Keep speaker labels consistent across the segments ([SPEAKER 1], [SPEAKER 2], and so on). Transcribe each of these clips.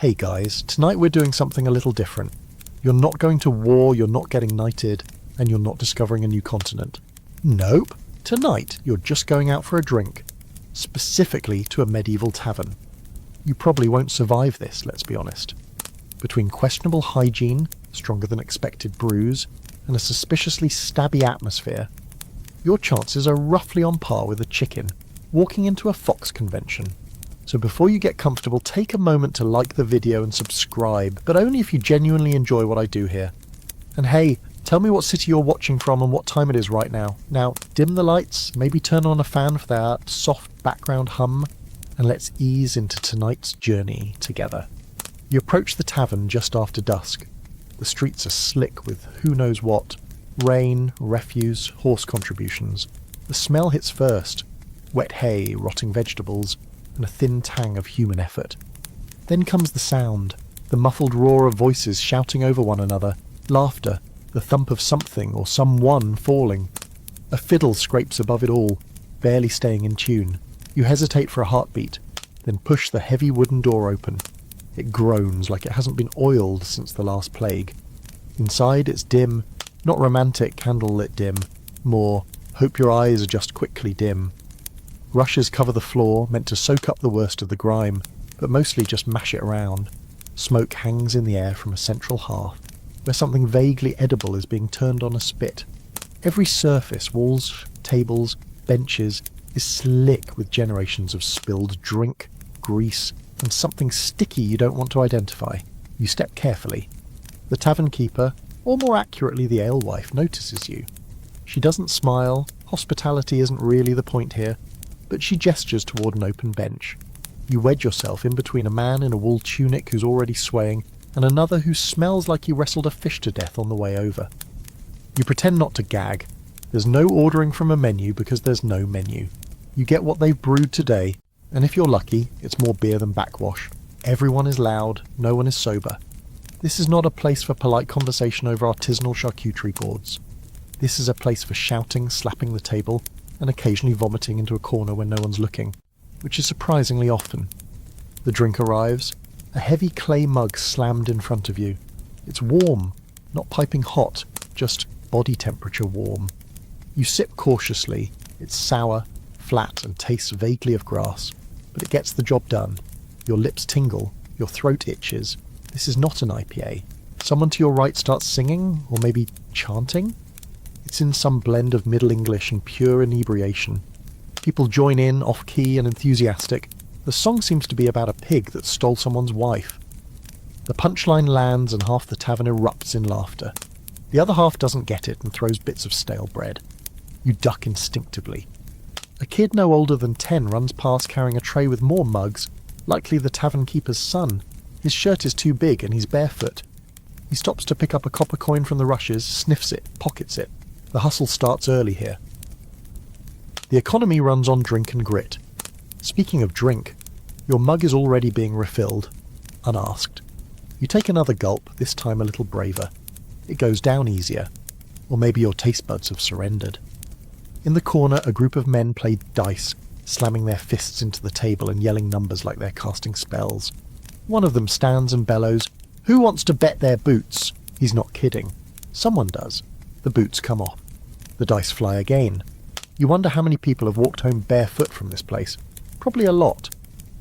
[SPEAKER 1] Hey guys, tonight we're doing something a little different. You're not going to war, you're not getting knighted, and you're not discovering a new continent. Nope. Tonight, you're just going out for a drink. Specifically to a medieval tavern. You probably won't survive this, let's be honest. Between questionable hygiene, stronger than expected brews, and a suspiciously stabby atmosphere, your chances are roughly on par with a chicken walking into a fox convention. So before you get comfortable, take a moment to like the video and subscribe, but only if you genuinely enjoy what I do here. And hey, tell me what city you're watching from and what time it is right now. Now, dim the lights, maybe turn on a fan for that soft background hum, and let's ease into tonight's journey together. You approach the tavern just after dusk. The streets are slick with who knows what. Rain, refuse, horse contributions. The smell hits first. Wet hay, rotting vegetables, and a thin tang of human effort. Then comes the sound, the muffled roar of voices shouting over one another, laughter, the thump of something or someone falling. A fiddle scrapes above it all, barely staying in tune. You hesitate for a heartbeat, then push the heavy wooden door open. It groans like it hasn't been oiled since the last plague. Inside it's dim, not romantic candlelit dim, more hope your eyes adjust quickly dim. Rushes cover the floor, meant to soak up the worst of the grime, but mostly just mash it around. Smoke hangs in the air from a central hearth, where something vaguely edible is being turned on a spit. Every surface, walls, tables, benches, is slick with generations of spilled drink, grease, and something sticky you don't want to identify. You step carefully. The tavern keeper, or more accurately the alewife, notices you. She doesn't smile, hospitality isn't really the point here, but she gestures toward an open bench. You wedge yourself in between a man in a wool tunic who's already swaying and another who smells like he wrestled a fish to death on the way over. You pretend not to gag. There's no ordering from a menu because there's no menu. You get what they've brewed today, and if you're lucky, it's more beer than backwash. Everyone is loud, no one is sober. This is not a place for polite conversation over artisanal charcuterie boards. This is a place for shouting, slapping the table, and occasionally vomiting into a corner when no one's looking, which is surprisingly often. The drink arrives, a heavy clay mug slammed in front of you. It's warm, not piping hot, just body temperature warm. You sip cautiously. It's sour, flat, and tastes vaguely of grass, but it gets the job done. Your lips tingle, your throat itches. This is not an IPA. Someone to your right starts singing, or maybe chanting? It's in some blend of Middle English and pure inebriation. People join in, off-key and enthusiastic. The song seems to be about a pig that stole someone's wife. The punchline lands and half the tavern erupts in laughter. The other half doesn't get it and throws bits of stale bread. You duck instinctively. A kid no older than 10 runs past carrying a tray with more mugs, likely the tavern keeper's son. His shirt is too big and he's barefoot. He stops to pick up a copper coin from the rushes, sniffs it, pockets it. The hustle starts early here. The economy runs on drink and grit. Speaking of drink, your mug is already being refilled, unasked. You take another gulp, this time a little braver. It goes down easier. Or maybe your taste buds have surrendered. In the corner, a group of men play dice, slamming their fists into the table and yelling numbers like they're casting spells. One of them stands and bellows, "Who wants to bet their boots?" He's not kidding. Someone does. The boots come off. The dice fly again. You wonder how many people have walked home barefoot from this place. Probably a lot.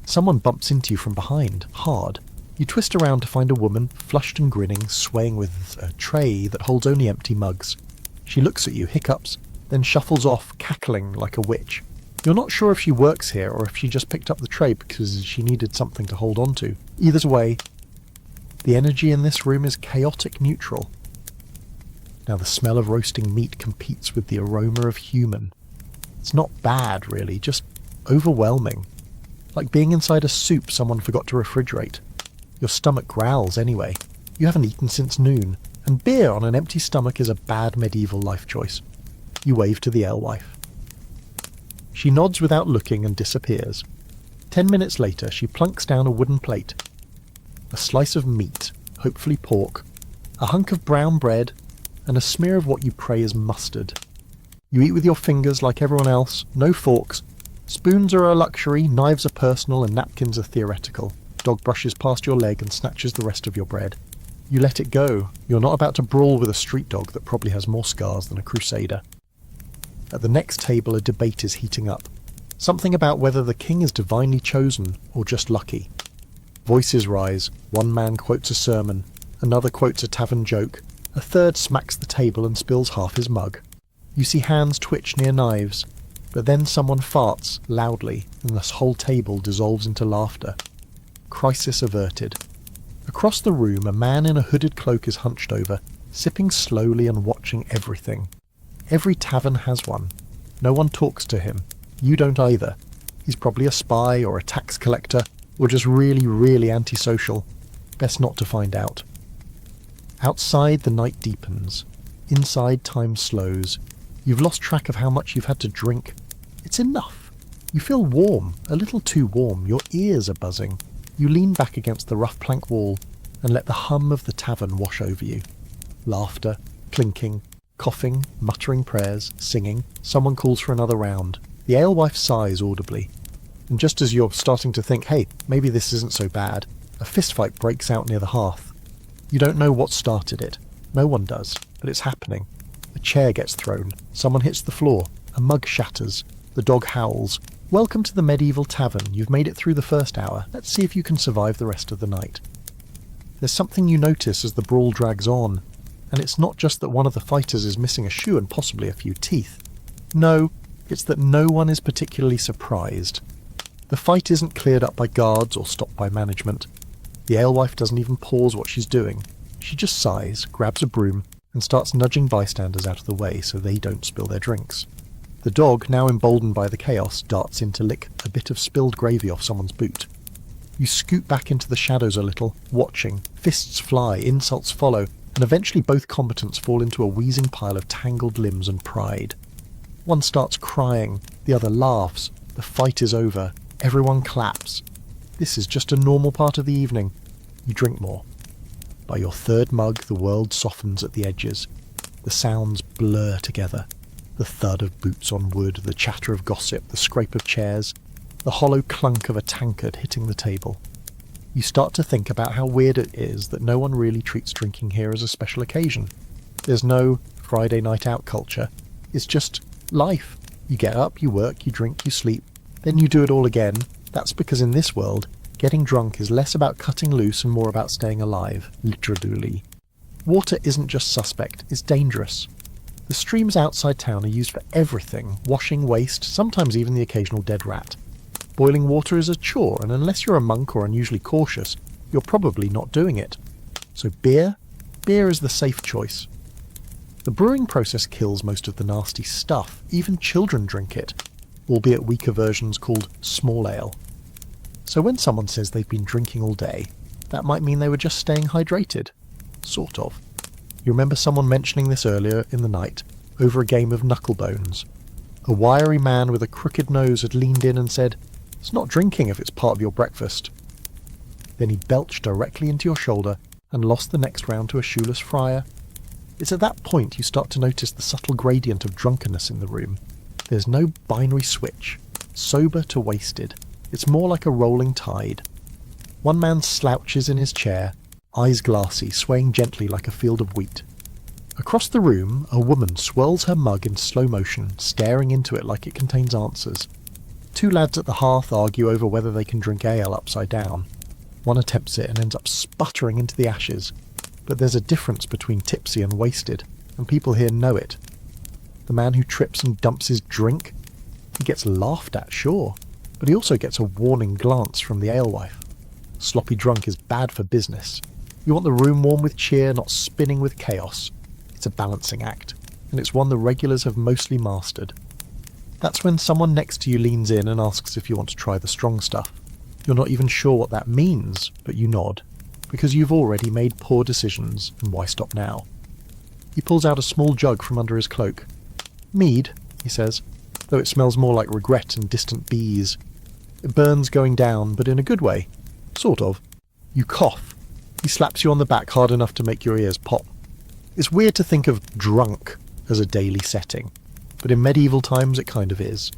[SPEAKER 1] Someone bumps into you from behind, hard. You twist around to find a woman, flushed and grinning, swaying with a tray that holds only empty mugs. She looks at you, hiccups, then shuffles off, cackling like a witch. You're not sure if she works here or if she just picked up the tray because she needed something to hold on to. Either way, the energy in this room is chaotic neutral. Now the smell of roasting meat competes with the aroma of human. It's not bad, really, just overwhelming. Like being inside a soup someone forgot to refrigerate. Your stomach growls anyway. You haven't eaten since noon, and beer on an empty stomach is a bad medieval life choice. You wave to the alewife. She nods without looking and disappears. 10 minutes later, she plunks down a wooden plate. A slice of meat, hopefully pork, a hunk of brown bread, and a smear of what you pray is mustard. You eat with your fingers like everyone else, no forks. Spoons are a luxury, knives are personal, and napkins are theoretical. Dog brushes past your leg and snatches the rest of your bread. You let it go. You're not about to brawl with a street dog that probably has more scars than a crusader. At the next table, a debate is heating up. Something about whether the king is divinely chosen or just lucky. Voices rise. One man quotes a sermon. Another quotes a tavern joke. A third smacks the table and spills half his mug. You see hands twitch near knives. But then someone farts loudly and this whole table dissolves into laughter. Crisis averted. Across the room, a man in a hooded cloak is hunched over, sipping slowly and watching everything. Every tavern has one. No one talks to him. You don't either. He's probably a spy or a tax collector, or just really, really antisocial. Best not to find out. Outside, the night deepens. Inside, time slows. You've lost track of how much you've had to drink. It's enough. You feel warm, a little too warm. Your ears are buzzing. You lean back against the rough plank wall and let the hum of the tavern wash over you. Laughter, clinking, coughing, muttering prayers, singing. Someone calls for another round. The alewife sighs audibly. And just as you're starting to think, hey, maybe this isn't so bad, a fistfight breaks out near the hearth. You don't know what started it. No one does, but it's happening. A chair gets thrown. Someone hits the floor. A mug shatters. The dog howls. Welcome to the medieval tavern. You've made it through the first hour. Let's see if you can survive the rest of the night. There's something you notice as the brawl drags on, and it's not just that one of the fighters is missing a shoe and possibly a few teeth. No, it's that no one is particularly surprised. The fight isn't cleared up by guards or stopped by management. The alewife doesn't even pause what she's doing. She just sighs, grabs a broom, and starts nudging bystanders out of the way so they don't spill their drinks. The dog, now emboldened by the chaos, darts in to lick a bit of spilled gravy off someone's boot. You scoot back into the shadows a little, watching. Fists fly, insults follow, and eventually both combatants fall into a wheezing pile of tangled limbs and pride. One starts crying, the other laughs. The fight is over. Everyone claps. This is just a normal part of the evening. You drink more. By your third mug, the world softens at the edges. The sounds blur together. The thud of boots on wood, the chatter of gossip, the scrape of chairs, the hollow clunk of a tankard hitting the table. You start to think about how weird it is that no one really treats drinking here as a special occasion. There's no Friday night out culture. It's just life. You get up, you work, you drink, you sleep, then you do it all again. That's because in this world, getting drunk is less about cutting loose and more about staying alive, literally. Water isn't just suspect, it's dangerous. The streams outside town are used for everything, washing waste, sometimes even the occasional dead rat. Boiling water is a chore, and unless you're a monk or unusually cautious, you're probably not doing it. So beer? Beer is the safe choice. The brewing process kills most of the nasty stuff. Even children drink it, albeit weaker versions called small ale. So when someone says they've been drinking all day, that might mean they were just staying hydrated. Sort of. You remember someone mentioning this earlier in the night, over a game of knucklebones. A wiry man with a crooked nose had leaned in and said, "It's not drinking if it's part of your breakfast." Then he belched directly into your shoulder and lost the next round to a shoeless friar. It's at that point you start to notice the subtle gradient of drunkenness in the room. There's no binary switch, sober to wasted. It's more like a rolling tide. One man slouches in his chair, eyes glassy, swaying gently like a field of wheat. Across the room, a woman swirls her mug in slow motion, staring into it like it contains answers. Two lads at the hearth argue over whether they can drink ale upside down. One attempts it and ends up sputtering into the ashes. But there's a difference between tipsy and wasted, and people here know it. The man who trips and dumps his drink, he gets laughed at, sure, but he also gets a warning glance from the alewife. Sloppy drunk is bad for business. You want the room warm with cheer, not spinning with chaos. It's a balancing act, and it's one the regulars have mostly mastered. That's when someone next to you leans in and asks if you want to try the strong stuff. You're not even sure what that means, but you nod, because you've already made poor decisions, and why stop now? He pulls out a small jug from under his cloak. "Mead," he says, though it smells more like regret and distant bees. It burns going down, but in a good way. Sort of. You cough. He slaps you on the back hard enough to make your ears pop. It's weird to think of drunk as a daily setting, but in medieval times it kind of is.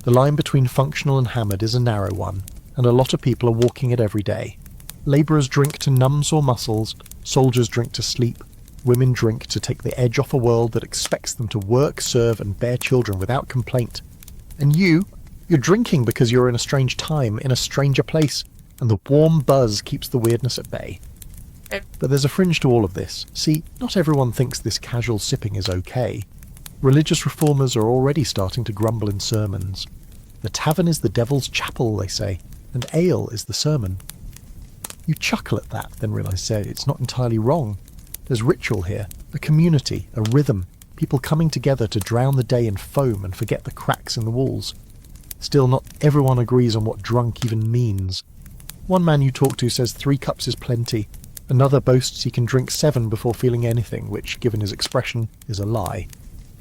[SPEAKER 1] The line between functional and hammered is a narrow one, and a lot of people are walking it every day. Labourers drink to numb sore muscles, soldiers drink to sleep, women drink to take the edge off a world that expects them to work, serve and bear children without complaint. And you're drinking because you're in a strange time, in a stranger place, and the warm buzz keeps the weirdness at bay. But there's a fringe to all of this. See, not everyone thinks this casual sipping is okay. Religious reformers are already starting to grumble in sermons. The tavern is the devil's chapel, they say, and ale is the sermon. You chuckle at that, then realise it's not entirely wrong. There's ritual here, a community, a rhythm, people coming together to drown the day in foam and forget the cracks in the walls. Still, not everyone agrees on what drunk even means. One man you talk to says 3 cups is plenty. Another boasts he can drink 7 before feeling anything, which, given his expression, is a lie.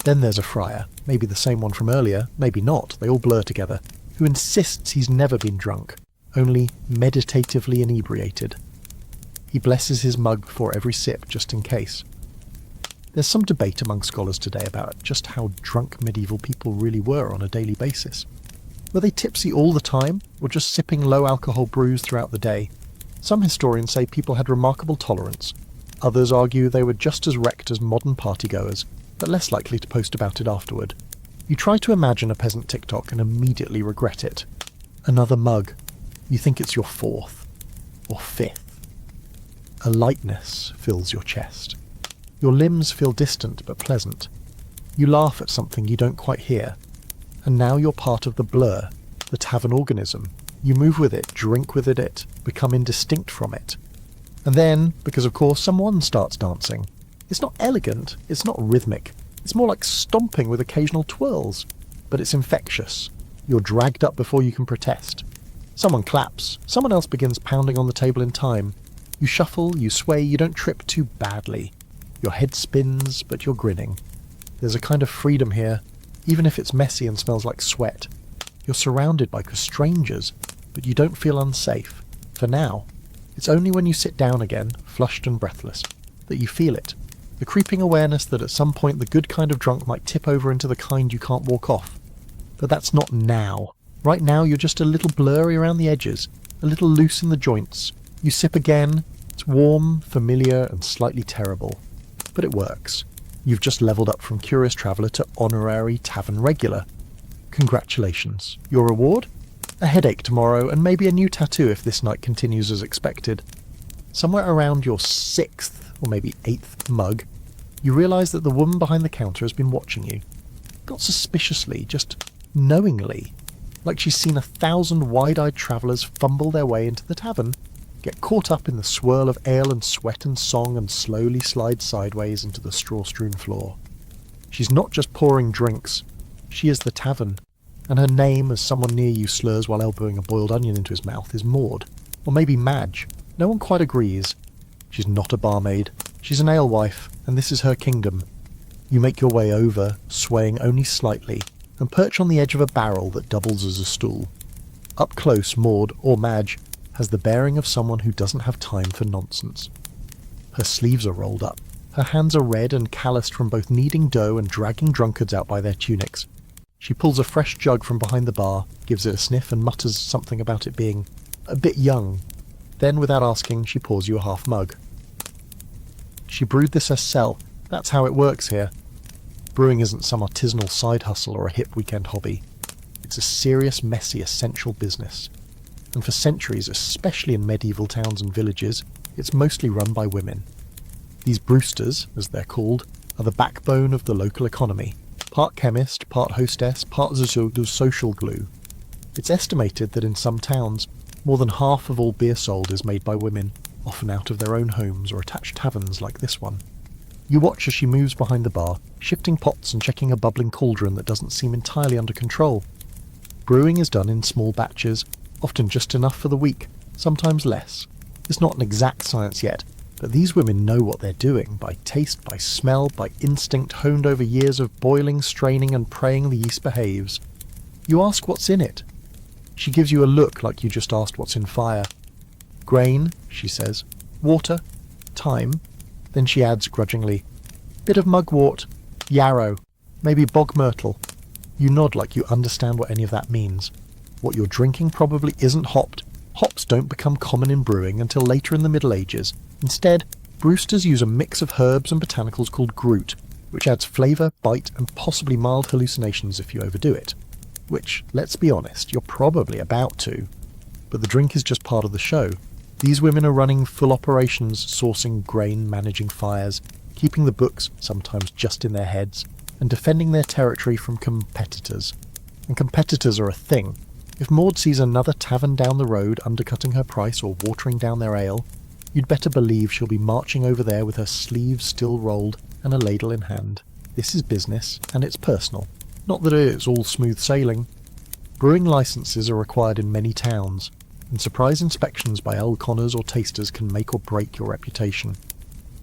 [SPEAKER 1] Then there's a friar, maybe the same one from earlier, maybe not, they all blur together, who insists he's never been drunk, only meditatively inebriated. He blesses his mug before every sip, just in case. There's some debate among scholars today about just how drunk medieval people really were on a daily basis. Were they tipsy all the time, or just sipping low-alcohol brews throughout the day? Some historians say people had remarkable tolerance. Others argue they were just as wrecked as modern partygoers, but less likely to post about it afterward. You try to imagine a peasant TikTok and immediately regret it. Another mug. You think it's your 4th, or 5th. A lightness fills your chest. Your limbs feel distant but pleasant. You laugh at something you don't quite hear. And now you're part of the blur, the tavern organism. You move with it, drink with it, become indistinct from it. And then, because of course someone starts dancing. It's not elegant, it's not rhythmic, it's more like stomping with occasional twirls. But it's infectious. You're dragged up before you can protest. Someone claps, someone else begins pounding on the table in time. You shuffle, you sway, you don't trip too badly. Your head spins, but you're grinning. There's a kind of freedom here, even if it's messy and smells like sweat. You're surrounded by strangers, but you don't feel unsafe. For now. It's only when you sit down again, flushed and breathless, that you feel it. The creeping awareness that at some point the good kind of drunk might tip over into the kind you can't walk off. But that's not now. Right now you're just a little blurry around the edges, a little loose in the joints. You sip again. It's warm, familiar, and slightly terrible. But it works. You've just levelled up from curious traveller to honorary tavern regular. Congratulations. Your reward? A headache tomorrow, and maybe a new tattoo if this night continues as expected. Somewhere around your 6th, or maybe 8th mug, you realise that the woman behind the counter has been watching you. Not suspiciously, just knowingly. Like she's seen 1,000 wide-eyed travellers fumble their way into the tavern, get caught up in the swirl of ale and sweat and song, and slowly slide sideways into the straw-strewn floor. She's not just pouring drinks, she is the tavern, and her name, as someone near you slurs while elbowing a boiled onion into his mouth, is Maud, or maybe Madge. No one quite agrees. She's not a barmaid, she's an alewife, and this is her kingdom. You make your way over, swaying only slightly, and perch on the edge of a barrel that doubles as a stool. Up close, Maud, or Madge, has the bearing of someone who doesn't have time for nonsense. Her sleeves are rolled up. Her hands are red and calloused from both kneading dough and dragging drunkards out by their tunics. She pulls a fresh jug from behind the bar, gives it a sniff and mutters something about it being a bit young. Then, without asking, she pours you a half mug. She brewed this herself. That's how it works here. Brewing isn't some artisanal side hustle or a hip weekend hobby. It's a serious, messy, essential business. And for centuries, especially in medieval towns and villages, it's mostly run by women. These brewsters, as they're called, are the backbone of the local economy. Part chemist, part hostess, part social glue. It's estimated that in some towns, more than half of all beer sold is made by women, often out of their own homes or attached taverns like this one. You watch as she moves behind the bar, shifting pots and checking a bubbling cauldron that doesn't seem entirely under control. Brewing is done in small batches, often just enough for the week, sometimes less. It's not an exact science yet, but these women know what they're doing, by taste, by smell, by instinct honed over years of boiling, straining and praying the yeast behaves. You ask what's in it. She gives you a look like you just asked what's in fire. Grain, she says. Water. Time. Then she adds grudgingly, bit of mugwort, yarrow, maybe bog myrtle. You nod like you understand what any of that means. What you're drinking probably isn't hopped, Hops don't become common in brewing until later in the Middle Ages. Instead, brewsters use a mix of herbs and botanicals called grute, which adds flavour, bite, and possibly mild hallucinations if you overdo it. Which, let's be honest, you're probably about to. But the drink is just part of the show. These women are running full operations, sourcing grain, managing fires, keeping the books, sometimes just in their heads, and defending their territory from competitors. And competitors are a thing. If Maud sees another tavern down the road undercutting her price or watering down their ale, you'd better believe she'll be marching over there with her sleeves still rolled and a ladle in hand. This is business, and it's personal. Not that it's all smooth sailing. Brewing licenses are required in many towns, and surprise inspections by ale conners or tasters can make or break your reputation.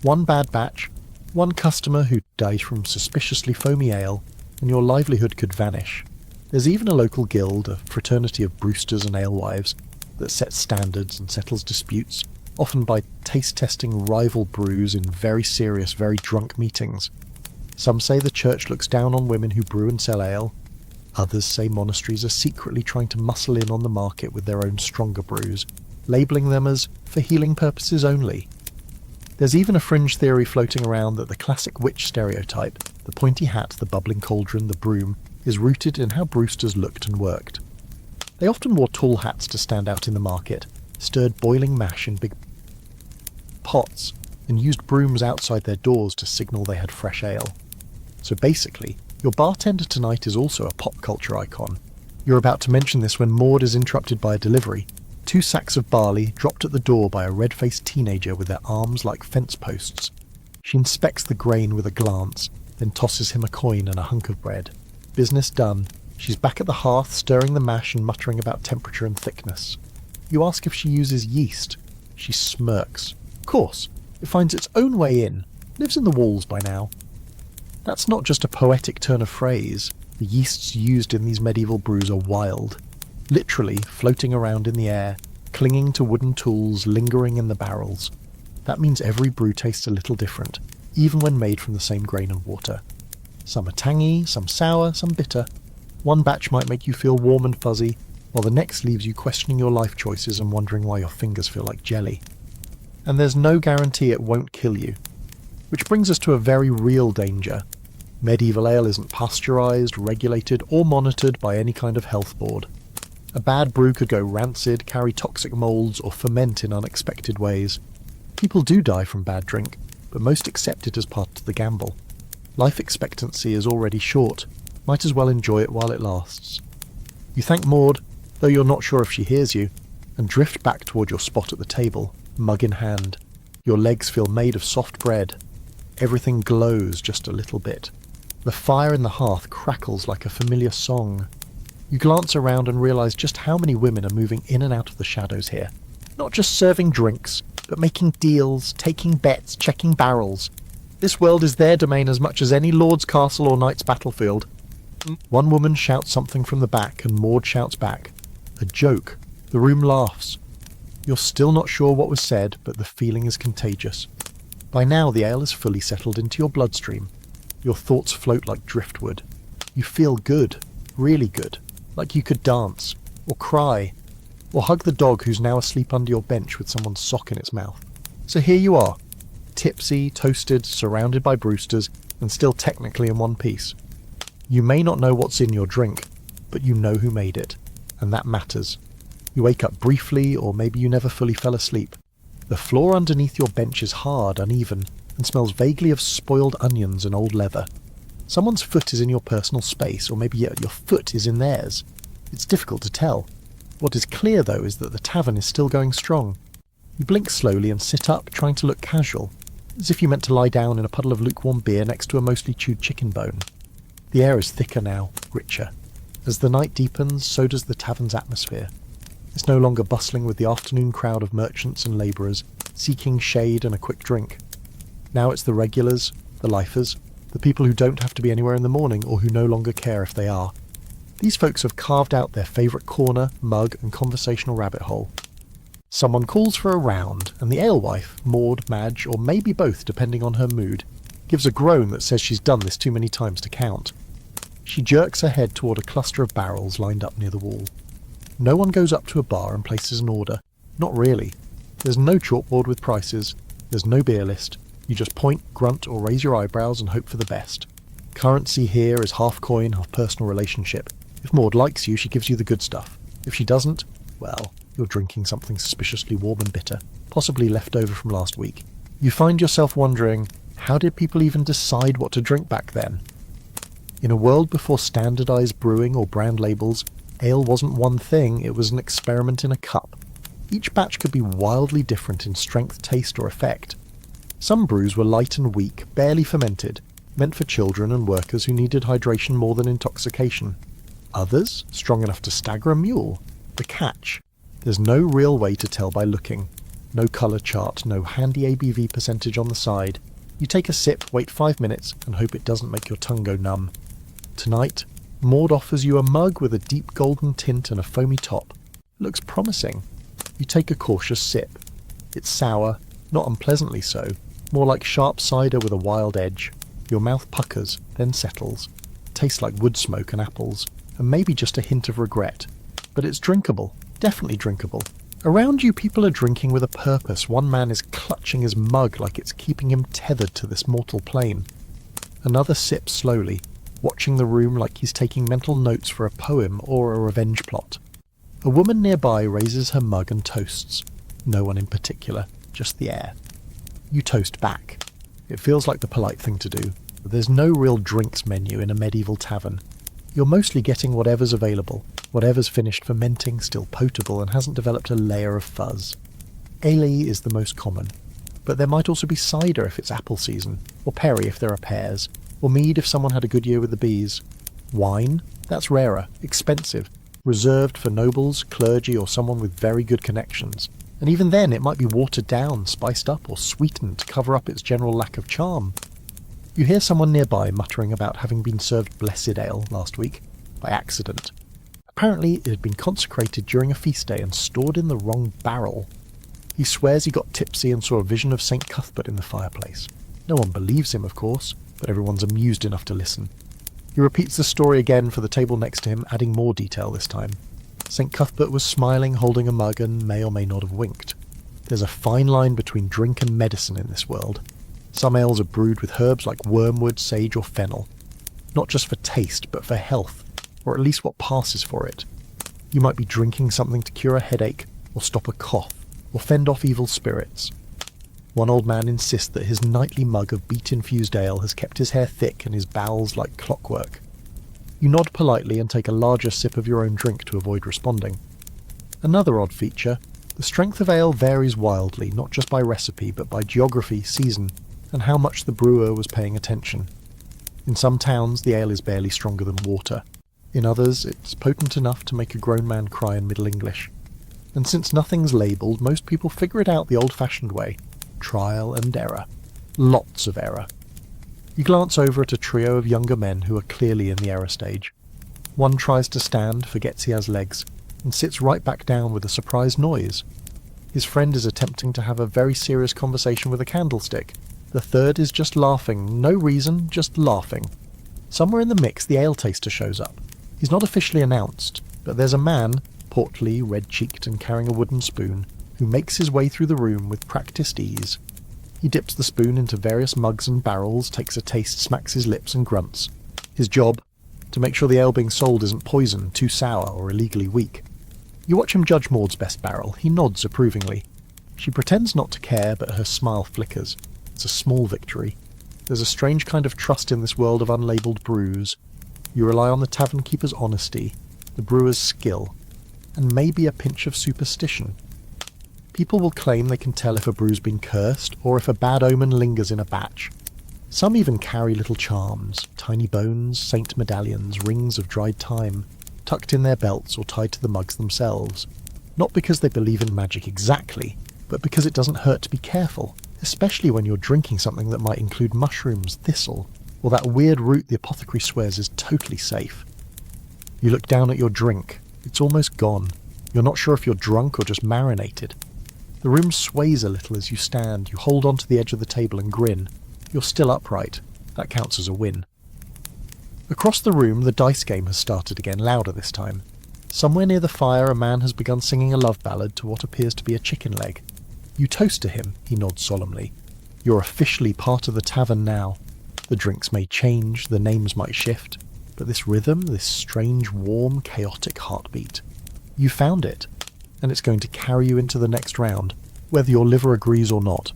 [SPEAKER 1] One bad batch, one customer who dies from suspiciously foamy ale, and your livelihood could vanish. There's even a local guild, a fraternity of brewsters and alewives, that sets standards and settles disputes, often by taste-testing rival brews in very serious, very drunk meetings. Some say the church looks down on women who brew and sell ale. Others say monasteries are secretly trying to muscle in on the market with their own stronger brews, labelling them as for healing purposes only. There's even a fringe theory floating around that the classic witch stereotype, the pointy hat, the bubbling cauldron, the broom, is rooted in how brewsters looked and worked. They often wore tall hats to stand out in the market, stirred boiling mash in big pots, and used brooms outside their doors to signal they had fresh ale. So basically, your bartender tonight is also a pop culture icon. You're about to mention this when Maud is interrupted by a delivery. 2 sacks of barley dropped at the door by a red-faced teenager with their arms like fence posts. She inspects the grain with a glance, then tosses him a coin and a hunk of bread. Business done. She's back at the hearth, stirring the mash and muttering about temperature and thickness. You ask if she uses yeast. She smirks. Of course, it finds its own way in. Lives in the walls by now. That's not just a poetic turn of phrase. The yeasts used in these medieval brews are wild. Literally floating around in the air, clinging to wooden tools, lingering in the barrels. That means every brew tastes a little different, even when made from the same grain and water. Some are tangy, some sour, some bitter. One batch might make you feel warm and fuzzy, while the next leaves you questioning your life choices and wondering why your fingers feel like jelly. And there's no guarantee it won't kill you. Which brings us to a very real danger. Medieval ale isn't pasteurised, regulated, or monitored by any kind of health board. A bad brew could go rancid, carry toxic moulds, or ferment in unexpected ways. People do die from bad drink, but most accept it as part of the gamble. Life expectancy is already short. Might as well enjoy it while it lasts. You thank Maud, though you're not sure if she hears you, and drift back toward your spot at the table, mug in hand. Your legs feel made of soft bread. Everything glows just a little bit. The fire in the hearth crackles like a familiar song. You glance around and realise just how many women are moving in and out of the shadows here. Not just serving drinks, but making deals, taking bets, checking barrels. This world is their domain as much as any lord's castle or knight's battlefield. One woman shouts something from the back and Maud shouts back. A joke. The room laughs. You're still not sure what was said, but the feeling is contagious. By now the ale is fully settled into your bloodstream. Your thoughts float like driftwood. You feel good, really good, like you could dance, or cry, or hug the dog who's now asleep under your bench with someone's sock in its mouth. So here you are, tipsy, toasted, surrounded by brewsters, and still technically in one piece. You may not know what's in your drink, but you know who made it, and that matters. You wake up briefly, or maybe you never fully fell asleep. The floor underneath your bench is hard, uneven, and smells vaguely of spoiled onions and old leather. Someone's foot is in your personal space, or maybe your foot is in theirs. It's difficult to tell. What is clear, though, is that the tavern is still going strong. You blink slowly and sit up, trying to look casual, as if you meant to lie down in a puddle of lukewarm beer next to a mostly chewed chicken bone. The air is thicker now, richer. As the night deepens, so does the tavern's atmosphere. It's no longer bustling with the afternoon crowd of merchants and labourers, seeking shade and a quick drink. Now it's the regulars, the lifers, the people who don't have to be anywhere in the morning or who no longer care if they are. These folks have carved out their favourite corner, mug and conversational rabbit hole. Someone calls for a round, and the alewife, Maud, Madge, or maybe both depending on her mood, gives a groan that says she's done this too many times to count. She jerks her head toward a cluster of barrels lined up near the wall. No one goes up to a bar and places an order, Not really. There's no chalkboard with prices, there's no beer list. You just point, grunt, or raise your eyebrows and hope for the best. Currency here is half coin, half personal relationship. If Maud likes you, she gives you the good stuff. If she doesn't, well, you're drinking something suspiciously warm and bitter, possibly left over from last week. You find yourself wondering, how did people even decide what to drink back then? In a world before standardized brewing or brand labels, ale wasn't one thing, it was an experiment in a cup. Each batch could be wildly different in strength, taste, or effect. Some brews were light and weak, barely fermented, meant for children and workers who needed hydration more than intoxication. Others, strong enough to stagger a mule. The catch: there's no real way to tell by looking. No colour chart, no handy ABV percentage on the side. You take a sip, wait 5 minutes, and hope it doesn't make your tongue go numb. Tonight, Maud offers you a mug with a deep golden tint and a foamy top. It looks promising. You take a cautious sip. It's sour, not unpleasantly so, more like sharp cider with a wild edge. Your mouth puckers, then settles. Tastes like wood smoke and apples, and maybe just a hint of regret. But it's drinkable, definitely drinkable. Around you, people are drinking with a purpose. One man is clutching his mug like it's keeping him tethered to this mortal plane. Another sips slowly, watching the room like he's taking mental notes for a poem or a revenge plot. A woman nearby raises her mug and toasts. No one in particular, just the air. You toast back. It feels like the polite thing to do. But there's no real drinks menu in a medieval tavern. You're mostly getting whatever's available, whatever's finished fermenting, still potable, and hasn't developed a layer of fuzz. Ale is the most common, but there might also be cider if it's apple season, or perry if there are pears, or mead if someone had a good year with the bees. Wine? That's rarer, expensive, reserved for nobles, clergy, or someone with very good connections. And even then it might be watered down, spiced up, or sweetened to cover up its general lack of charm. You hear someone nearby muttering about having been served blessed ale last week, by accident. Apparently it had been consecrated during a feast day and stored in the wrong barrel. He swears he got tipsy and saw a vision of St. Cuthbert in the fireplace. No one believes him, of course, but everyone's amused enough to listen. He repeats the story again for the table next to him, adding more detail this time. St. Cuthbert was smiling, holding a mug, and may or may not have winked. There's a fine line between drink and medicine in this world. Some ales are brewed with herbs like wormwood, sage, or fennel. Not just for taste, but for health, or at least what passes for it. You might be drinking something to cure a headache, or stop a cough, or fend off evil spirits. One old man insists that his nightly mug of beet-infused ale has kept his hair thick and his bowels like clockwork. You nod politely and take a larger sip of your own drink to avoid responding. Another odd feature: the strength of ale varies wildly, not just by recipe, but by geography, season, and how much the brewer was paying attention. In some towns, the ale is barely stronger than water. In others, it's potent enough to make a grown man cry in Middle English. And since nothing's labelled, most people figure it out the old-fashioned way. Trial and error. Lots of error. You glance over at a trio of younger men who are clearly in the error stage. One tries to stand, forgets he has legs, and sits right back down with a surprised noise. His friend is attempting to have a very serious conversation with a candlestick. The third is just laughing, no reason, just laughing. Somewhere in the mix, the ale taster shows up. He's not officially announced, but there's a man, portly, red-cheeked and carrying a wooden spoon, who makes his way through the room with practiced ease. He dips the spoon into various mugs and barrels, takes a taste, smacks his lips and grunts. His job? To make sure the ale being sold isn't poison, too sour, or illegally weak. You watch him judge Maud's best barrel. He nods approvingly. She pretends not to care, but her smile flickers. It's a small victory. There's a strange kind of trust in this world of unlabelled brews. You rely on the tavern keeper's honesty, the brewer's skill, and maybe a pinch of superstition. People will claim they can tell if a brew's been cursed, or if a bad omen lingers in a batch. Some even carry little charms, tiny bones, saint medallions, rings of dried thyme, tucked in their belts or tied to the mugs themselves. Not because they believe in magic exactly, but because it doesn't hurt to be careful, especially when you're drinking something that might include mushrooms, thistle, or that weird root the apothecary swears is totally safe. You look down at your drink. It's almost gone. You're not sure if you're drunk or just marinated. The room sways a little as you stand. You hold onto the edge of the table and grin. You're still upright. That counts as a win. Across the room, the dice game has started again, louder this time. Somewhere near the fire, a man has begun singing a love ballad to what appears to be a chicken leg. You toast to him, he nods solemnly. You're officially part of the tavern now. The drinks may change, the names might shift, but this rhythm, this strange, warm, chaotic heartbeat, you found it, and it's going to carry you into the next round, whether your liver agrees or not.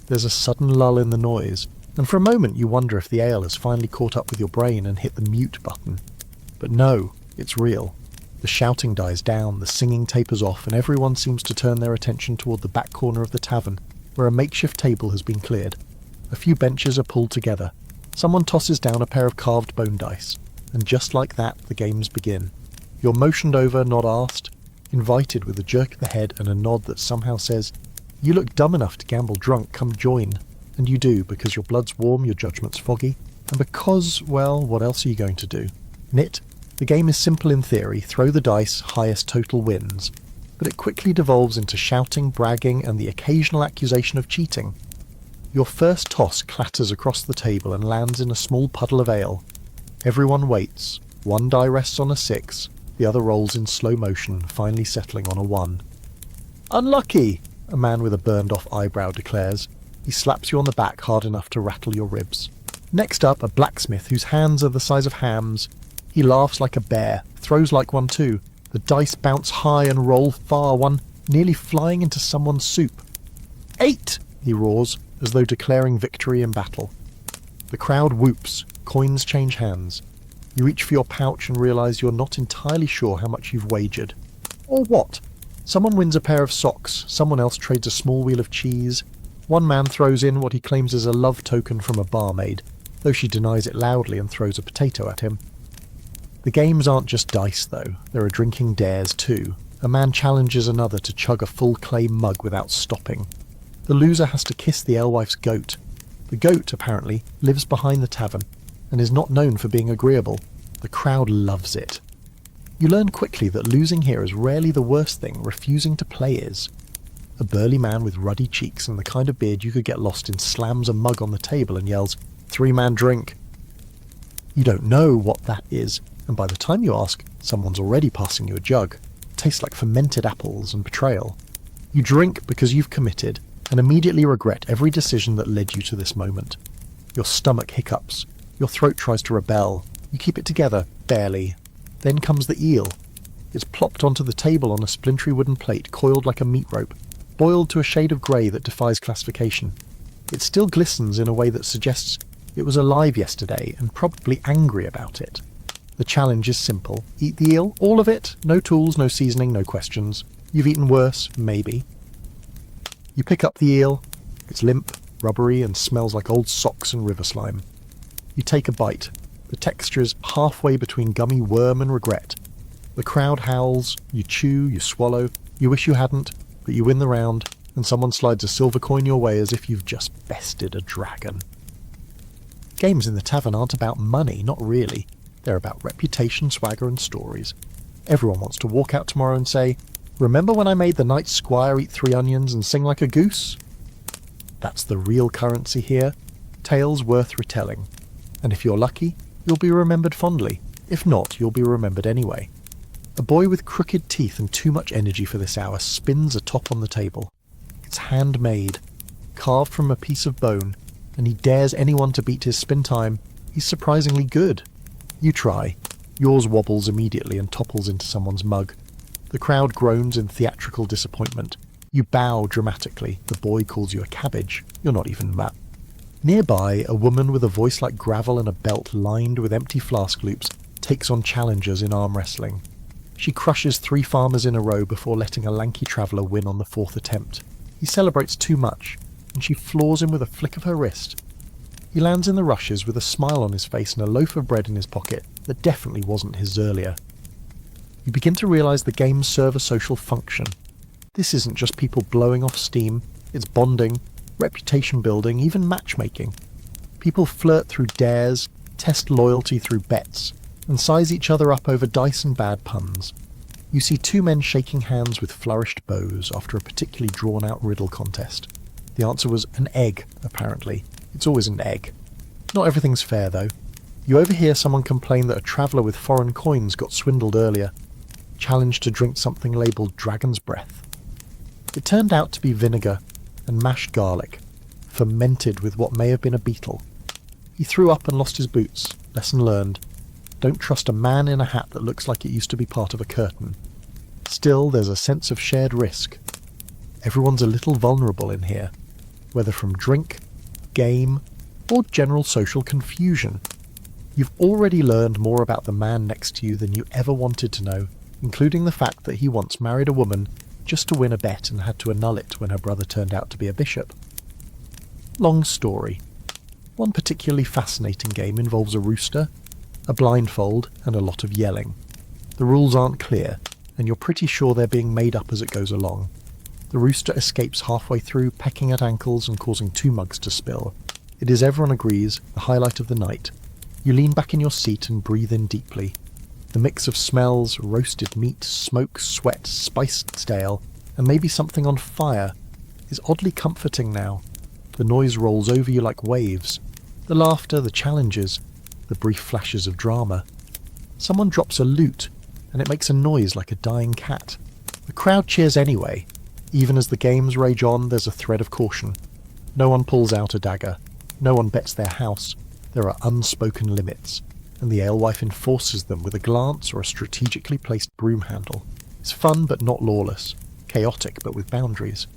[SPEAKER 1] There's a sudden lull in the noise, and for a moment you wonder if the ale has finally caught up with your brain and hit the mute button. But no, it's real. The shouting dies down, the singing tapers off, and everyone seems to turn their attention toward the back corner of the tavern, where a makeshift table has been cleared. A few benches are pulled together. Someone tosses down a pair of carved bone dice, and just like that, the games begin. You're motioned over, not asked, invited with a jerk of the head and a nod that somehow says, "You look dumb enough to gamble drunk, come join." And you do, because your blood's warm, your judgment's foggy, and because, well, what else are you going to do? Knit? The game is simple in theory, throw the dice, highest total wins. But it quickly devolves into shouting, bragging, and the occasional accusation of cheating. Your first toss clatters across the table and lands in a small puddle of ale. Everyone waits. One die rests on a 6, the other rolls in slow motion, finally settling on a 1. "Unlucky!" a man with a burned-off eyebrow declares. He slaps you on the back hard enough to rattle your ribs. Next up, a blacksmith whose hands are the size of hams. He laughs like a bear, throws like one too. The dice bounce high and roll far, one nearly flying into someone's soup. "8!" he roars, as though declaring victory in battle. The crowd whoops, coins change hands. You reach for your pouch and realise you're not entirely sure how much you've wagered. Or what? Someone wins a pair of socks, someone else trades a small wheel of cheese. One man throws in what he claims is a love token from a barmaid, though she denies it loudly and throws a potato at him. The games aren't just dice, though. There are drinking dares, too. A man challenges another to chug a full clay mug without stopping. The loser has to kiss the alewife's goat. The goat, apparently, lives behind the tavern, and is not known for being agreeable. The crowd loves it. You learn quickly that losing here is rarely the worst thing, refusing to play is. A burly man with ruddy cheeks and the kind of beard you could get lost in slams a mug on the table and yells, "3-man drink." You don't know what that is, and by the time you ask, someone's already passing you a jug. It tastes like fermented apples and betrayal. You drink because you've committed, and immediately regret every decision that led you to this moment. Your stomach hiccups. Your throat tries to rebel. You keep it together, barely. Then comes the eel. It's plopped onto the table on a splintery wooden plate, coiled like a meat rope, boiled to a shade of grey that defies classification. It still glistens in a way that suggests it was alive yesterday and probably angry about it. The challenge is simple. Eat the eel, all of it, no tools, no seasoning, no questions. You've eaten worse, maybe. You pick up the eel. It's limp, rubbery, and smells like old socks and river slime. You take a bite. The texture's halfway between gummy worm and regret. The crowd howls. You chew, you swallow. You wish you hadn't, but you win the round, and someone slides a silver coin your way as if you've just bested a dragon. Games in the tavern aren't about money, not really. They're about reputation, swagger, and stories. Everyone wants to walk out tomorrow and say, "Remember when I made the night squire eat 3 onions and sing like a goose?" That's the real currency here. Tales worth retelling. And if you're lucky, you'll be remembered fondly. If not, you'll be remembered anyway. A boy with crooked teeth and too much energy for this hour spins atop on the table. It's handmade, carved from a piece of bone, and he dares anyone to beat his spin time. He's surprisingly good. You try. Yours wobbles immediately and topples into someone's mug. The crowd groans in theatrical disappointment. You bow dramatically. The boy calls you a cabbage. You're not even that. Nearby, a woman with a voice like gravel and a belt lined with empty flask loops takes on challengers in arm wrestling. She crushes 3 farmers in a row before letting a lanky traveller win on the 4th attempt. He celebrates too much, and she floors him with a flick of her wrist. He lands in the rushes with a smile on his face and a loaf of bread in his pocket that definitely wasn't his earlier. You begin to realise the games serve a social function. This isn't just people blowing off steam, it's bonding, reputation building, even matchmaking. People flirt through dares, test loyalty through bets, and size each other up over dice and bad puns. You see 2 men shaking hands with flourished bows after a particularly drawn-out riddle contest. The answer was an egg, apparently. It's always an egg. Not everything's fair, though. You overhear someone complain that a traveller with foreign coins got swindled earlier. challenged to drink something labelled dragon's breath. It turned out to be vinegar and mashed garlic, fermented with what may have been a beetle. He threw up and lost his boots. Lesson learned. Don't trust a man in a hat that looks like it used to be part of a curtain. Still, there's a sense of shared risk. Everyone's a little vulnerable in here, whether from drink, game, or general social confusion. You've already learned more about the man next to you than you ever wanted to know, including the fact that he once married a woman just to win a bet and had to annul it when her brother turned out to be a bishop. Long story. One particularly fascinating game involves a rooster, a blindfold, and a lot of yelling. The rules aren't clear, and you're pretty sure they're being made up as it goes along. The rooster escapes halfway through, pecking at ankles and causing 2 mugs to spill. It is, everyone agrees, the highlight of the night. You lean back in your seat and breathe in deeply. The mix of smells, roasted meat, smoke, sweat, spiced stale, and maybe something on fire, is oddly comforting now. The noise rolls over you like waves. The laughter, the challenges, the brief flashes of drama. Someone drops a loot, and it makes a noise like a dying cat. The crowd cheers anyway. Even as the games rage on, there's a thread of caution. No one pulls out a dagger. No one bets their house. There are unspoken limits, and the alewife enforces them with a glance or a strategically placed broom handle. It's fun but not lawless, chaotic but with boundaries.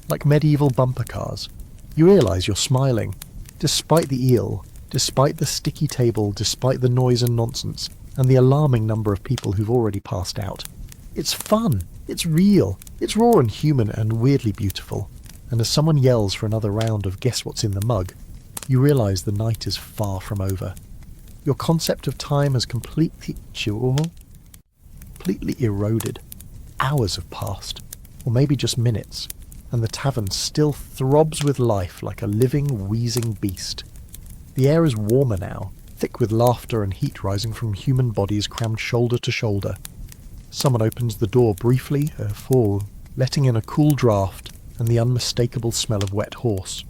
[SPEAKER 1] Like medieval bumper cars. You realise you're smiling. Despite the eel, despite the sticky table, despite the noise and nonsense, and the alarming number of people who've already passed out. It's fun. It's real. It's raw and human and weirdly beautiful. And as someone yells for another round of Guess What's in the Mug, you realise the night is far from over. Your concept of time has completely eroded. Hours have passed, or maybe just minutes, and the tavern still throbs with life like a living, wheezing beast. The air is warmer now, thick with laughter and heat rising from human bodies crammed shoulder to shoulder. Someone opens the door briefly, letting in a cool draught and the unmistakable smell of wet horse.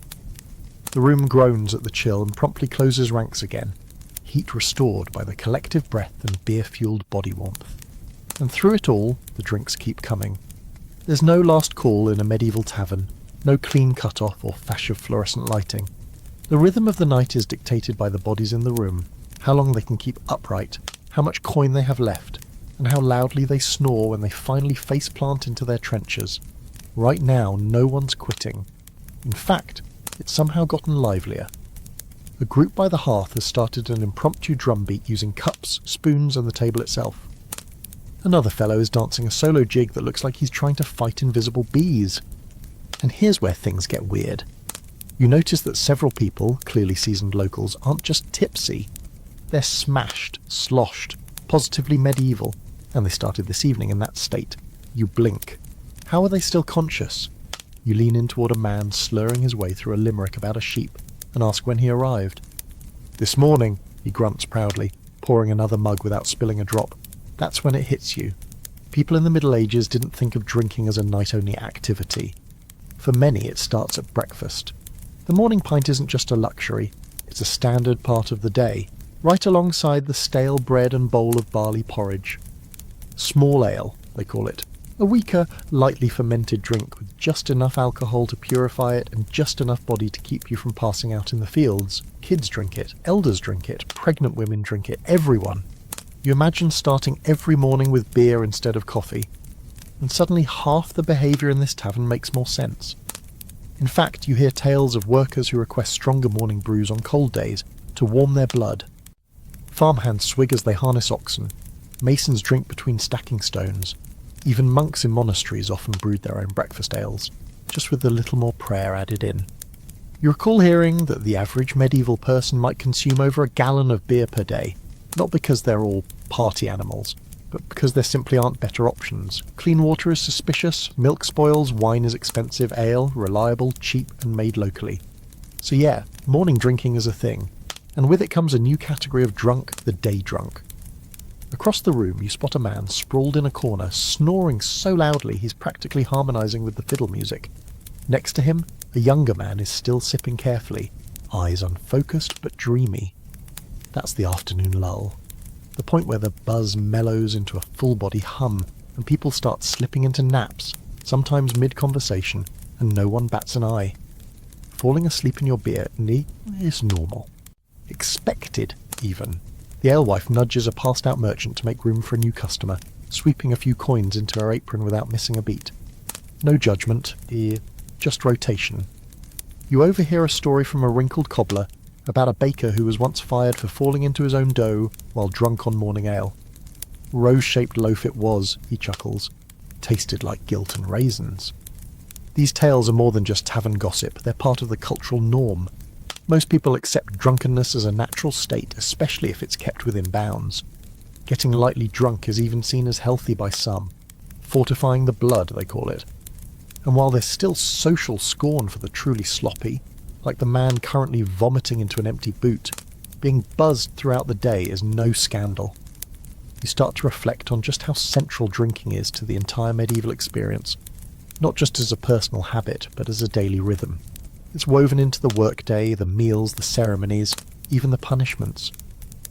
[SPEAKER 1] The room groans at the chill and promptly closes ranks again, heat restored by the collective breath and beer-fueled body warmth. And through it all, the drinks keep coming. There's no last call in a medieval tavern, no clean cut-off or fash of fluorescent lighting. The rhythm of the night is dictated by the bodies in the room, how long they can keep upright, how much coin they have left, and how loudly they snore when they finally face-plant into their trenchers. Right now, no one's quitting. In fact, it's somehow gotten livelier. A group by the hearth has started an impromptu drumbeat using cups, spoons, and the table itself. Another fellow is dancing a solo jig that looks like he's trying to fight invisible bees. And here's where things get weird. You notice that several people, clearly seasoned locals, aren't just tipsy. They're smashed, sloshed, positively medieval, and they started this evening in that state. You blink. How are they still conscious? You lean in toward a man slurring his way through a limerick about a sheep and ask when he arrived. "This morning," he grunts proudly, pouring another mug without spilling a drop. That's when it hits you. People in the Middle Ages didn't think of drinking as a night-only activity. For many, it starts at breakfast. The morning pint isn't just a luxury, it's a standard part of the day, right alongside the stale bread and bowl of barley porridge. Small ale, they call it. A weaker, lightly fermented drink with just enough alcohol to purify it and just enough body to keep you from passing out in the fields. Kids drink it, elders drink it, pregnant women drink it, everyone. You imagine starting every morning with beer instead of coffee, and suddenly half the behaviour in this tavern makes more sense. In fact, you hear tales of workers who request stronger morning brews on cold days to warm their blood. Farmhands swig as they harness oxen. Masons drink between stacking stones. Even monks in monasteries often brewed their own breakfast ales, just with a little more prayer added in. You recall hearing that the average medieval person might consume over a gallon of beer per day, not because they're all party animals, but because there simply aren't better options. Clean water is suspicious, milk spoils, wine is expensive, ale, reliable, cheap, and made locally. So yeah, morning drinking is a thing, and with it comes a new category of drunk, the day drunk. Across the room you spot a man sprawled in a corner, snoring so loudly he's practically harmonising with the fiddle music. Next to him, a younger man is still sipping carefully, eyes unfocused but dreamy. That's the afternoon lull. The point where the buzz mellows into a full-body hum, and people start slipping into naps, sometimes mid-conversation, and no one bats an eye. Falling asleep in your beer is normal. Expected, even. The alewife nudges a passed-out merchant to make room for a new customer, sweeping a few coins into her apron without missing a beat. No judgment, just rotation. You overhear a story from a wrinkled cobbler about a baker who was once fired for falling into his own dough while drunk on morning ale. Rose-shaped loaf it was, he chuckles. Tasted like guilt and raisins. These tales are more than just tavern gossip, they're part of the cultural norm. Most people accept drunkenness as a natural state, especially if it's kept within bounds. Getting lightly drunk is even seen as healthy by some. Fortifying the blood, they call it. And while there's still social scorn for the truly sloppy, like the man currently vomiting into an empty boot, being buzzed throughout the day is no scandal. You start to reflect on just how central drinking is to the entire medieval experience, not just as a personal habit, but as a daily rhythm. It's woven into the workday, the meals, the ceremonies, even the punishments.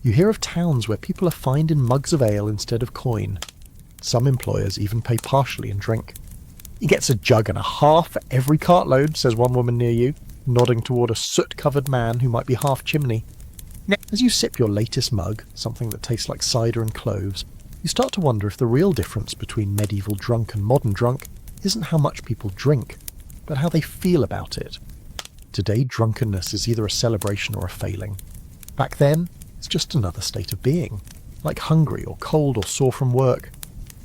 [SPEAKER 1] You hear of towns where people are fined in mugs of ale instead of coin. Some employers even pay partially in drink. He gets a jug and a half for every cartload, says one woman near you, nodding toward a soot-covered man who might be half chimney. As you sip your latest mug, something that tastes like cider and cloves, you start to wonder if the real difference between medieval drunk and modern drunk isn't how much people drink, but how they feel about it. Today, drunkenness is either a celebration or a failing. Back then, it's just another state of being, like hungry or cold or sore from work.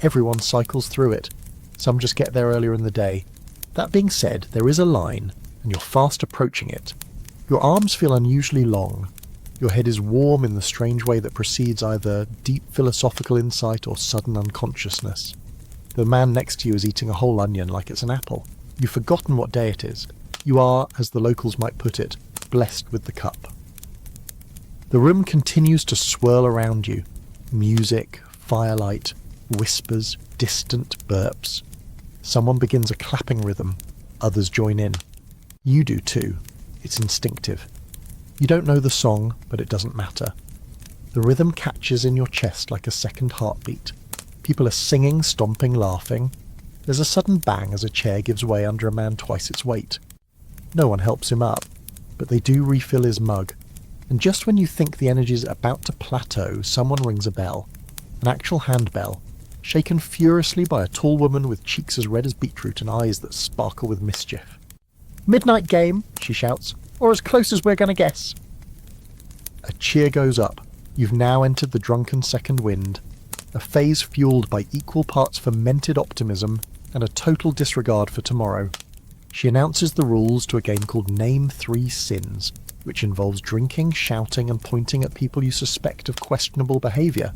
[SPEAKER 1] Everyone cycles through it. Some just get there earlier in the day. That being said, there is a line, and you're fast approaching it. Your arms feel unusually long. Your head is warm in the strange way that precedes either deep philosophical insight or sudden unconsciousness. The man next to you is eating a whole onion like it's an apple. You've forgotten what day it is. You are, as the locals might put it, blessed with the cup. The room continues to swirl around you. Music, firelight, whispers, distant burps. Someone begins a clapping rhythm. Others join in. You do too. It's instinctive. You don't know the song, but it doesn't matter. The rhythm catches in your chest like a second heartbeat. People are singing, stomping, laughing. There's a sudden bang as a chair gives way under a man twice its weight. No one helps him up, but they do refill his mug. And just when you think the energy's about to plateau, someone rings a bell. An actual handbell, shaken furiously by a tall woman with cheeks as red as beetroot and eyes that sparkle with mischief. "Midnight game," she shouts, "or as close as we're going to guess." A cheer goes up. You've now entered the drunken second wind, a phase fueled by equal parts fermented optimism and a total disregard for tomorrow. She announces the rules to a game called Name 3 Sins, which involves drinking, shouting, and pointing at people you suspect of questionable behaviour.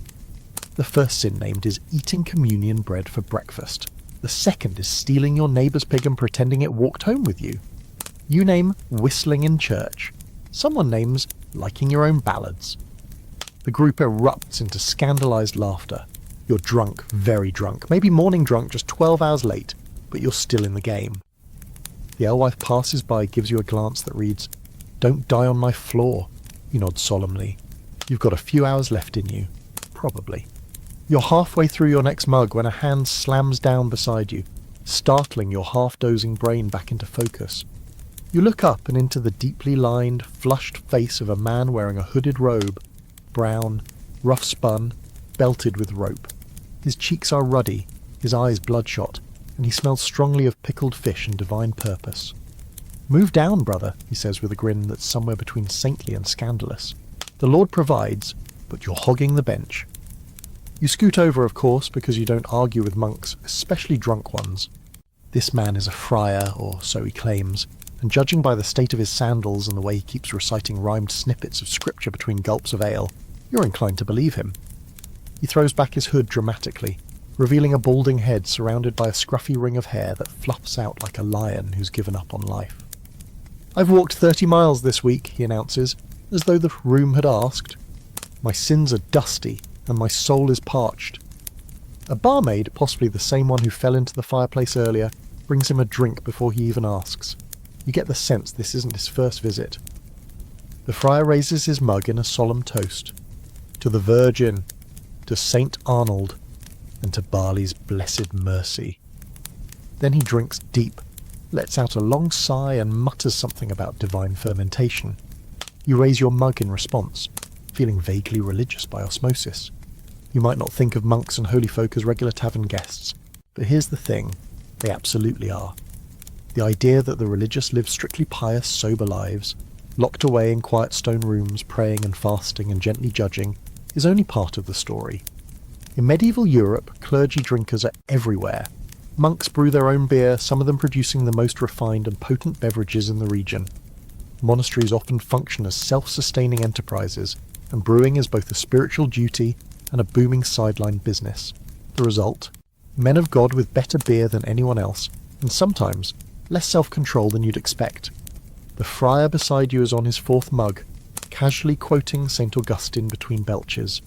[SPEAKER 1] The first sin named is eating communion bread for breakfast. The second is stealing your neighbour's pig and pretending it walked home with you. You name whistling in church. Someone names liking your own ballads. The group erupts into scandalised laughter. You're drunk, very drunk, maybe morning drunk, just 12 hours late, but you're still in the game. The alewife passes by, gives you a glance that reads, "Don't die on my floor." You nod solemnly. You've got a few hours left in you. Probably. You're halfway through your next mug when a hand slams down beside you, startling your half-dozing brain back into focus. You look up and into the deeply lined, flushed face of a man wearing a hooded robe, brown, rough spun, belted with rope. His cheeks are ruddy, his eyes bloodshot, and he smells strongly of pickled fish and divine purpose. "Move down, brother," he says with a grin that's somewhere between saintly and scandalous. "The Lord provides, but you're hogging the bench." You scoot over, of course, because you don't argue with monks, especially drunk ones. This man is a friar, or so he claims, and judging by the state of his sandals and the way he keeps reciting rhymed snippets of scripture between gulps of ale, you're inclined to believe him. He throws back his hood dramatically, revealing a balding head surrounded by a scruffy ring of hair that fluffs out like a lion who's given up on life. "I've walked 30 miles this week," he announces, as though the room had asked. "My sins are dusty, and my soul is parched." A barmaid, possibly the same one who fell into the fireplace earlier, brings him a drink before he even asks. You get the sense this isn't his first visit. The friar raises his mug in a solemn toast. "To the Virgin, to Saint Arnold." and to barley's blessed mercy. Then he drinks deep, lets out a long sigh and mutters something about divine fermentation. You raise your mug in response, feeling vaguely religious by osmosis. You might not think of monks and holy folk as regular tavern guests, but here's the thing, they absolutely are. The idea that the religious live strictly pious, sober lives, locked away in quiet stone rooms, praying and fasting and gently judging, is only part of the story. In medieval Europe, clergy drinkers are everywhere. Monks brew their own beer, some of them producing the most refined and potent beverages in the region. Monasteries often function as self-sustaining enterprises, and brewing is both a spiritual duty and a booming sideline business. The result? Men of God with better beer than anyone else, and sometimes less self-control than you'd expect. The friar beside you is on his fourth mug, casually quoting St. Augustine between belches.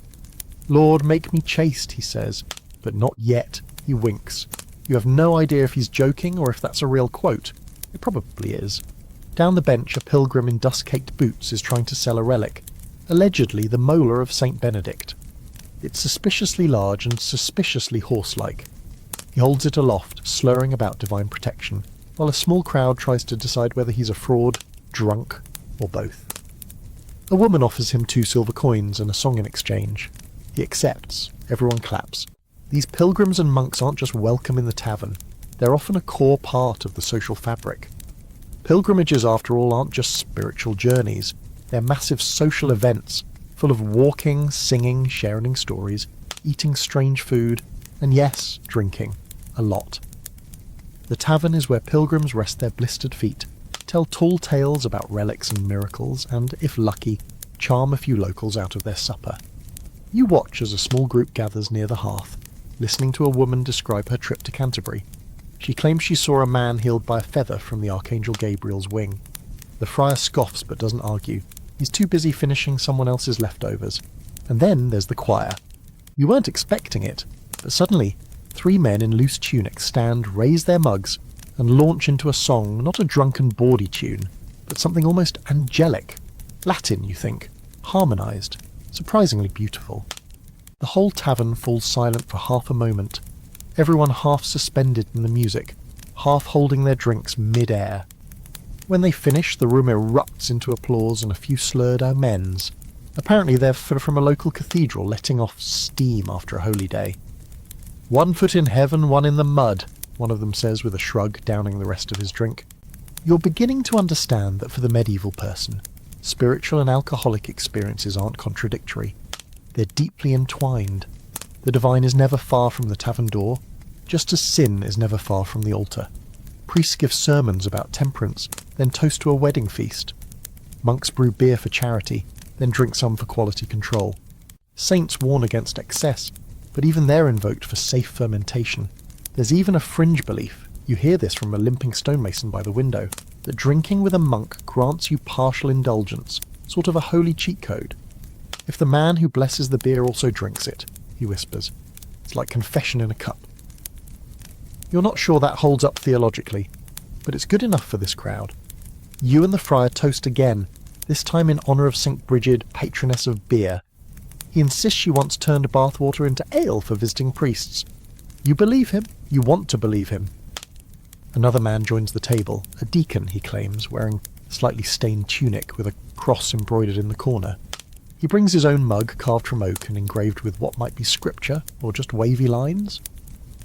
[SPEAKER 1] "Lord, make me chaste," he says, but not yet. He winks. You have no idea if he's joking or if that's a real quote. It probably is. Down the bench, a pilgrim in dust-caked boots is trying to sell a relic, allegedly the molar of St. Benedict. It's suspiciously large and suspiciously horse-like. He holds it aloft, slurring about divine protection, while a small crowd tries to decide whether he's a fraud, drunk, or both. A woman offers him 2 silver coins and a song in exchange. He accepts. Everyone claps. These pilgrims and monks aren't just welcome in the tavern. They're often a core part of the social fabric. Pilgrimages, after all, aren't just spiritual journeys. They're massive social events, full of walking, singing, sharing stories, eating strange food, and yes, drinking. A lot. The tavern is where pilgrims rest their blistered feet, tell tall tales about relics and miracles, and, if lucky, charm a few locals out of their supper. You watch as a small group gathers near the hearth, listening to a woman describe her trip to Canterbury. She claims she saw a man healed by a feather from the Archangel Gabriel's wing. The friar scoffs but doesn't argue. He's too busy finishing someone else's leftovers. And then there's the choir. You weren't expecting it, but suddenly 3 men in loose tunics stand, raise their mugs, and launch into a song, not a drunken bawdy tune, but something almost angelic. Latin, you think, harmonised, surprisingly beautiful. The whole tavern falls silent for half a moment, everyone half suspended in the music, half holding their drinks mid-air. When they finish, the room erupts into applause and a few slurred amens. Apparently they're from a local cathedral letting off steam after a holy day. "One foot in heaven, one in the mud," one of them says with a shrug, downing the rest of his drink. You're beginning to understand that for the medieval person, spiritual and alcoholic experiences aren't contradictory. They're deeply entwined. The divine is never far from the tavern door, just as sin is never far from the altar. Priests give sermons about temperance, then toast to a wedding feast. Monks brew beer for charity, then drink some for quality control. Saints warn against excess, but even they're invoked for safe fermentation. There's even a fringe belief, you hear this from a limping stonemason by the window, that drinking with a monk grants you partial indulgence, sort of a holy cheat code. If the man who blesses the beer also drinks it, he whispers. It's like confession in a cup. You're not sure that holds up theologically, but it's good enough for this crowd. You and the friar toast again, this time in honour of St. Brigid, patroness of beer. He insists she once turned bathwater into ale for visiting priests. You believe him. You want to believe him. Another man joins the table, a deacon, he claims, wearing a slightly stained tunic with a cross embroidered in the corner. He brings his own mug carved from oak and engraved with what might be scripture or just wavy lines.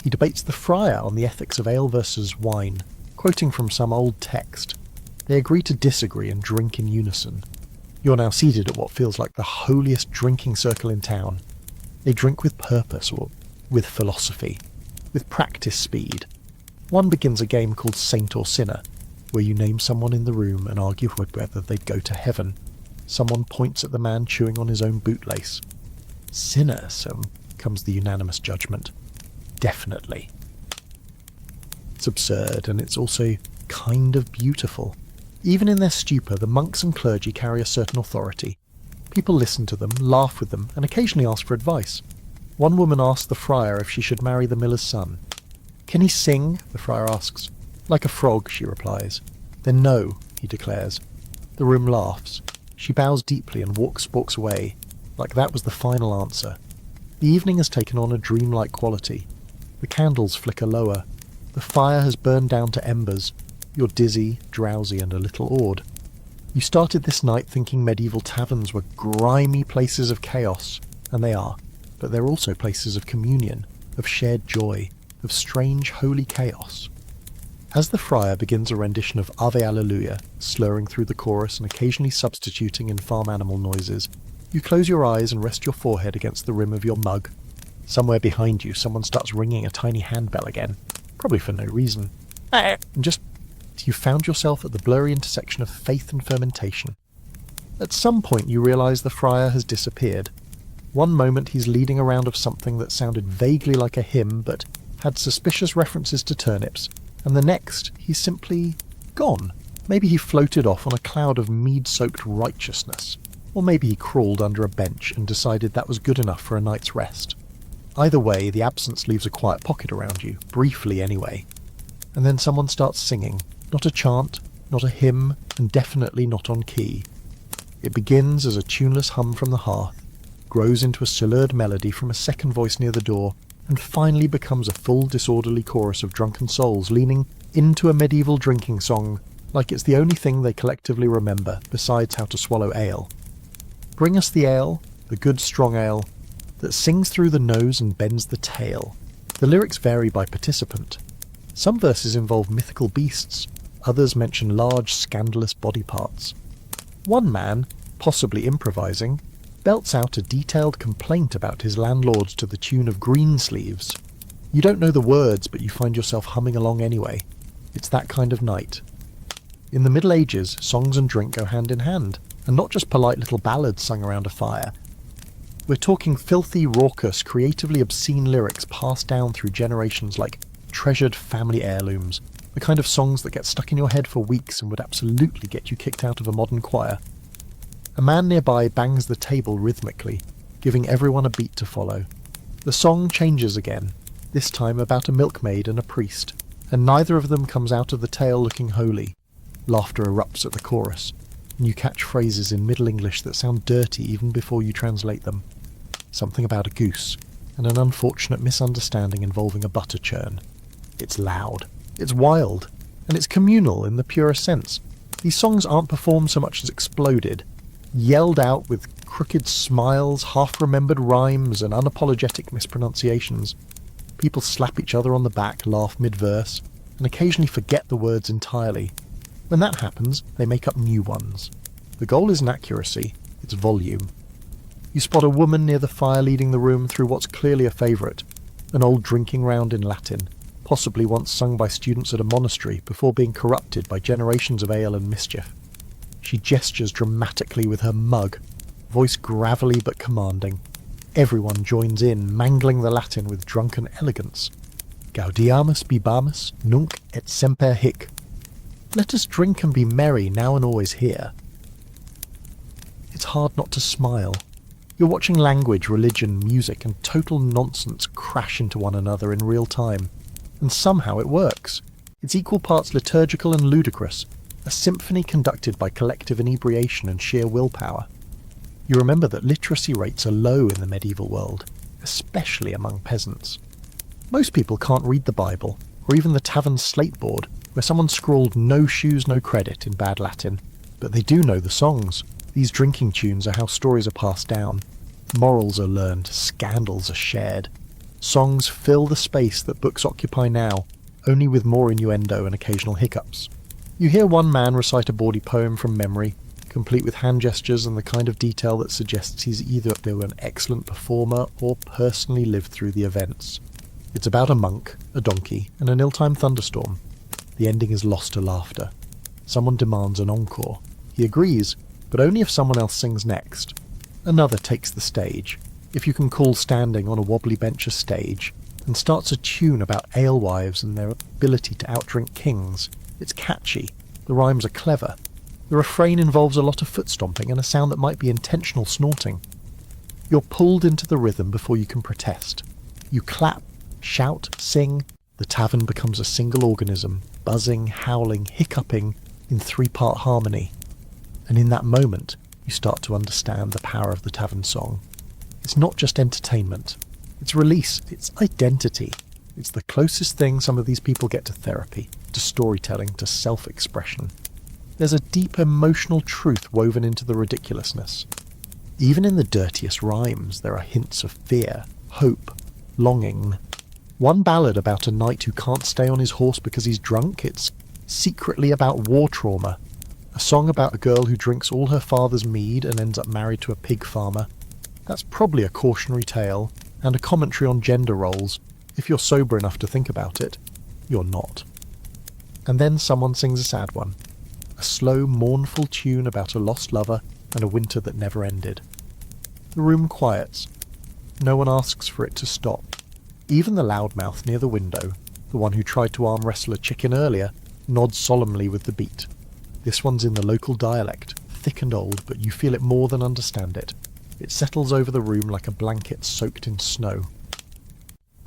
[SPEAKER 1] He debates the friar on the ethics of ale versus wine, quoting from some old text. They agree to disagree and drink in unison. You're now seated at what feels like the holiest drinking circle in town. They drink with purpose or with philosophy, with practice speed. One begins a game called Saint or Sinner, where you name someone in the room and argue whether they'd go to heaven. Someone points at the man chewing on his own bootlace. "Sinner," so comes the unanimous judgment. "Definitely." It's absurd, and it's also kind of beautiful. Even in their stupor, the monks and clergy carry a certain authority. People listen to them, laugh with them, and occasionally ask for advice. One woman asks the friar if she should marry the miller's son. "Can he sing?" the friar asks. "Like a frog," she replies. "Then no," he declares. The room laughs. She bows deeply and walks away, like that was the final answer. The evening has taken on a dreamlike quality. The candles flicker lower. The fire has burned down to embers. You're dizzy, drowsy, and a little awed. You started this night thinking medieval taverns were grimy places of chaos, and they are, but they're also places of communion, of shared joy, of strange holy chaos. As the friar begins a rendition of Ave Alleluia, slurring through the chorus and occasionally substituting in farm animal noises, you close your eyes and rest your forehead against the rim of your mug. Somewhere behind you, someone starts ringing a tiny handbell again, probably for no reason. And just you found yourself at the blurry intersection of faith and fermentation. At some point you realise the friar has disappeared. One moment he's leading a round of something that sounded vaguely like a hymn but had suspicious references to turnips, and the next he's simply gone. Maybe he floated off on a cloud of mead-soaked righteousness, or maybe he crawled under a bench and decided that was good enough for a night's rest. Either way, the absence leaves a quiet pocket around you, briefly anyway. And then someone starts singing, not a chant, not a hymn, and definitely not on key. It begins as a tuneless hum from the hearth, grows into a slurred melody from a second voice near the door, and finally becomes a full disorderly chorus of drunken souls leaning into a medieval drinking song like it's the only thing they collectively remember besides how to swallow ale. Bring us the ale, the good strong ale, that sings through the nose and bends the tail. The lyrics vary by participant. Some verses involve mythical beasts, others mention large, scandalous body parts. One man, possibly improvising, belts out a detailed complaint about his landlords to the tune of Greensleeves. You don't know the words, but you find yourself humming along anyway. It's that kind of night. In the Middle Ages, songs and drink go hand in hand, and not just polite little ballads sung around a fire. We're talking filthy, raucous, creatively obscene lyrics passed down through generations like treasured family heirlooms, the kind of songs that get stuck in your head for weeks and would absolutely get you kicked out of a modern choir. A man nearby bangs the table rhythmically, giving everyone a beat to follow. The song changes again, this time about a milkmaid and a priest, and neither of them comes out of the tale looking holy. Laughter erupts at the chorus, and you catch phrases in Middle English that sound dirty even before you translate them. Something about a goose, and an unfortunate misunderstanding involving a butter churn. It's loud, it's wild, and it's communal in the purest sense. These songs aren't performed so much as exploded, yelled out with crooked smiles, half-remembered rhymes, and unapologetic mispronunciations. People slap each other on the back, laugh mid-verse, and occasionally forget the words entirely. When that happens, they make up new ones. The goal isn't accuracy, it's volume. You spot a woman near the fire leading the room through what's clearly a favourite, an old drinking round in Latin, possibly once sung by students at a monastery before being corrupted by generations of ale and mischief. She gestures dramatically with her mug, voice gravelly but commanding. Everyone joins in, mangling the Latin with drunken elegance. Gaudiamus bibamus, nunc et semper hic. Let us drink and be merry now and always here. It's hard not to smile. You're watching language, religion, music, and total nonsense crash into one another in real time. And somehow it works. It's equal parts liturgical and ludicrous, a symphony conducted by collective inebriation and sheer willpower. You remember that literacy rates are low in the medieval world, especially among peasants. Most people can't read the Bible, or even the tavern slate board, where someone scrawled "no shoes, no credit" in bad Latin. But they do know the songs. These drinking tunes are how stories are passed down. Morals are learned, scandals are shared. Songs fill the space that books occupy now, only with more innuendo and occasional hiccups. You hear one man recite a bawdy poem from memory, complete with hand gestures and the kind of detail that suggests he's either been an excellent performer or personally lived through the events. It's about a monk, a donkey, and an ill-timed thunderstorm. The ending is lost to laughter. Someone demands an encore. He agrees, but only if someone else sings next. Another takes the stage, if you can call standing on a wobbly bench a stage, and starts a tune about alewives and their ability to outdrink kings. It's catchy. The rhymes are clever. The refrain involves a lot of foot stomping and a sound that might be intentional snorting. You're pulled into the rhythm before you can protest. You clap, shout, sing. The tavern becomes a single organism, buzzing, howling, hiccuping in three-part harmony. And in that moment, you start to understand the power of the tavern song. It's not just entertainment, It's release, it's identity. It's the closest thing some of these people get to therapy, to storytelling, to self-expression. There's a deep emotional truth woven into the ridiculousness. Even in the dirtiest rhymes, there are hints of fear, hope, longing. One ballad about a knight who can't stay on his horse because he's drunk, it's secretly about war trauma. A song about a girl who drinks all her father's mead and ends up married to a pig farmer. That's probably a cautionary tale, and a commentary on gender roles, if you're sober enough to think about it. You're not. And then someone sings a sad one. A slow, mournful tune about a lost lover and a winter that never ended. The room quiets. No one asks for it to stop. Even the loudmouth near the window, the one who tried to arm wrestle a chicken earlier, nods solemnly with the beat. This one's in the local dialect, thick and old, but you feel it more than understand it. It settles over the room like a blanket soaked in snow.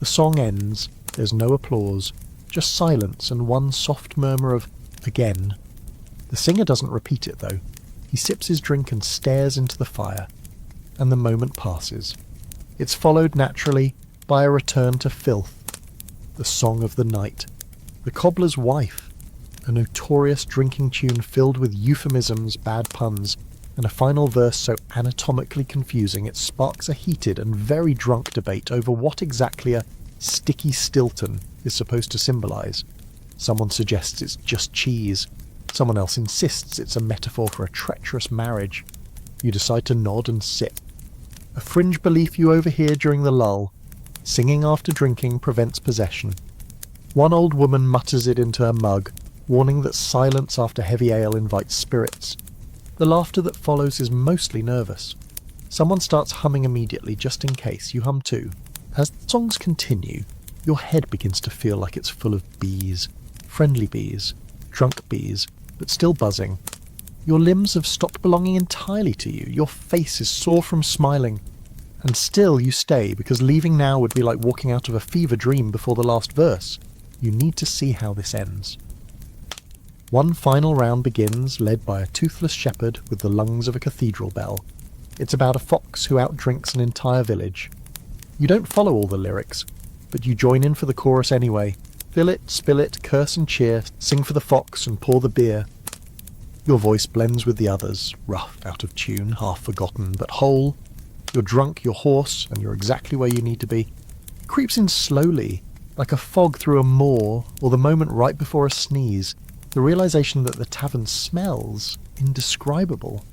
[SPEAKER 1] The song ends, there's no applause, just silence and one soft murmur of, again. The singer doesn't repeat it though. He sips his drink and stares into the fire, and the moment passes. It's followed naturally by a return to filth. The song of the night. The cobbler's wife. A notorious drinking tune filled with euphemisms, bad puns, and a final verse so anatomically confusing it sparks a heated and very drunk debate over what exactly a sticky Stilton is supposed to symbolise. Someone suggests it's just cheese. Someone else insists it's a metaphor for a treacherous marriage. You decide to nod and sip. A fringe belief you overhear during the lull. Singing after drinking prevents possession. One old woman mutters it into her mug, warning that silence after heavy ale invites spirits. The laughter that follows is mostly nervous. Someone starts humming immediately, just in case. You hum too. As the songs continue, your head begins to feel like it's full of bees. Friendly bees. Drunk bees. But still buzzing. Your limbs have stopped belonging entirely to you. Your face is sore from smiling. And still you stay, because leaving now would be like walking out of a fever dream before the last verse. You need to see how this ends. One final round begins, led by a toothless shepherd with the lungs of a cathedral bell. It's about a fox who outdrinks an entire village. You don't follow all the lyrics, but you join in for the chorus anyway. Fill it, spill it, curse and cheer, sing for the fox and pour the beer. Your voice blends with the others, rough, out of tune, half forgotten, but whole. You're drunk, you're hoarse, and you're exactly where you need to be. It creeps in slowly, like a fog through a moor, or the moment right before a sneeze. The realization that the tavern smells indescribable.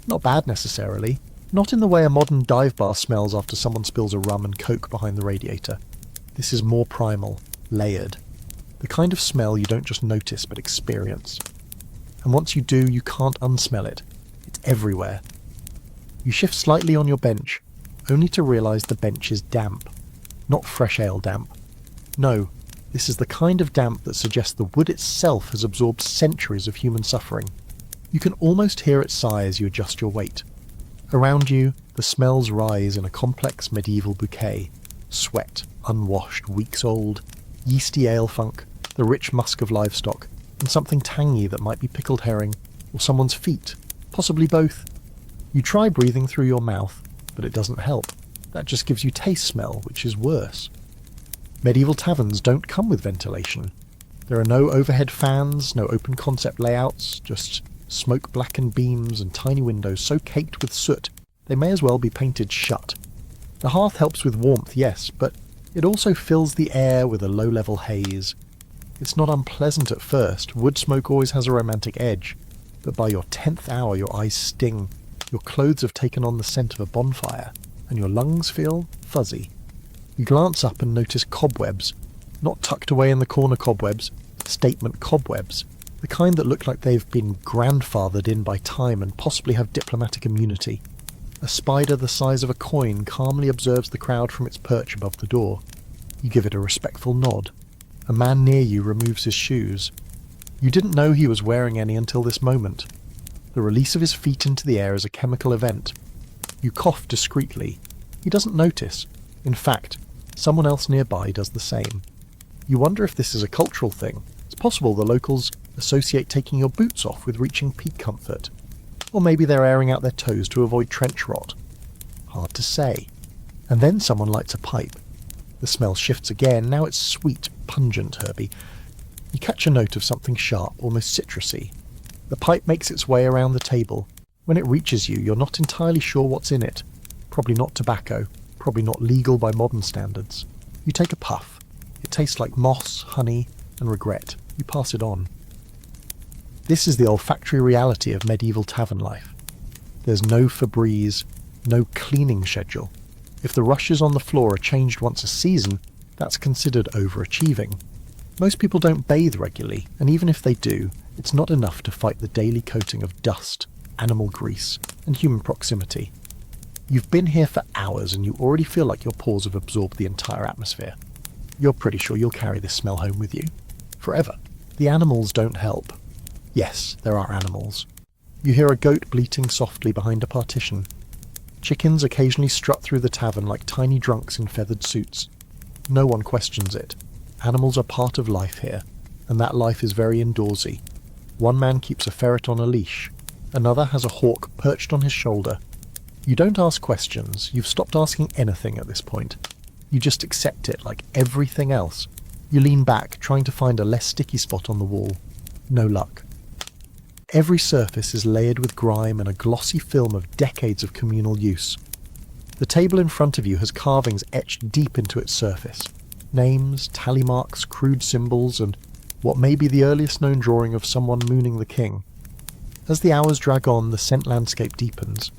[SPEAKER 1] Not bad necessarily. Not in the way a modern dive bar smells after someone spills a rum and coke behind the radiator. This is more primal, layered. The kind of smell you don't just notice but experience. And once you do, you can't unsmell it. It's everywhere. You shift slightly on your bench, only to realize the bench is damp. Not fresh ale damp. No, this is the kind of damp that suggests the wood itself has absorbed centuries of human suffering. You can almost hear it sigh as you adjust your weight. Around you, the smells rise in a complex medieval bouquet. Sweat, unwashed, weeks old, yeasty ale funk, the rich musk of livestock, and something tangy that might be pickled herring, or someone's feet, possibly both. You try breathing through your mouth, but it doesn't help. That just gives you taste smell, which is worse. Medieval taverns don't come with ventilation. There are no overhead fans, no open concept layouts, just smoke-blackened beams and tiny windows so caked with soot they may as well be painted shut. The hearth helps with warmth, yes, but it also fills the air with a low-level haze. It's not unpleasant at first. Wood smoke always has a romantic edge, but by your 10th hour your eyes sting, your clothes have taken on the scent of a bonfire, and your lungs feel fuzzy. You glance up and notice cobwebs, not tucked away in the corner cobwebs, statement cobwebs, the kind that look like they've been grandfathered in by time and possibly have diplomatic immunity. A spider the size of a coin calmly observes the crowd from its perch above the door. You give it a respectful nod. A man near you removes his shoes. You didn't know he was wearing any until this moment. The release of his feet into the air is a chemical event. You cough discreetly. He doesn't notice. In fact, someone else nearby does the same. You wonder if this is a cultural thing. It's possible the locals associate taking your boots off with reaching peak comfort. Or maybe they're airing out their toes to avoid trench rot. Hard to say. And then someone lights a pipe. The smell shifts again, now it's sweet, pungent herby. You catch a note of something sharp, almost citrusy. The pipe makes its way around the table. When it reaches you, you're not entirely sure what's in it. Probably not tobacco, probably not legal by modern standards. You take a puff. It tastes like moss, honey, and regret. You pass it on. This is the olfactory reality of medieval tavern life. There's no Febreze, no cleaning schedule. If the rushes on the floor are changed once a season, that's considered overachieving. Most people don't bathe regularly, and even if they do, it's not enough to fight the daily coating of dust, animal grease, and human proximity. You've been here for hours and you already feel like your pores have absorbed the entire atmosphere. You're pretty sure you'll carry this smell home with you. Forever. The animals don't help. Yes, there are animals. You hear a goat bleating softly behind a partition. Chickens occasionally strut through the tavern like tiny drunks in feathered suits. No one questions it. Animals are part of life here, and that life is very indoorsy. One man keeps a ferret on a leash. Another has a hawk perched on his shoulder. You don't ask questions. You've stopped asking anything at this point. You just accept it like everything else. You lean back, trying to find a less sticky spot on the wall. No luck. Every surface is layered with grime and a glossy film of decades of communal use. The table in front of you has carvings etched deep into its surface. Names, tally marks, crude symbols, and what may be the earliest known drawing of someone mooning the king. As the hours drag on, the scent landscape deepens.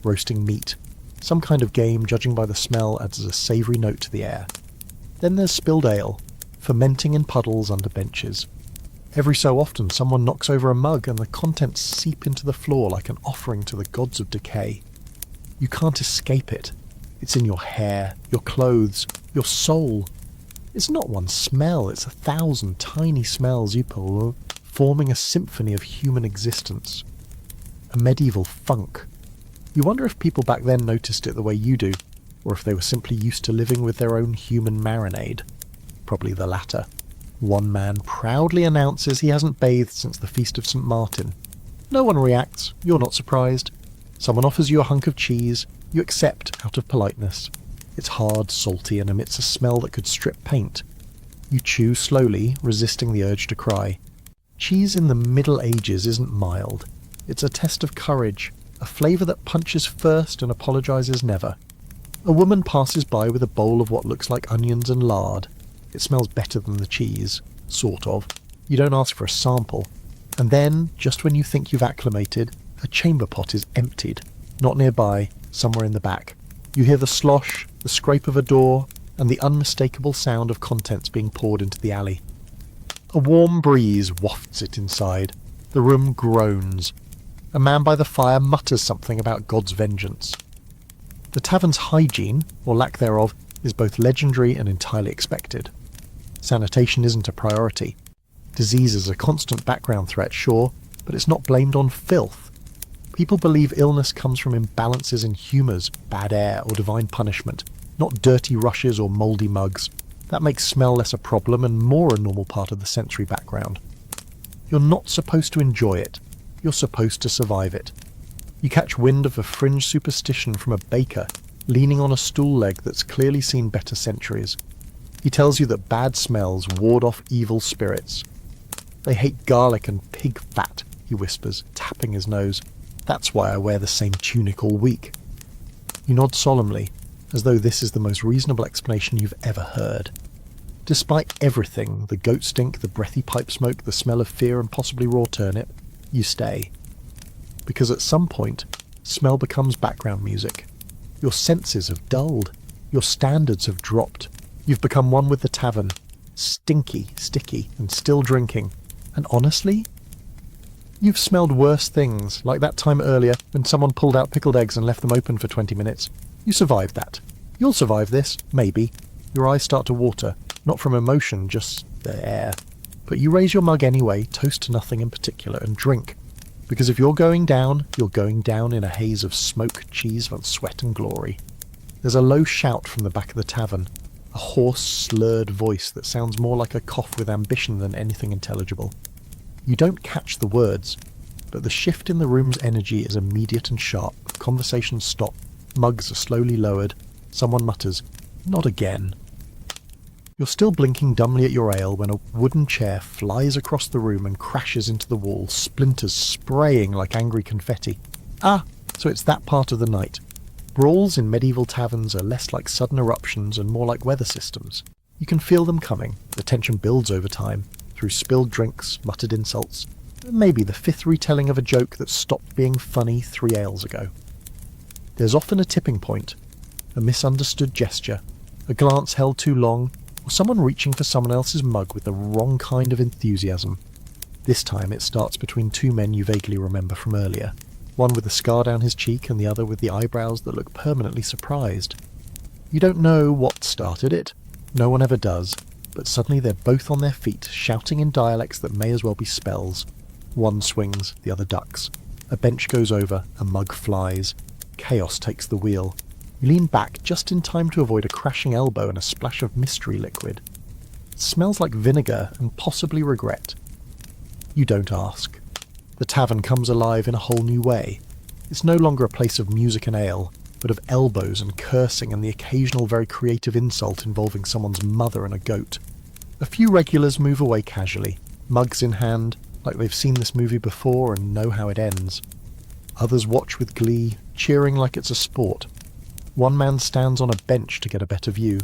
[SPEAKER 1] Roasting meat. Some kind of game, judging by the smell, adds a savoury note to the air. Then there's spilled ale, fermenting in puddles under benches. Every so often someone knocks over a mug and the contents seep into the floor like an offering to the gods of decay. You can't escape it. It's in your hair, your clothes, your soul. It's not one smell, it's 1,000 tiny smells you pull, forming a symphony of human existence. A medieval funk. You wonder if people back then noticed it the way you do, or if they were simply used to living with their own human marinade. Probably the latter. One man proudly announces he hasn't bathed since the Feast of St. Martin. No one reacts, you're not surprised. Someone offers you a hunk of cheese, you accept out of politeness. It's hard, salty, and emits a smell that could strip paint. You chew slowly, resisting the urge to cry. Cheese in the Middle Ages isn't mild. It's a test of courage, a flavour that punches first and apologises never. A woman passes by with a bowl of what looks like onions and lard. It smells better than the cheese, sort of. You don't ask for a sample. And then, just when you think you've acclimated, a chamber pot is emptied. Not nearby, somewhere in the back. You hear the slosh, the scrape of a door, and the unmistakable sound of contents being poured into the alley. A warm breeze wafts it inside. The room groans. A man by the fire mutters something about God's vengeance. The tavern's hygiene, or lack thereof, is both legendary and entirely expected. Sanitation isn't a priority. Disease is a constant background threat, sure, but it's not blamed on filth. People believe illness comes from imbalances in humours, bad air, or divine punishment, not dirty rushes or mouldy mugs. That makes smell less a problem and more a normal part of the sensory background. You're not supposed to enjoy it. You're supposed to survive it. You catch wind of a fringe superstition from a baker leaning on a stool leg that's clearly seen better centuries. He tells you that bad smells ward off evil spirits. They hate garlic and pig fat, he whispers, tapping his nose. That's why I wear the same tunic all week. You nod solemnly, as though this is the most reasonable explanation you've ever heard. Despite everything, the goat stink, the breathy pipe smoke, the smell of fear and possibly raw turnip, you stay. Because at some point, smell becomes background music. Your senses have dulled. Your standards have dropped. You've become one with the tavern. Stinky, sticky, and still drinking. And honestly, you've smelled worse things, like that time earlier when someone pulled out pickled eggs and left them open for 20 minutes. You survived that. You'll survive this, maybe. Your eyes start to water, not from emotion, just the air. But you raise your mug anyway, toast to nothing in particular, and drink. Because if you're going down, you're going down in a haze of smoke, cheese, and sweat and glory. There's a low shout from the back of the tavern, a hoarse, slurred voice that sounds more like a cough with ambition than anything intelligible. You don't catch the words, but the shift in the room's energy is immediate and sharp. Conversations stop, mugs are slowly lowered. Someone mutters, "Not again." You're still blinking dumbly at your ale when a wooden chair flies across the room and crashes into the wall, splinters spraying like angry confetti. Ah, so it's that part of the night. Brawls in medieval taverns are less like sudden eruptions and more like weather systems. You can feel them coming. The tension builds over time, through spilled drinks, muttered insults, maybe the fifth retelling of a joke that stopped being funny 3 ales ago. There's often a tipping point, a misunderstood gesture, a glance held too long, or someone reaching for someone else's mug with the wrong kind of enthusiasm. This time it starts between 2 men you vaguely remember from earlier, one with a scar down his cheek and the other with the eyebrows that look permanently surprised. You don't know what started it, no one ever does, but suddenly they're both on their feet, shouting in dialects that may as well be spells. One swings, the other ducks. A bench goes over, a mug flies. Chaos takes the wheel. You lean back just in time to avoid a crashing elbow and a splash of mystery liquid. It smells like vinegar and possibly regret. You don't ask. The tavern comes alive in a whole new way. It's no longer a place of music and ale, but of elbows and cursing and the occasional very creative insult involving someone's mother and a goat. A few regulars move away casually, mugs in hand, like they've seen this movie before and know how it ends. Others watch with glee, cheering like it's a sport. One man stands on a bench to get a better view.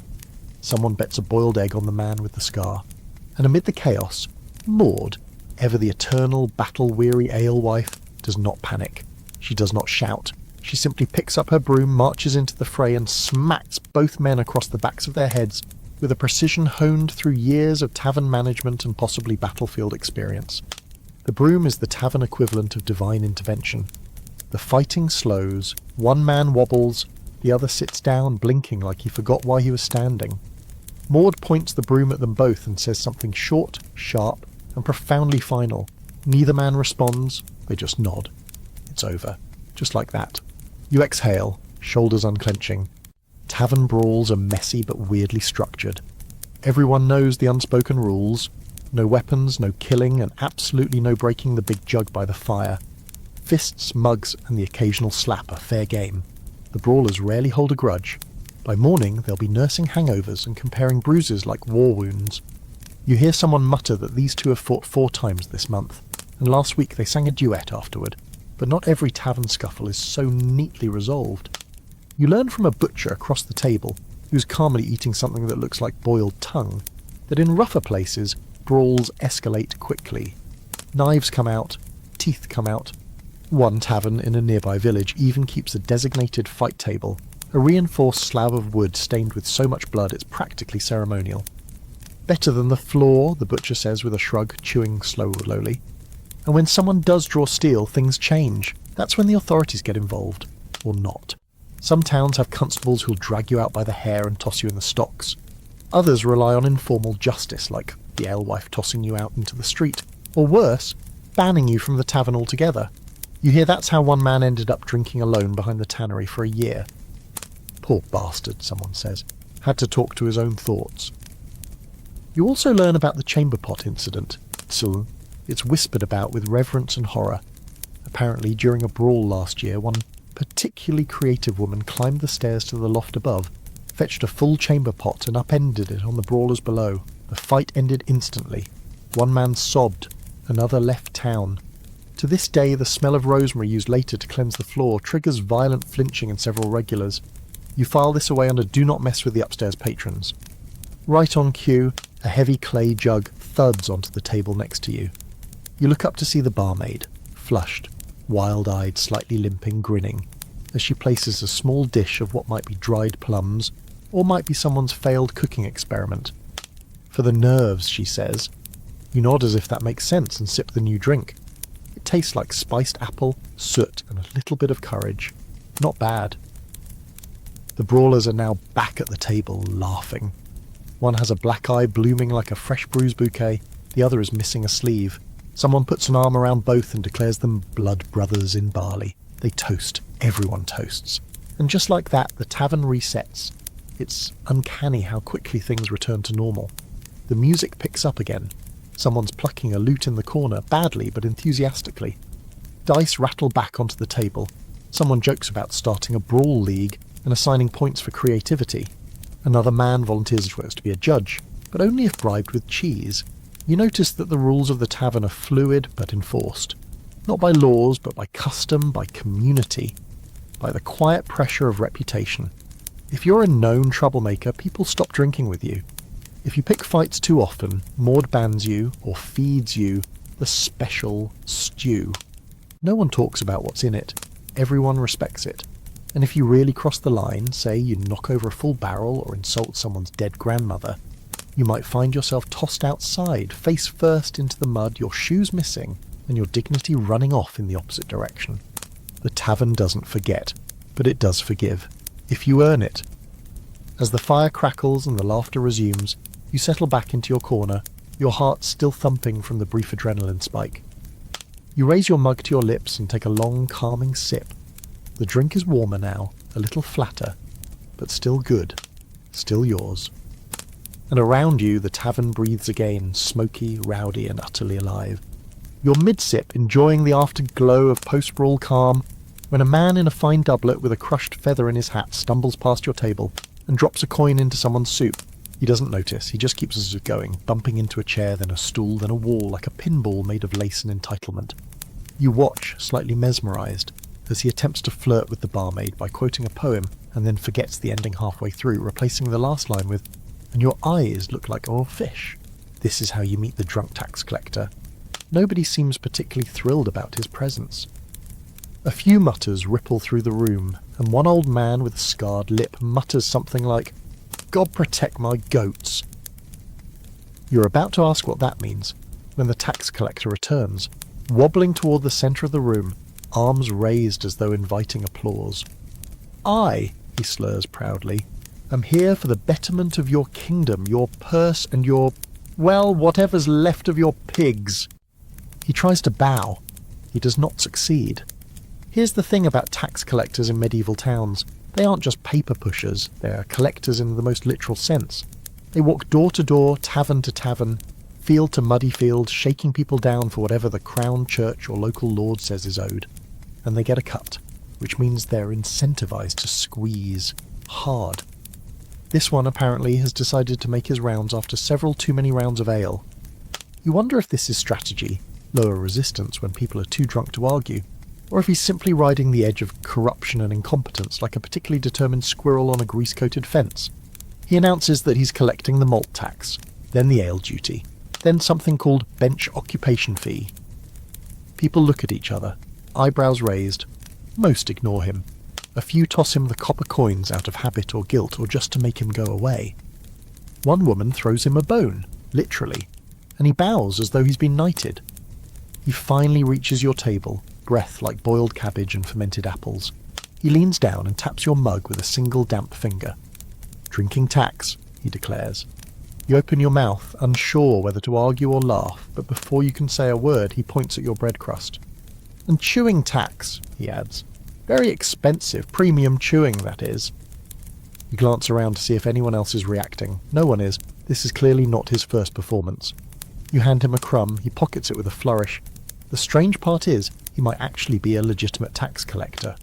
[SPEAKER 1] Someone bets a boiled egg on the man with the scar. And amid the chaos, Maud, ever the eternal battle-weary alewife, does not panic. She does not shout. She simply picks up her broom, marches into the fray and smacks both men across the backs of their heads with a precision honed through years of tavern management and possibly battlefield experience. The broom is the tavern equivalent of divine intervention. The fighting slows, one man wobbles, the other sits down, blinking like he forgot why he was standing. Maud points the broom at them both and says something short, sharp, and profoundly final. Neither man responds, they just nod. It's over. Just like that. You exhale, shoulders unclenching. Tavern brawls are messy but weirdly structured. Everyone knows the unspoken rules. No weapons, no killing, and absolutely no breaking the big jug by the fire. Fists, mugs, and the occasional slap are fair game. The brawlers rarely hold a grudge. By morning, they'll be nursing hangovers and comparing bruises like war wounds. You hear someone mutter that these two have fought 4 times this month, and last week they sang a duet afterward. But not every tavern scuffle is so neatly resolved. You learn from a butcher across the table, who's calmly eating something that looks like boiled tongue, that in rougher places, brawls escalate quickly. Knives come out, teeth come out. One tavern in a nearby village even keeps a designated fight table, a reinforced slab of wood stained with so much blood it's practically ceremonial. Better than the floor, the butcher says with a shrug, chewing slowly. And when someone does draw steel, things change. That's when the authorities get involved. Or not. Some towns have constables who'll drag you out by the hair and toss you in the stocks. Others rely on informal justice, like the alewife tossing you out into the street. Or worse, banning you from the tavern altogether. You hear that's how one man ended up drinking alone behind the tannery for a year. Poor bastard, someone says. Had to talk to his own thoughts. You also learn about the chamber pot incident. It's whispered about with reverence and horror. Apparently, during a brawl last year, one particularly creative woman climbed the stairs to the loft above, fetched a full chamber pot and upended it on the brawlers below. The fight ended instantly. One man sobbed, another left town. To this day, the smell of rosemary used later to cleanse the floor triggers violent flinching in several regulars. You file this away under do not mess with the upstairs patrons. Right on cue, a heavy clay jug thuds onto the table next to you. You look up to see the barmaid, flushed, wild-eyed, slightly limping, grinning, as she places a small dish of what might be dried plums, or might be someone's failed cooking experiment. For the nerves, she says. You nod as if that makes sense and sip the new drink. It tastes like spiced apple, soot, and a little bit of courage. Not bad. The brawlers are now back at the table, laughing. One has a black eye blooming like a fresh bruise bouquet, the other is missing a sleeve. Someone puts an arm around both and declares them blood brothers in barley. They toast. Everyone toasts. And just like that, the tavern resets. It's uncanny how quickly things return to normal. The music picks up again. Someone's plucking a lute in the corner, badly but enthusiastically. Dice rattle back onto the table. Someone jokes about starting a brawl league and assigning points for creativity. Another man volunteers to be a judge. but only if bribed with cheese. You notice that the rules of the tavern are fluid but enforced. Not by laws, but by custom, by community, by the quiet pressure of reputation. If you're a known troublemaker, people stop drinking with you. If you pick fights too often, Maud bans you or feeds you the special stew. No one talks about what's in it. Everyone respects it. And if you really cross the line, say you knock over a full barrel or insult someone's dead grandmother, you might find yourself tossed outside, face first into the mud, your shoes missing, and your dignity running off in the opposite direction. The tavern doesn't forget, but it does forgive, if you earn it. As the fire crackles and the laughter resumes, you settle back into your corner, your heart still thumping from the brief adrenaline spike. You raise your mug to your lips and take a long, calming sip. The drink is warmer now, a little flatter, but still good, still yours. And around you the tavern breathes again, smoky, rowdy, and utterly alive. You're mid-sip, enjoying the afterglow of post-brawl calm, when a man in a fine doublet with a crushed feather in his hat stumbles past your table and drops a coin into someone's soup. He doesn't notice, he just keeps us going, bumping into a chair, then a stool, then a wall, like a pinball made of lace and entitlement. You watch, slightly mesmerised, as he attempts to flirt with the barmaid by quoting a poem and then forgets the ending halfway through, replacing the last line with, "And your eyes look like oil fish." This is how you meet the drunk tax collector. Nobody seems particularly thrilled about his presence. A few mutters ripple through the room, and one old man with a scarred lip mutters something like, "God protect my goats." You're about to ask what that means, when the tax collector returns, wobbling toward the centre of the room, arms raised as though inviting applause. "I," he slurs proudly, "am here for the betterment of your kingdom, your purse, and your, well, whatever's left of your pigs." He tries to bow. He does not succeed. Here's the thing about tax collectors in medieval towns. They aren't just paper pushers, they're collectors in the most literal sense. They walk door to door, tavern to tavern, field to muddy field, shaking people down for whatever the crown, church, or local lord says is owed. And they get a cut, which means they're incentivized to squeeze hard. This one apparently has decided to make his rounds after several too many rounds of ale. You wonder if this is strategy, lower resistance when people are too drunk to argue, or if he's simply riding the edge of corruption and incompetence like a particularly determined squirrel on a grease-coated fence. He announces that he's collecting the malt tax, then the ale duty, then something called bench occupation fee. People look at each other, eyebrows raised. Most ignore him. A few toss him the copper coins out of habit or guilt, or just to make him go away. One woman throws him a bone, literally, and he bows as though he's been knighted. He finally reaches your table, breath like boiled cabbage and fermented apples. He leans down and taps your mug with a single damp finger. "Drinking tax," he declares. You open your mouth, unsure whether to argue or laugh, but before you can say a word, he points at your bread crust. "And chewing tax," he adds. "Very expensive, premium chewing, that is." You glance around to see if anyone else is reacting. No one is. This is clearly not his first performance. You hand him a crumb, he pockets it with a flourish. The strange part is, he might actually be a legitimate tax collector.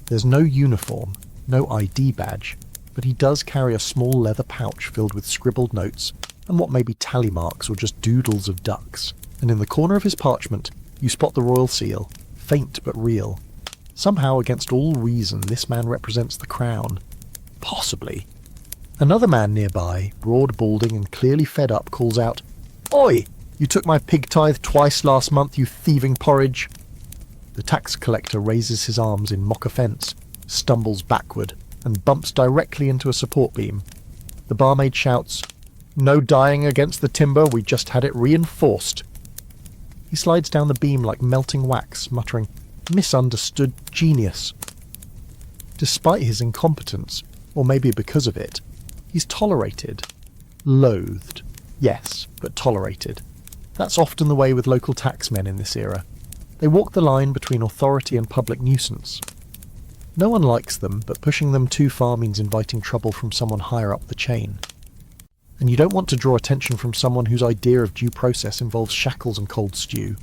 [SPEAKER 1] There's no uniform, no ID badge, but he does carry a small leather pouch filled with scribbled notes and what may be tally marks or just doodles of ducks. And in the corner of his parchment, you spot the royal seal, faint but real. Somehow, against all reason, this man represents the crown. Possibly. Another man nearby, broad-balding and clearly fed up, calls out, "Oi! You took my pig tithe twice last month, you thieving porridge." The tax collector raises his arms in mock offence, stumbles backward, and bumps directly into a support beam. The barmaid shouts, "No dying against the timber, we just had it reinforced." He slides down the beam like melting wax, muttering, "Misunderstood genius." Despite his incompetence, or maybe because of it, he's tolerated. Loathed. Yes, but tolerated. That's often the way with local taxmen in this era. They walk the line between authority and public nuisance. No one likes them, but pushing them too far means inviting trouble from someone higher up the chain. And you don't want to draw attention from someone whose idea of due process involves shackles and cold stew.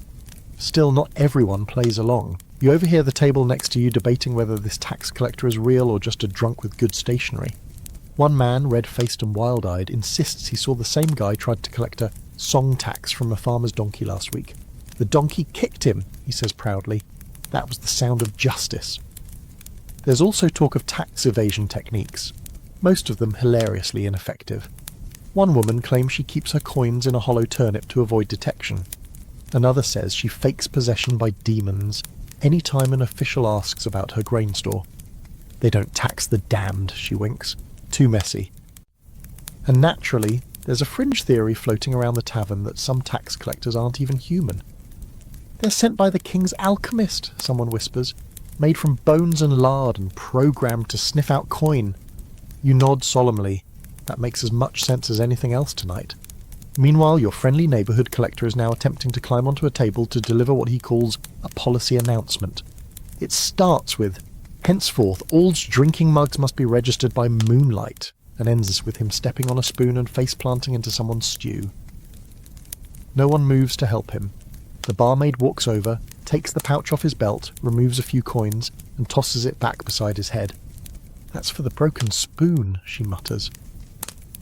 [SPEAKER 1] Still, not everyone plays along. You overhear the table next to you debating whether this tax collector is real or just a drunk with good stationery. One man, red-faced and wild-eyed, insists he saw the same guy tried to collect a song tax from a farmer's donkey last week. The donkey kicked him, he says proudly. That was the sound of justice. There's also talk of tax evasion techniques, most of them hilariously ineffective. One woman claims she keeps her coins in a hollow turnip to avoid detection. Another says she fakes possession by demons any time an official asks about her grain store. They don't tax the damned, she winks. Too messy. And naturally, there's a fringe theory floating around the tavern that some tax collectors aren't even human. They're sent by the king's alchemist, someone whispers, made from bones and lard and programmed to sniff out coin. You nod solemnly. That makes as much sense as anything else tonight. Meanwhile, your friendly neighbourhood collector is now attempting to climb onto a table to deliver what he calls a policy announcement. It starts with, henceforth, all drinking mugs must be registered by moonlight, and ends with him stepping on a spoon and face-planting into someone's stew. No one moves to help him. The barmaid walks over, takes the pouch off his belt, removes a few coins, and tosses it back beside his head. That's for the broken spoon, she mutters.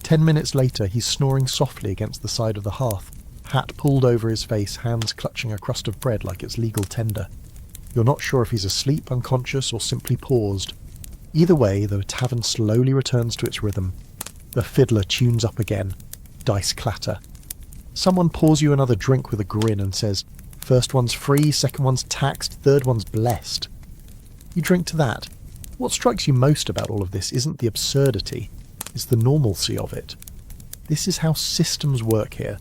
[SPEAKER 1] 10 minutes later, he's snoring softly against the side of the hearth, hat pulled over his face, hands clutching a crust of bread like it's legal tender. You're not sure if he's asleep, unconscious, or simply paused. Either way, the tavern slowly returns to its rhythm. The fiddler tunes up again. Dice clatter. Someone pours you another drink with a grin and says, "First one's free, second one's taxed, third one's blessed." You drink to that. What strikes you most about all of this isn't the absurdity, it's the normalcy of it. This is how systems work here.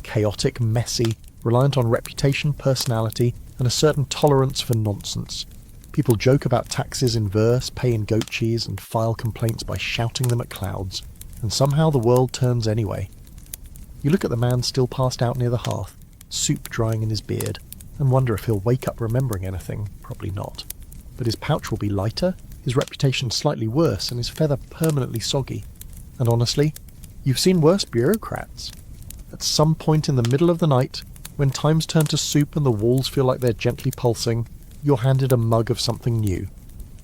[SPEAKER 1] Chaotic, messy, reliant on reputation, personality, and a certain tolerance for nonsense. People joke about taxes in verse, pay in goat cheese, and file complaints by shouting them at clouds, and somehow the world turns anyway. You look at the man still passed out near the hearth, soup drying in his beard, and wonder if he'll wake up remembering anything. Probably not. But his pouch will be lighter, his reputation slightly worse, and his feather permanently soggy. And honestly, you've seen worse bureaucrats. At some point in the middle of the night, when times turn to soup and the walls feel like they're gently pulsing, you're handed a mug of something new.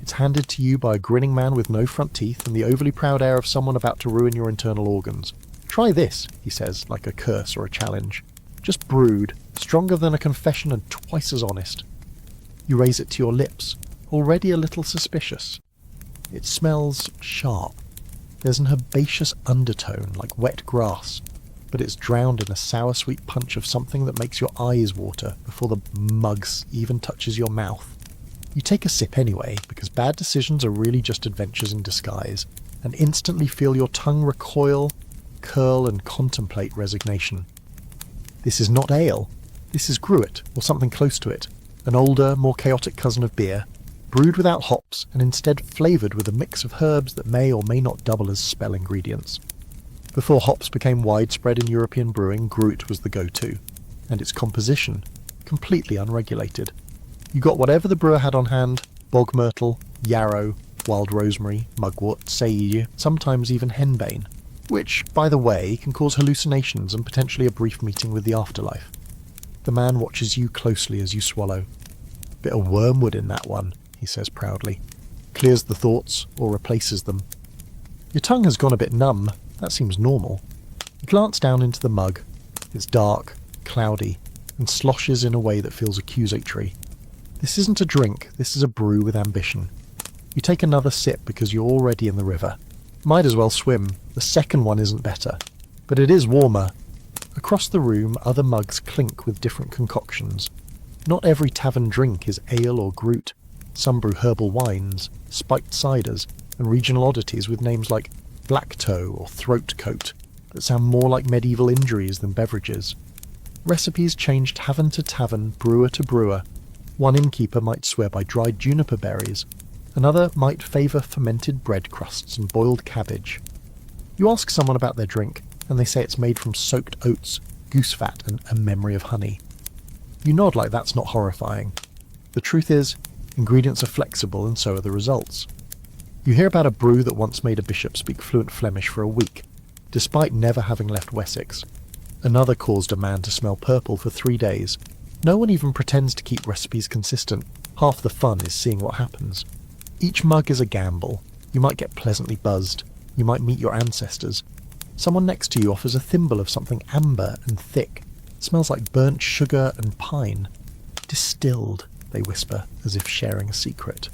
[SPEAKER 1] It's handed to you by a grinning man with no front teeth and the overly proud air of someone about to ruin your internal organs. "Try this," he says, like a curse or a challenge. Just brewed, stronger than a confession and twice as honest. You raise it to your lips, already a little suspicious. It smells sharp. There's an herbaceous undertone, like wet grass, but it's drowned in a sour-sweet punch of something that makes your eyes water before the mugs even touches your mouth. You take a sip anyway, because bad decisions are really just adventures in disguise, and instantly feel your tongue recoil, curl, and contemplate resignation. This is not ale. This is gruit, or something close to it, an older, more chaotic cousin of beer, brewed without hops and instead flavoured with a mix of herbs that may or may not double as spell ingredients. Before hops became widespread in European brewing, gruit was the go-to, and its composition, completely unregulated. You got whatever the brewer had on hand: bog myrtle, yarrow, wild rosemary, mugwort, sage, sometimes even henbane, which, by the way, can cause hallucinations and potentially a brief meeting with the afterlife. The man watches you closely as you swallow. "Bit of wormwood in that one," he says proudly. Clears the thoughts, or replaces them. Your tongue has gone a bit numb. That seems normal. You glance down into the mug. It's dark, cloudy, and sloshes in a way that feels accusatory. This isn't a drink, this is a brew with ambition. You take another sip because you're already in the river. Might as well swim. The second one isn't better. But it is warmer. Across the room, other mugs clink with different concoctions. Not every tavern drink is ale or gruit. Some brew herbal wines, spiked ciders, and regional oddities with names like black toe or throat coat that sound more like medieval injuries than beverages. Recipes change tavern to tavern, brewer to brewer. One innkeeper might swear by dried juniper berries. Another might favour fermented bread crusts and boiled cabbage. You ask someone about their drink, and they say it's made from soaked oats, goose fat, and a memory of honey. You nod like that's not horrifying. The truth is, ingredients are flexible and so are the results. You hear about a brew that once made a bishop speak fluent Flemish for a week, despite never having left Wessex. Another caused a man to smell purple for 3 days. No one even pretends to keep recipes consistent. Half the fun is seeing what happens. Each mug is a gamble. You might get pleasantly buzzed. You might meet your ancestors. Someone next to you offers a thimble of something amber and thick. It smells like burnt sugar and pine. Distilled, they whisper, as if sharing a secret.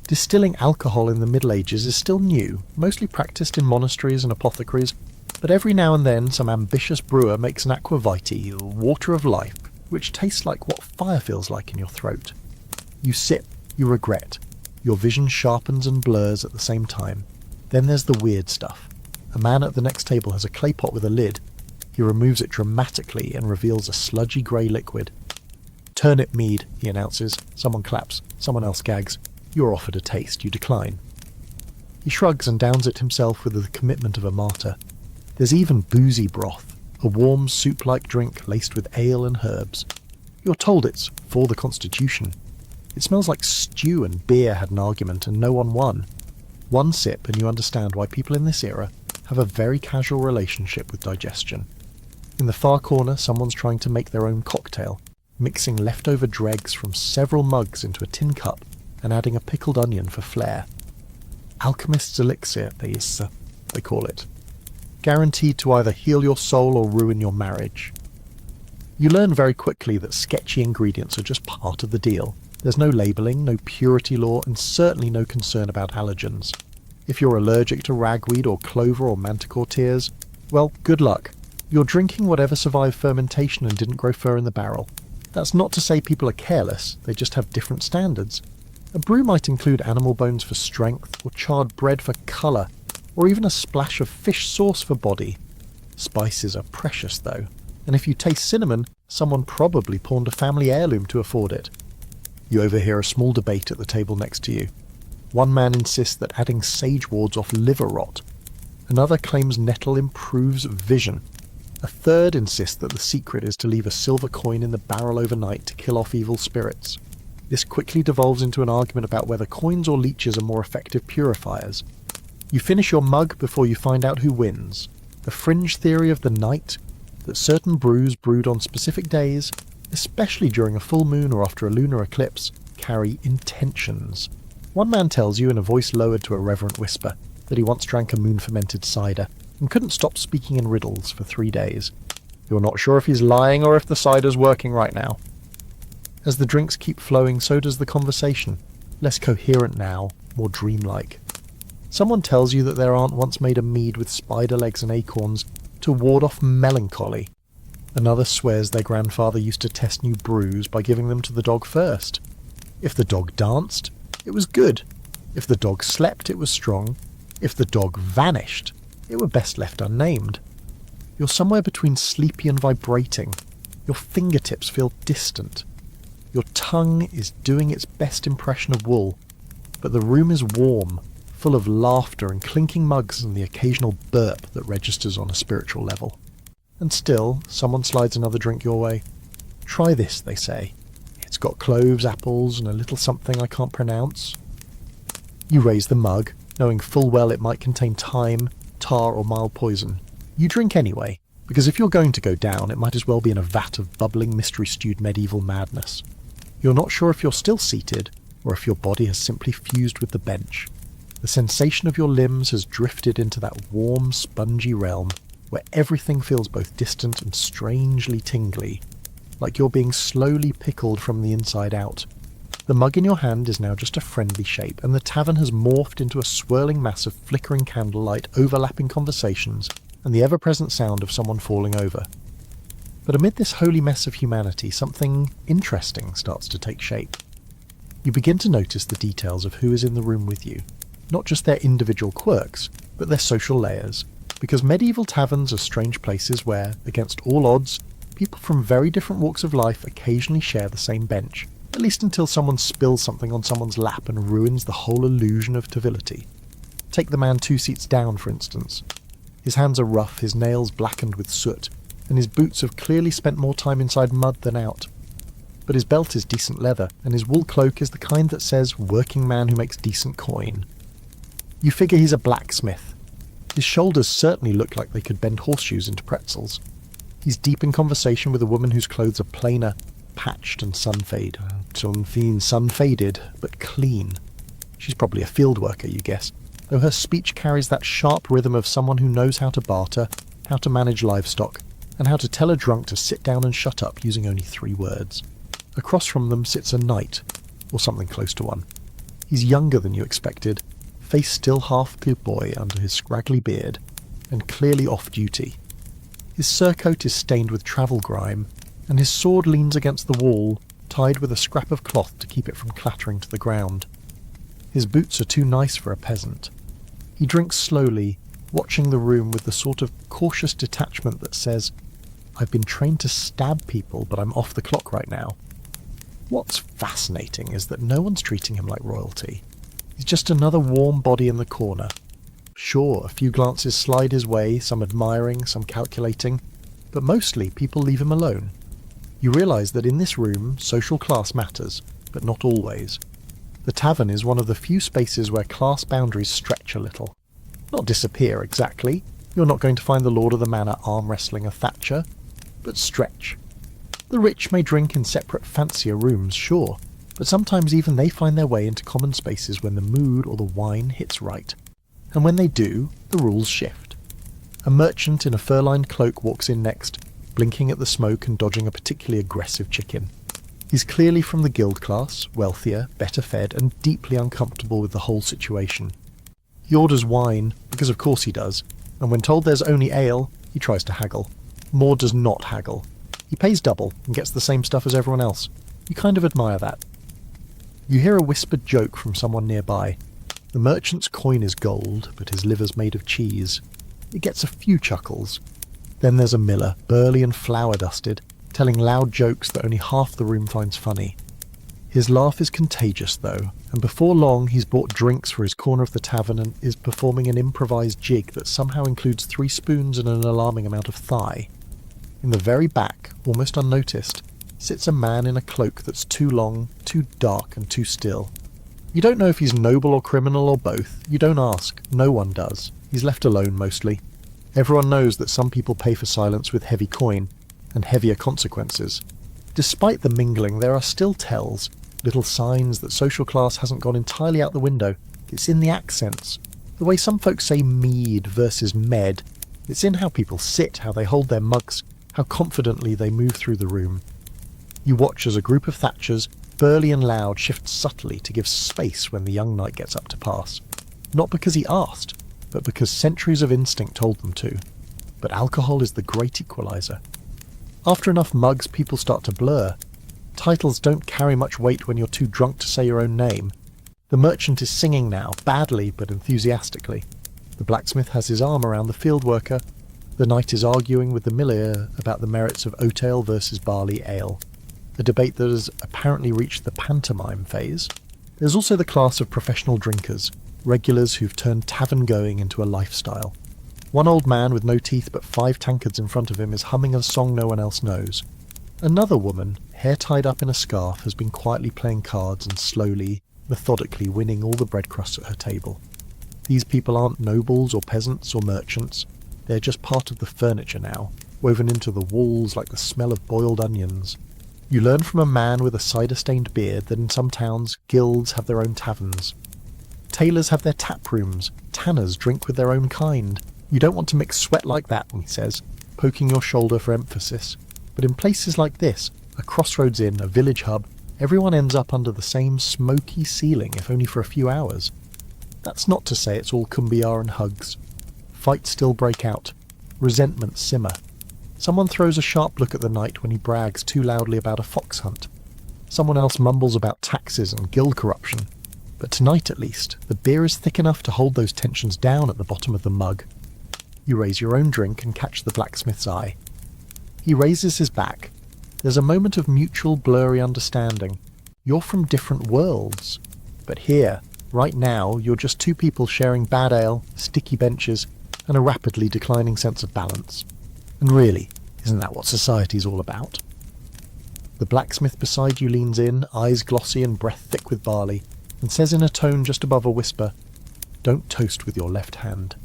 [SPEAKER 1] Distilling alcohol in the Middle Ages is still new, mostly practiced in monasteries and apothecaries, but every now and then some ambitious brewer makes an aqua vitae, or water of life, which tastes like what fire feels like in your throat. You sip, you regret. Your vision sharpens and blurs at the same time. Then there's the weird stuff. A man at the next table has a clay pot with a lid. He removes it dramatically and reveals a sludgy grey liquid. "Turnip mead," he announces. Someone claps. Someone else gags. You're offered a taste. You decline. He shrugs and downs it himself with the commitment of a martyr. There's even boozy broth, a warm soup-like drink laced with ale and herbs. You're told it's for the constitution. It smells like stew and beer had an argument and no one won. One sip and you understand why people in this era have a very casual relationship with digestion. In the far corner, someone's trying to make their own cocktail, mixing leftover dregs from several mugs into a tin cup and adding a pickled onion for flair. Alchemist's elixir, they call it. Guaranteed to either heal your soul or ruin your marriage. You learn very quickly that sketchy ingredients are just part of the deal. There's no labelling, no purity law, and certainly no concern about allergens. If you're allergic to ragweed or clover or manticore tears, well, good luck. You're drinking whatever survived fermentation and didn't grow fur in the barrel. That's not to say people are careless, they just have different standards. A brew might include animal bones for strength, or charred bread for colour, or even a splash of fish sauce for body. Spices are precious though, and if you taste cinnamon, someone probably pawned a family heirloom to afford it. You overhear a small debate at the table next to you. One man insists that adding sage wards off liver rot. Another claims nettle improves vision. A third insists that the secret is to leave a silver coin in the barrel overnight to kill off evil spirits. This quickly devolves into an argument about whether coins or leeches are more effective purifiers. You finish your mug before you find out who wins. The fringe theory of the night, that certain brews brewed on specific days, especially during a full moon or after a lunar eclipse, carry intentions. One man tells you in a voice lowered to a reverent whisper that he once drank a moon-fermented cider and couldn't stop speaking in riddles for 3 days. You're not sure if he's lying or if the cider's working right now. As the drinks keep flowing, so does the conversation. Less coherent now, more dreamlike. Someone tells you that their aunt once made a mead with spider legs and acorns to ward off melancholy. Another swears their grandfather used to test new brews by giving them to the dog first. If the dog danced, it was good. If the dog slept, it was strong. If the dog vanished, it were best left unnamed. You're somewhere between sleepy and vibrating. Your fingertips feel distant. Your tongue is doing its best impression of wool, but the room is warm, full of laughter and clinking mugs and the occasional burp that registers on a spiritual level. And still, someone slides another drink your way. Try this, they say. It's got cloves, apples, and a little something I can't pronounce. You raise the mug, knowing full well it might contain thyme, tar, or mild poison. You drink anyway, because if you're going to go down, it might as well be in a vat of bubbling, mystery-stewed medieval madness. You're not sure if you're still seated, or if your body has simply fused with the bench. The sensation of your limbs has drifted into that warm, spongy realm, where everything feels both distant and strangely tingly, like you're being slowly pickled from the inside out. The mug in your hand is now just a friendly shape, and the tavern has morphed into a swirling mass of flickering candlelight, overlapping conversations, and the ever-present sound of someone falling over. But amid this holy mess of humanity, something interesting starts to take shape. You begin to notice the details of who is in the room with you, not just their individual quirks, but their social layers, because medieval taverns are strange places where, against all odds, people from very different walks of life occasionally share the same bench, at least until someone spills something on someone's lap and ruins the whole illusion of civility. Take the man 2 seats down, for instance. His hands are rough, his nails blackened with soot, and his boots have clearly spent more time inside mud than out. But his belt is decent leather, and his wool cloak is the kind that says, "working man who makes decent coin." You figure he's a blacksmith. His shoulders certainly look like they could bend horseshoes into pretzels. He's deep in conversation with a woman whose clothes are plainer, patched and sun-faded, but clean. She's probably a field worker, you guess. though her speech carries that sharp rhythm of someone who knows how to barter, how to manage livestock, and how to tell a drunk to sit down and shut up using only 3 words. Across from them sits a knight, or something close to one. He's younger than you expected, face still half the boy under his scraggly beard, and clearly off-duty. His surcoat is stained with travel grime, and his sword leans against the wall, tied with a scrap of cloth to keep it from clattering to the ground. His boots are too nice for a peasant. He drinks slowly, watching the room with the sort of cautious detachment that says, "I've been trained to stab people, but I'm off the clock right now." What's fascinating is that no one's treating him like royalty. He's just another warm body in the corner. Sure, a few glances slide his way, some admiring, some calculating, but mostly people leave him alone. You realise that in this room, social class matters, but not always. The tavern is one of the few spaces where class boundaries stretch a little. Not disappear exactly, you're not going to find the lord of the manor arm wrestling a Thatcher, but stretch. The rich may drink in separate fancier rooms, sure, but sometimes even they find their way into common spaces when the mood or the wine hits right. And when they do, the rules shift. A merchant in a fur-lined cloak walks in next, blinking at the smoke and dodging a particularly aggressive chicken. He's clearly from the guild class, wealthier, better fed, and deeply uncomfortable with the whole situation. He orders wine, because of course he does, and when told there's only ale, he tries to haggle. Moore does not haggle. He pays double and gets the same stuff as everyone else. You kind of admire that. You hear a whispered joke from someone nearby. The merchant's coin is gold, but his liver's made of cheese. It gets a few chuckles. Then there's a miller, burly and flour-dusted, telling loud jokes that only half the room finds funny. His laugh is contagious, though, and before long he's bought drinks for his corner of the tavern and is performing an improvised jig that somehow includes 3 spoons and an alarming amount of thigh. In the very back, almost unnoticed, sits a man in a cloak that's too long, too dark, and too still. You don't know if he's noble or criminal or both. You don't ask. No one does. He's left alone, mostly. Everyone knows that some people pay for silence with heavy coin, and heavier consequences. Despite the mingling, there are still tells, little signs that social class hasn't gone entirely out the window. It's in the accents. The way some folks say mead versus med. It's in how people sit, how they hold their mugs, how confidently they move through the room. You watch as a group of Thatchers, burly and loud, shift subtly to give space when the young knight gets up to pass. Not because he asked, but because centuries of instinct told them to. But alcohol is the great equalizer. After enough mugs, people start to blur. Titles don't carry much weight when you're too drunk to say your own name. The merchant is singing now, badly but enthusiastically. The blacksmith has his arm around the field worker. The knight is arguing with the miller about the merits of oat ale versus barley ale, a debate that has apparently reached the pantomime phase. There's also the class of professional drinkers, regulars who've turned tavern-going into a lifestyle. One old man with no teeth but 5 tankards in front of him is humming a song no one else knows. Another woman, hair tied up in a scarf, has been quietly playing cards and slowly, methodically winning all the bread crusts at her table. These people aren't nobles or peasants or merchants. They're just part of the furniture now, woven into the walls like the smell of boiled onions. You learn from a man with a cider-stained beard that in some towns, guilds have their own taverns. Tailors have their tap rooms. Tanners drink with their own kind. You don't want to mix sweat like that, he says, poking your shoulder for emphasis. But in places like this, a crossroads inn, a village hub, everyone ends up under the same smoky ceiling, if only for a few hours. That's not to say it's all kumbaya and hugs. Fights still break out. Resentments simmer. Someone throws a sharp look at the knight when he brags too loudly about a fox hunt. Someone else mumbles about taxes and guild corruption. But tonight, at least, the beer is thick enough to hold those tensions down at the bottom of the mug. You raise your own drink and catch the blacksmith's eye. He raises his back. There's a moment of mutual blurry understanding. You're from different worlds. But here, right now, you're just 2 people sharing bad ale, sticky benches, and a rapidly declining sense of balance. And really, isn't that what society's all about? The blacksmith beside you leans in, eyes glossy and breath thick with barley, and says in a tone just above a whisper, "Don't toast with your left hand."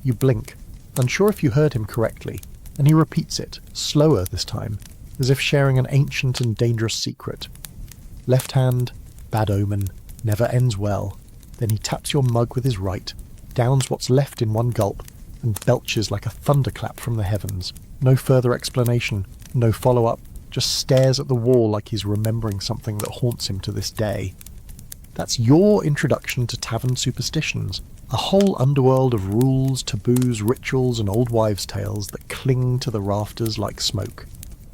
[SPEAKER 1] You blink, unsure if you heard him correctly, and he repeats it, slower this time, as if sharing an ancient and dangerous secret. Left hand, bad omen, never ends well. Then he taps your mug with his right, downs what's left in one gulp, and belches like a thunderclap from the heavens. No further explanation, no follow-up, just stares at the wall like he's remembering something that haunts him to this day. That's your introduction to tavern superstitions, a whole underworld of rules, taboos, rituals, and old wives' tales that cling to the rafters like smoke.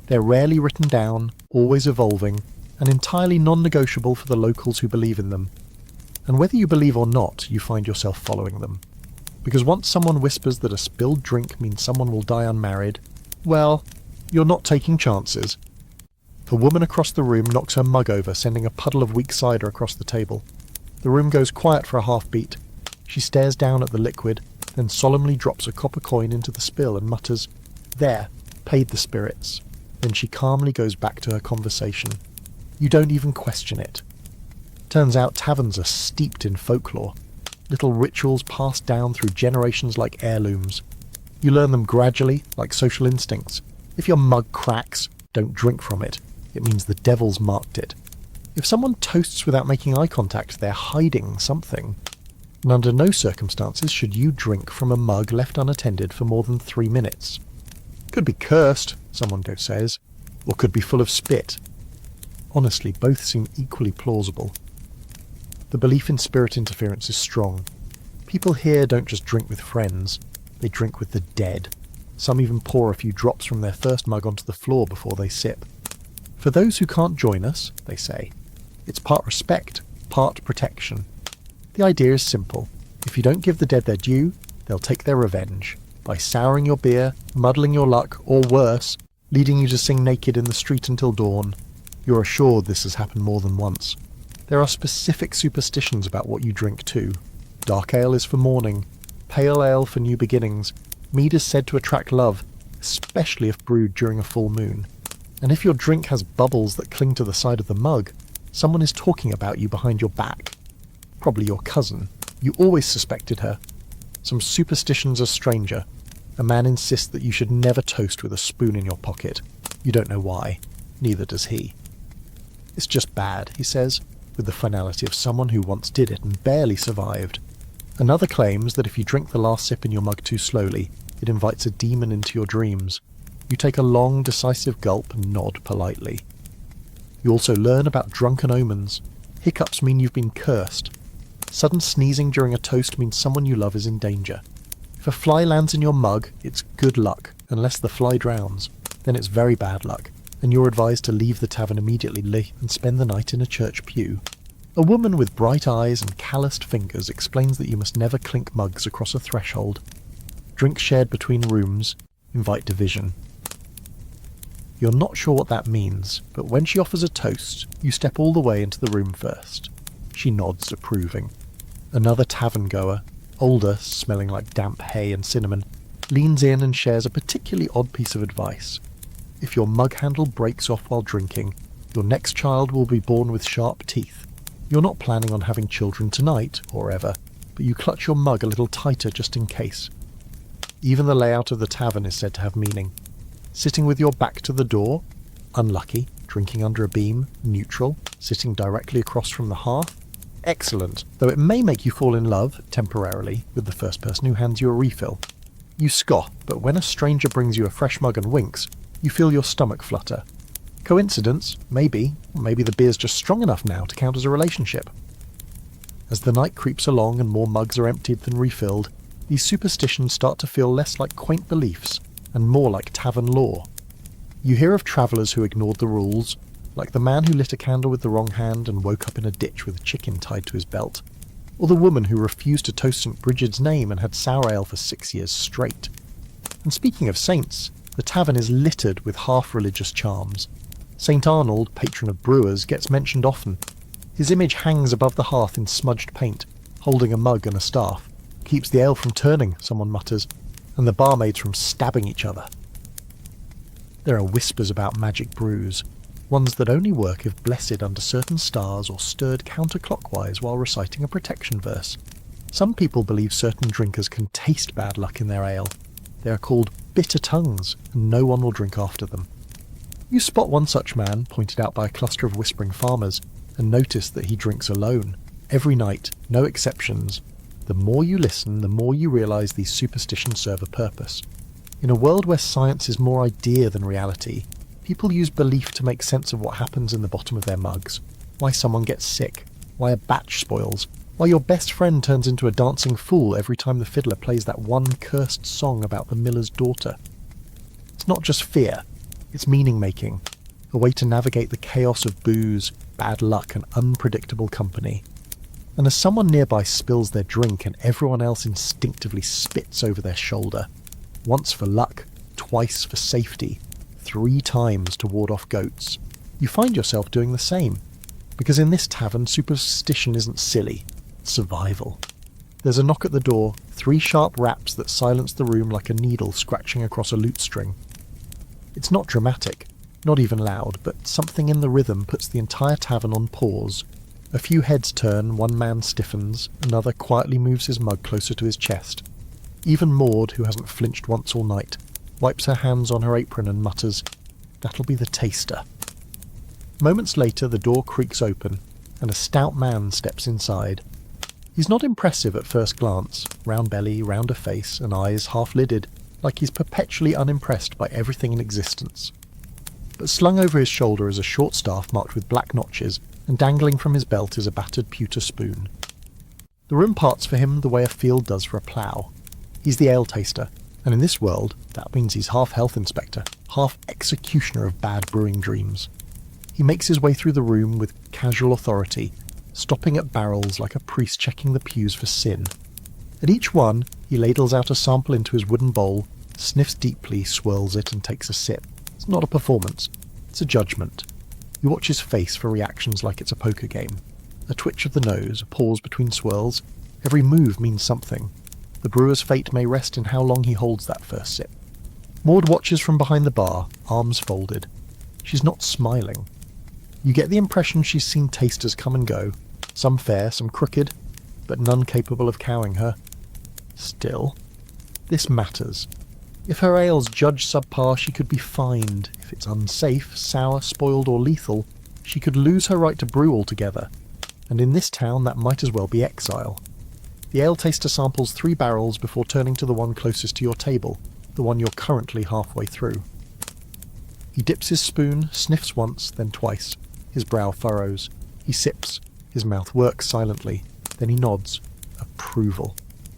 [SPEAKER 1] They're rarely written down, always evolving, and entirely non-negotiable for the locals who believe in them. And whether you believe or not, you find yourself following them. Because once someone whispers that a spilled drink means someone will die unmarried, well, you're not taking chances. The woman across the room knocks her mug over, sending a puddle of weak cider across the table. The room goes quiet for a half-beat. She stares down at the liquid, then solemnly drops a copper coin into the spill and mutters, "There, paid the spirits." Then she calmly goes back to her conversation. You don't even question it. Turns out taverns are steeped in folklore, little rituals passed down through generations like heirlooms. You learn them gradually, like social instincts. If your mug cracks, don't drink from it. It means the devil's marked it. If someone toasts without making eye contact, they're hiding something. And under no circumstances should you drink from a mug left unattended for more than 3 minutes. Could be cursed, someone says, or could be full of spit. Honestly, both seem equally plausible. The belief in spirit interference is strong. People here don't just drink with friends, they drink with the dead. Some even pour a few drops from their first mug onto the floor before they sip. For those who can't join us, they say, it's part respect, part protection. The idea is simple. If you don't give the dead their due, they'll take their revenge. By souring your beer, muddling your luck, or worse, leading you to sing naked in the street until dawn. You're assured this has happened more than once. There are specific superstitions about what you drink too. Dark ale is for mourning, pale ale for new beginnings. Mead is said to attract love, especially if brewed during a full moon. And if your drink has bubbles that cling to the side of the mug, someone is talking about you behind your back. Probably your cousin. You always suspected her. Some superstitions are stranger. A man insists that you should never toast with a spoon in your pocket. You don't know why. Neither does he. It's just bad, he says, with the finality of someone who once did it and barely survived. Another claims that if you drink the last sip in your mug too slowly, it invites a demon into your dreams. You take a long, decisive gulp and nod politely. You also learn about drunken omens. Hiccups mean you've been cursed. Sudden sneezing during a toast means someone you love is in danger. If a fly lands in your mug, it's good luck, unless the fly drowns. Then it's very bad luck, and you're advised to leave the tavern immediately and spend the night in a church pew. A woman with bright eyes and calloused fingers explains that you must never clink mugs across a threshold. Drinks shared between rooms invite division. You're not sure what that means, but when she offers a toast, you step all the way into the room first. She nods, approving. Another tavern-goer, older, smelling like damp hay and cinnamon, leans in and shares a particularly odd piece of advice. If your mug handle breaks off while drinking, your next child will be born with sharp teeth. You're not planning on having children tonight, or ever, but you clutch your mug a little tighter just in case. Even the layout of the tavern is said to have meaning. Sitting with your back to the door? Unlucky. Drinking under a beam? Neutral. Sitting directly across from the hearth? Excellent, though it may make you fall in love, temporarily, with the first person who hands you a refill. You scoff, but when a stranger brings you a fresh mug and winks, you feel your stomach flutter. Coincidence? Maybe. Or maybe the beer's just strong enough now to count as a relationship. As the night creeps along and more mugs are emptied than refilled, these superstitions start to feel less like quaint beliefs and more like tavern lore. You hear of travellers who ignored the rules, like the man who lit a candle with the wrong hand and woke up in a ditch with a chicken tied to his belt, or the woman who refused to toast St. Bridget's name and had sour ale for 6 years straight. And speaking of saints, the tavern is littered with half-religious charms. St. Arnold, patron of brewers, gets mentioned often. His image hangs above the hearth in smudged paint, holding a mug and a staff. Keeps the ale from turning, someone mutters, and the barmaids from stabbing each other. There are whispers about magic brews, ones that only work if blessed under certain stars or stirred counterclockwise while reciting a protection verse. Some people believe certain drinkers can taste bad luck in their ale. They are called bitter tongues, and no one will drink after them. You spot one such man, pointed out by a cluster of whispering farmers, and notice that he drinks alone. Every night, no exceptions. The more you listen, the more you realise these superstitions serve a purpose. In a world where science is more idea than reality, people use belief to make sense of what happens in the bottom of their mugs. Why someone gets sick, why a batch spoils, why your best friend turns into a dancing fool every time the fiddler plays that one cursed song about the miller's daughter. It's not just fear, it's meaning-making, a way to navigate the chaos of booze, bad luck and unpredictable company. And as someone nearby spills their drink and everyone else instinctively spits over their shoulder, once for luck, twice for safety, 3 times to ward off goats, you find yourself doing the same. Because in this tavern, superstition isn't silly, it's survival. There's a knock at the door, 3 sharp raps that silence the room like a needle scratching across a lute string. It's not dramatic, not even loud, but something in the rhythm puts the entire tavern on pause. A few heads turn, one man stiffens, another quietly moves his mug closer to his chest. Even Maud, who hasn't flinched once all night, wipes her hands on her apron and mutters, "That'll be the taster." Moments later, the door creaks open, and a stout man steps inside. He's not impressive at first glance, round belly, rounder face, and eyes half-lidded, like he's perpetually unimpressed by everything in existence. But slung over his shoulder is a short staff marked with black notches, and dangling from his belt is a battered pewter spoon. The room parts for him the way a field does for a plough. He's the ale taster, and in this world, that means he's half health inspector, half executioner of bad brewing dreams. He makes his way through the room with casual authority, stopping at barrels like a priest checking the pews for sin. At each one, he ladles out a sample into his wooden bowl, sniffs deeply, swirls it, and takes a sip. It's not a performance, it's a judgment. You watch his face for reactions like it's a poker game. A twitch of the nose, a pause between swirls. Every move means something. The brewer's fate may rest in how long he holds that first sip. Maud watches from behind the bar, arms folded. She's not smiling. You get the impression she's seen tasters come and go, some fair, some crooked, but none capable of cowing her. Still, this matters. If her ale's judged subpar, she could be fined. If it's unsafe, sour, spoiled or lethal, she could lose her right to brew altogether. And in this town that might as well be exile. The ale taster samples 3 barrels before turning to the one closest to your table, the one you're currently halfway through. He dips his spoon, sniffs once, then twice. His brow furrows. He sips. His mouth works silently. Then he nods. Approval.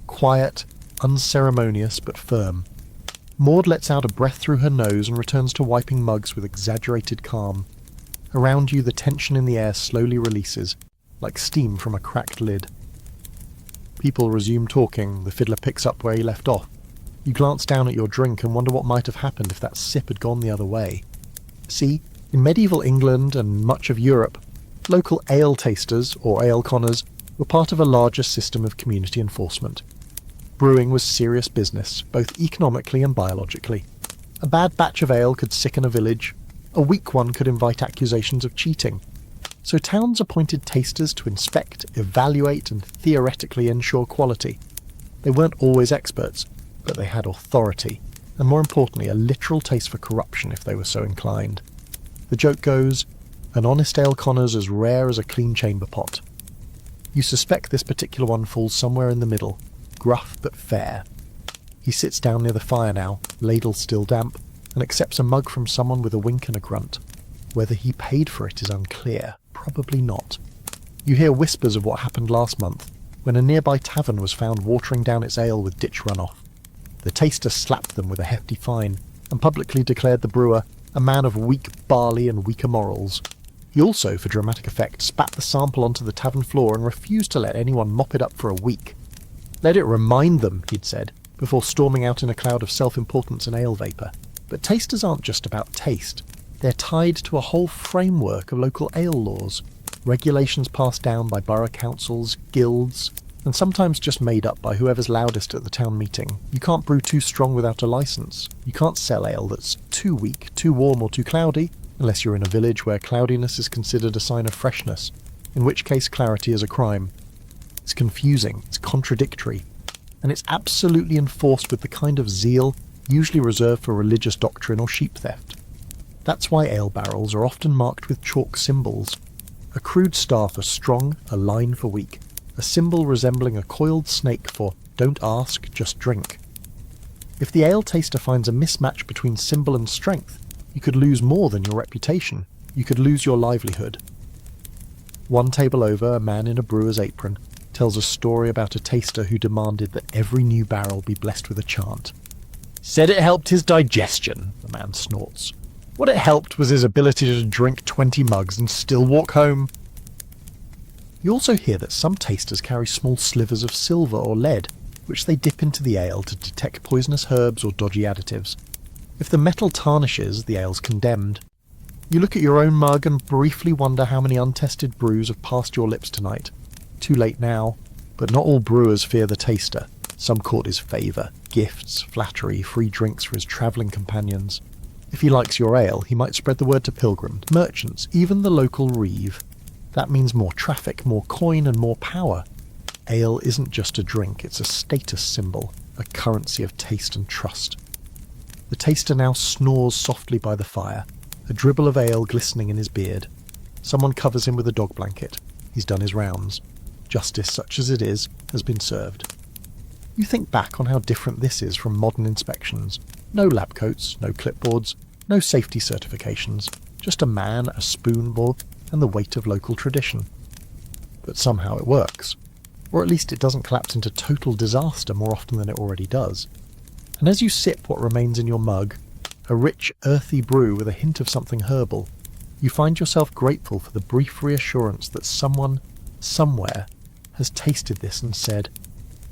[SPEAKER 1] Quiet, unceremonious, but firm. Maud lets out a breath through her nose and returns to wiping mugs with exaggerated calm. Around you, the tension in the air slowly releases, like steam from a cracked lid. People resume talking, the fiddler picks up where he left off. You glance down at your drink and wonder what might have happened if that sip had gone the other way. See, in medieval England and much of Europe, local ale tasters, or ale conners, were part of a larger system of community enforcement. Brewing was serious business, both economically and biologically. A bad batch of ale could sicken a village, a weak one could invite accusations of cheating. So towns appointed tasters to inspect, evaluate and theoretically ensure quality. They weren't always experts, but they had authority, and more importantly a literal taste for corruption if they were so inclined. The joke goes, an honest ale connor's as rare as a clean chamber pot. You suspect this particular one falls somewhere in the middle, gruff but fair. He sits down near the fire now, ladle still damp, and accepts a mug from someone with a wink and a grunt. Whether he paid for it is unclear. Probably not. You hear whispers of what happened last month, when a nearby tavern was found watering down its ale with ditch runoff. The taster slapped them with a hefty fine, and publicly declared the brewer a man of weak barley and weaker morals. He also, for dramatic effect, spat the sample onto the tavern floor and refused to let anyone mop it up for a week. Let it remind them, he'd said, before storming out in a cloud of self-importance and ale vapour. But tasters aren't just about taste. They're tied to a whole framework of local ale laws, regulations passed down by borough councils, guilds, and sometimes just made up by whoever's loudest at the town meeting. You can't brew too strong without a licence. You can't sell ale that's too weak, too warm or too cloudy, unless you're in a village where cloudiness is considered a sign of freshness, in which case clarity is a crime. It's confusing, it's contradictory, and it's absolutely enforced with the kind of zeal usually reserved for religious doctrine or sheep theft. That's why ale barrels are often marked with chalk symbols. A crude star for strong, a line for weak, a symbol resembling a coiled snake for don't ask, just drink. If the ale taster finds a mismatch between symbol and strength, you could lose more than your reputation. You could lose your livelihood. One table over, a man in a brewer's apron tells a story about a taster who demanded that every new barrel be blessed with a chant. Said it helped his digestion, the man snorts. What it helped was his ability to drink 20 mugs and still walk home. You also hear that some tasters carry small slivers of silver or lead, which they dip into the ale to detect poisonous herbs or dodgy additives. If the metal tarnishes, the ale's condemned. You look at your own mug and briefly wonder how many untested brews have passed your lips tonight. Too late now, but not all brewers fear the taster. Some court his favour, gifts, flattery, free drinks for his travelling companions. If he likes your ale, he might spread the word to pilgrims, merchants, even the local reeve. That means more traffic, more coin and more power. Ale isn't just a drink, it's a status symbol, a currency of taste and trust. The taster now snores softly by the fire, a dribble of ale glistening in his beard. Someone covers him with a dog blanket. He's done his rounds. Justice, such as it is, has been served. You think back on how different this is from modern inspections. No lab coats, no clipboards, no safety certifications, just a man, a spoonball, and the weight of local tradition. But somehow it works. Or at least it doesn't collapse into total disaster more often than it already does. And as you sip what remains in your mug, a rich, earthy brew with a hint of something herbal, you find yourself grateful for the brief reassurance that someone, somewhere, has tasted this and said,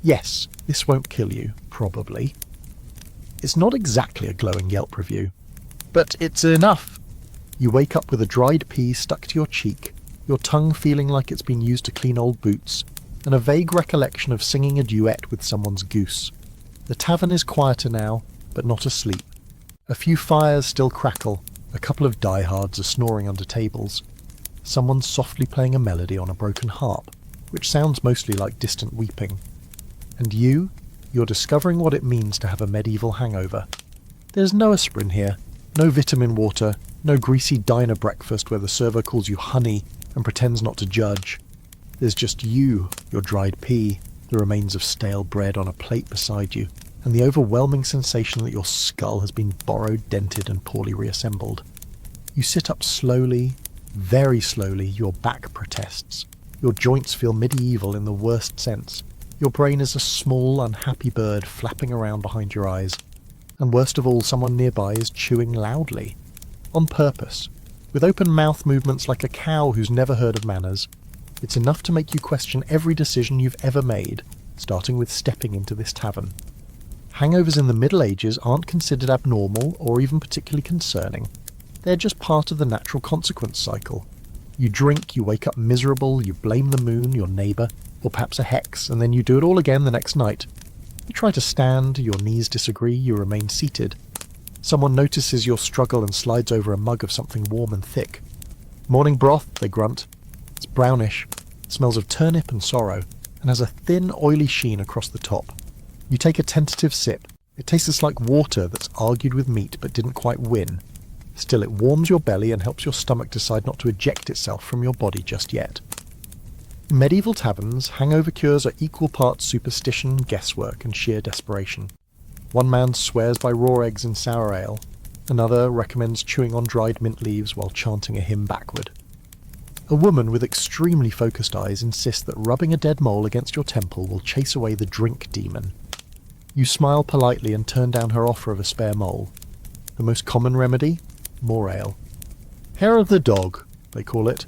[SPEAKER 1] yes, this won't kill you, probably. It's not exactly a glowing Yelp review, but it's enough. You wake up with a dried pea stuck to your cheek, your tongue feeling like it's been used to clean old boots, and a vague recollection of singing a duet with someone's goose. The tavern is quieter now, but not asleep. A few fires still crackle, a couple of diehards are snoring under tables. Someone's softly playing a melody on a broken harp, which sounds mostly like distant weeping. And you're discovering what it means to have a medieval hangover. There's no aspirin here, no vitamin water, no greasy diner breakfast where the server calls you honey and pretends not to judge. There's just you, your dried pea, the remains of stale bread on a plate beside you, and the overwhelming sensation that your skull has been borrowed, dented, and poorly reassembled. You sit up slowly, very slowly, your back protests. Your joints feel medieval in the worst sense. Your brain is a small, unhappy bird flapping around behind your eyes. And worst of all, someone nearby is chewing loudly. On purpose, with open mouth movements like a cow who's never heard of manners. It's enough to make you question every decision you've ever made, starting with stepping into this tavern. Hangovers in the Middle Ages aren't considered abnormal or even particularly concerning. They're just part of the natural consequence cycle. You drink, you wake up miserable, you blame the moon, your neighbour, or perhaps a hex, and then you do it all again the next night. You try to stand, your knees disagree, you remain seated. Someone notices your struggle and slides over a mug of something warm and thick. Morning broth, they grunt. It's brownish, smells of turnip and sorrow, and has a thin, oily sheen across the top. You take a tentative sip. It tastes like water that's argued with meat but didn't quite win. Still, it warms your belly and helps your stomach decide not to eject itself from your body just yet. In medieval taverns, hangover cures are equal parts superstition, guesswork, and sheer desperation. One man swears by raw eggs in sour ale. Another recommends chewing on dried mint leaves while chanting a hymn backward. A woman with extremely focused eyes insists that rubbing a dead mole against your temple will chase away the drink demon. You smile politely and turn down her offer of a spare mole. The most common remedy? More ale. Hair of the dog, they call it.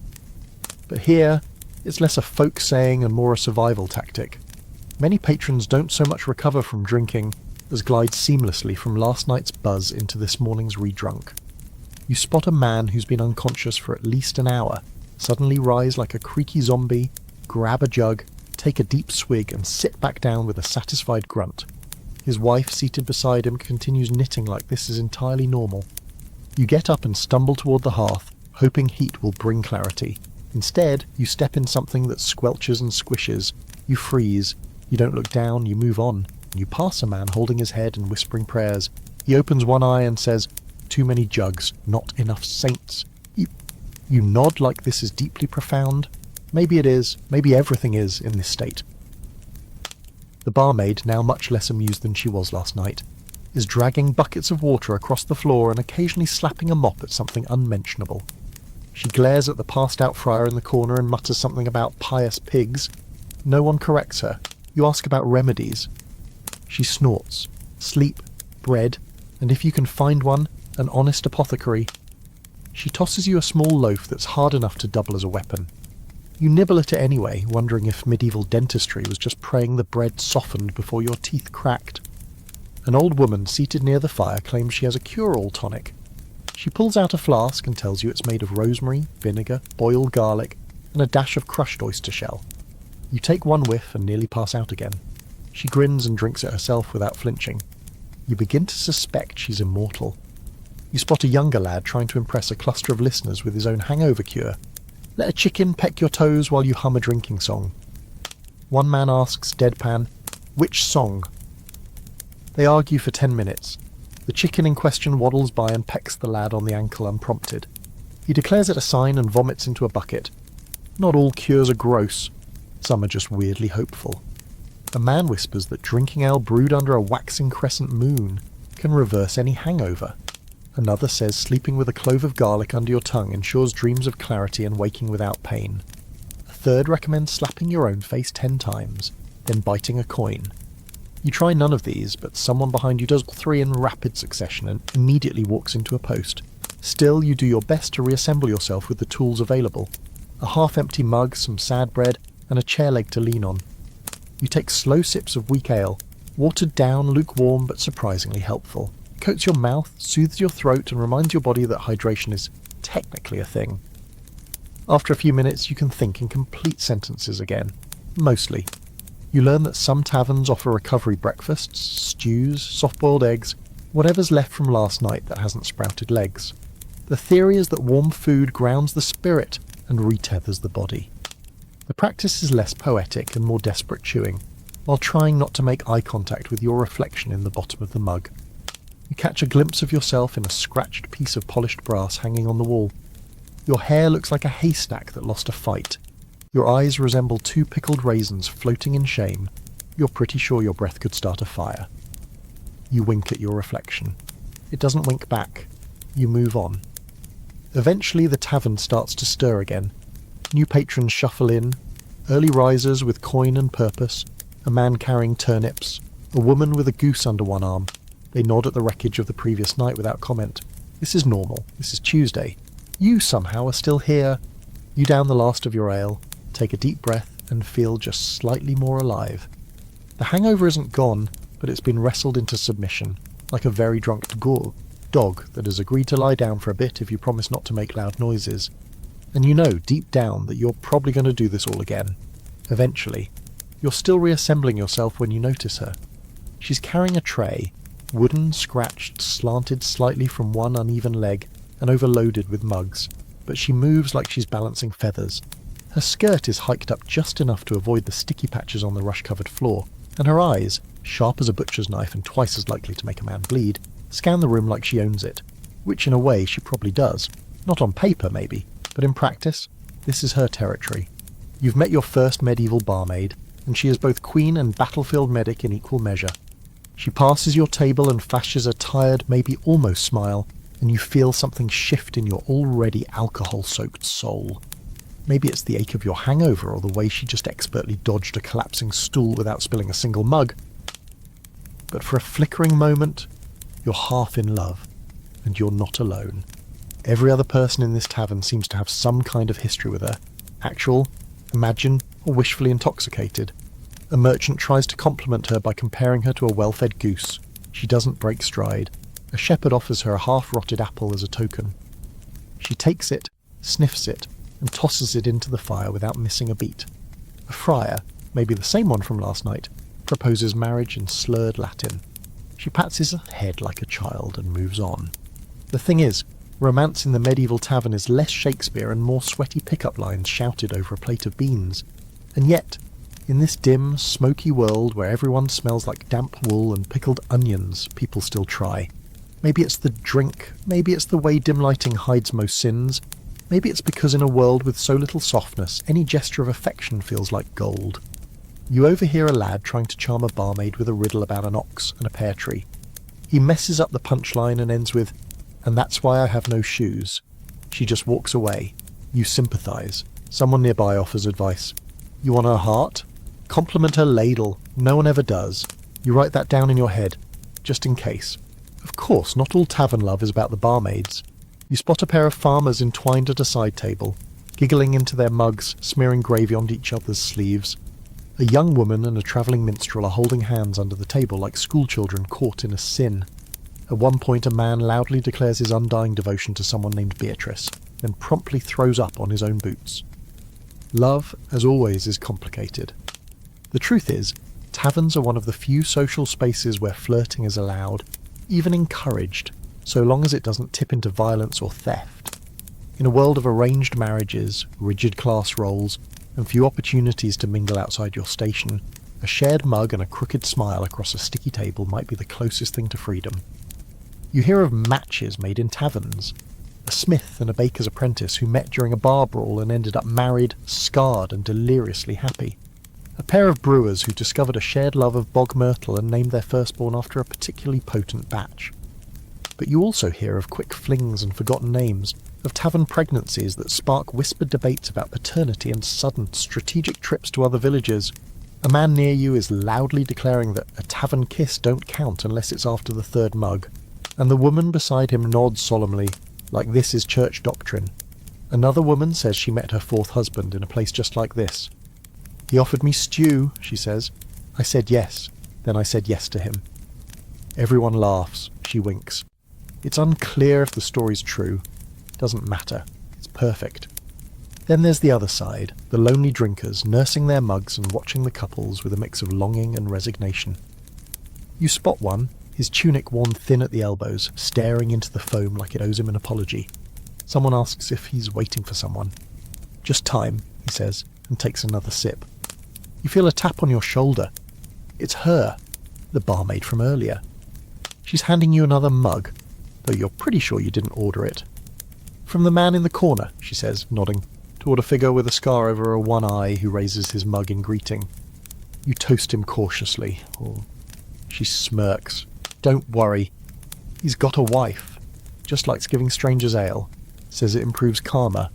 [SPEAKER 1] But here, it's less a folk saying and more a survival tactic. Many patrons don't so much recover from drinking as glide seamlessly from last night's buzz into this morning's re-drunk. You spot a man who's been unconscious for at least an hour, suddenly rise like a creaky zombie, grab a jug, take a deep swig and sit back down with a satisfied grunt. His wife, seated beside him, continues knitting like this is entirely normal. You get up and stumble toward the hearth, hoping heat will bring clarity. Instead, you step in something that squelches and squishes. You freeze. You don't look down, you move on. You pass a man holding his head and whispering prayers. He opens one eye and says, "Too many jugs, not enough saints." You nod like this is deeply profound. Maybe it is, maybe everything is in this state. The barmaid, now much less amused than she was last night, is dragging buckets of water across the floor and occasionally slapping a mop at something unmentionable. She glares at the passed-out friar in the corner and mutters something about pious pigs. No one corrects her. You ask about remedies. She snorts. Sleep, bread, and if you can find one, an honest apothecary. She tosses you a small loaf that's hard enough to double as a weapon. You nibble at it anyway, wondering if medieval dentistry was just praying the bread softened before your teeth cracked. An old woman seated near the fire claims she has a cure-all tonic. She pulls out a flask and tells you it's made of rosemary, vinegar, boiled garlic, and a dash of crushed oyster shell. You take one whiff and nearly pass out again. She grins and drinks it herself without flinching. You begin to suspect she's immortal. You spot a younger lad trying to impress a cluster of listeners with his own hangover cure. Let a chicken peck your toes while you hum a drinking song. One man asks, deadpan, which song? They argue for 10 minutes. The chicken in question waddles by and pecks the lad on the ankle unprompted. He declares it a sign and vomits into a bucket. Not all cures are gross. Some are just weirdly hopeful. A man whispers that drinking ale brewed under a waxing crescent moon can reverse any hangover. Another says sleeping with a clove of garlic under your tongue ensures dreams of clarity and waking without pain. A third recommends slapping your own face 10 times, then biting a coin. You try none of these, but someone behind you does all 3 in rapid succession and immediately walks into a post. Still, you do your best to reassemble yourself with the tools available. A half-empty mug, some sad bread, and a chair leg to lean on. You take slow sips of weak ale, watered down, lukewarm, but surprisingly helpful. It coats your mouth, soothes your throat, and reminds your body that hydration is technically a thing. After a few minutes, you can think in complete sentences again. Mostly. You learn that some taverns offer recovery breakfasts, stews, soft-boiled eggs, whatever's left from last night that hasn't sprouted legs. The theory is that warm food grounds the spirit and retethers the body. The practice is less poetic and more desperate chewing, while trying not to make eye contact with your reflection in the bottom of the mug. You catch a glimpse of yourself in a scratched piece of polished brass hanging on the wall. Your hair looks like a haystack that lost a fight. Your eyes resemble 2 pickled raisins floating in shame. You're pretty sure your breath could start a fire. You wink at your reflection. It doesn't wink back. You move on. Eventually the tavern starts to stir again. New patrons shuffle in. Early risers with coin and purpose. A man carrying turnips. A woman with a goose under one arm. They nod at the wreckage of the previous night without comment. This is normal. This is Tuesday. You somehow are still here. You down the last of your ale. Take a deep breath and feel just slightly more alive. The hangover isn't gone, but it's been wrestled into submission, like a very drunk dog that has agreed to lie down for a bit if you promise not to make loud noises. And you know, deep down, that you're probably going to do this all again. Eventually. You're still reassembling yourself when you notice her. She's carrying a tray, wooden, scratched, slanted slightly from one uneven leg, and overloaded with mugs, but she moves like she's balancing feathers. Her skirt is hiked up just enough to avoid the sticky patches on the rush-covered floor, and her eyes, sharp as a butcher's knife and twice as likely to make a man bleed, scan the room like she owns it, which in a way she probably does. Not on paper, maybe, but in practice, this is her territory. You've met your first medieval barmaid, and she is both queen and battlefield medic in equal measure. She passes your table and flashes a tired, maybe almost smile, and you feel something shift in your already alcohol-soaked soul. Maybe it's the ache of your hangover or the way she just expertly dodged a collapsing stool without spilling a single mug. But for a flickering moment, you're half in love, and you're not alone. Every other person in this tavern seems to have some kind of history with her. Actual, imagined, or wishfully intoxicated. A merchant tries to compliment her by comparing her to a well-fed goose. She doesn't break stride. A shepherd offers her a half-rotted apple as a token. She takes it, sniffs it, and tosses it into the fire without missing a beat. A friar, maybe the same one from last night, proposes marriage in slurred Latin. She pats his head like a child and moves on. The thing is, romance in the medieval tavern is less Shakespeare and more sweaty pickup lines shouted over a plate of beans. And yet, in this dim, smoky world where everyone smells like damp wool and pickled onions, people still try. Maybe it's the drink, maybe it's the way dim lighting hides most sins, Maybe it's because in a world with so little softness, any gesture of affection feels like gold. You overhear a lad trying to charm a barmaid with a riddle about an ox and a pear tree. He messes up the punchline and ends with, "And that's why I have no shoes." She just walks away. You sympathise. Someone nearby offers advice. You want her heart? Compliment her ladle. No one ever does. You write that down in your head, just in case. Of course, not all tavern love is about the barmaids. You spot a pair of farmers entwined at a side table, giggling into their mugs, smearing gravy onto each other's sleeves. A young woman and a travelling minstrel are holding hands under the table like schoolchildren caught in a sin. At one point, a man loudly declares his undying devotion to someone named Beatrice, then promptly throws up on his own boots. Love, as always, is complicated. The truth is, taverns are one of the few social spaces where flirting is allowed, even encouraged, so long as it doesn't tip into violence or theft. In a world of arranged marriages, rigid class roles, and few opportunities to mingle outside your station, a shared mug and a crooked smile across a sticky table might be the closest thing to freedom. You hear of matches made in taverns. A smith and a baker's apprentice who met during a bar brawl and ended up married, scarred and deliriously happy. A pair of brewers who discovered a shared love of bog myrtle and named their firstborn after a particularly potent batch. But you also hear of quick flings and forgotten names, of tavern pregnancies that spark whispered debates about paternity and sudden, strategic trips to other villages. A man near you is loudly declaring that a tavern kiss don't count unless it's after the third mug, and the woman beside him nods solemnly, like this is church doctrine. Another woman says she met her fourth husband in a place just like this. "He offered me stew," she says. "I said yes. Then I said yes to him." Everyone laughs. She winks. It's unclear if the story's true. Doesn't matter. It's perfect. Then there's the other side, the lonely drinkers nursing their mugs and watching the couples with a mix of longing and resignation. You spot one, his tunic worn thin at the elbows, staring into the foam like it owes him an apology. Someone asks if he's waiting for someone. "Just time," he says, and takes another sip. You feel a tap on your shoulder. It's her, the barmaid from earlier. She's handing you another mug, though you're pretty sure you didn't order it. "From the man in the corner," she says, nodding, toward a figure with a scar over one eye who raises his mug in greeting. You toast him cautiously. She smirks. "Don't worry. He's got a wife. Just likes giving strangers ale. Says it improves karma."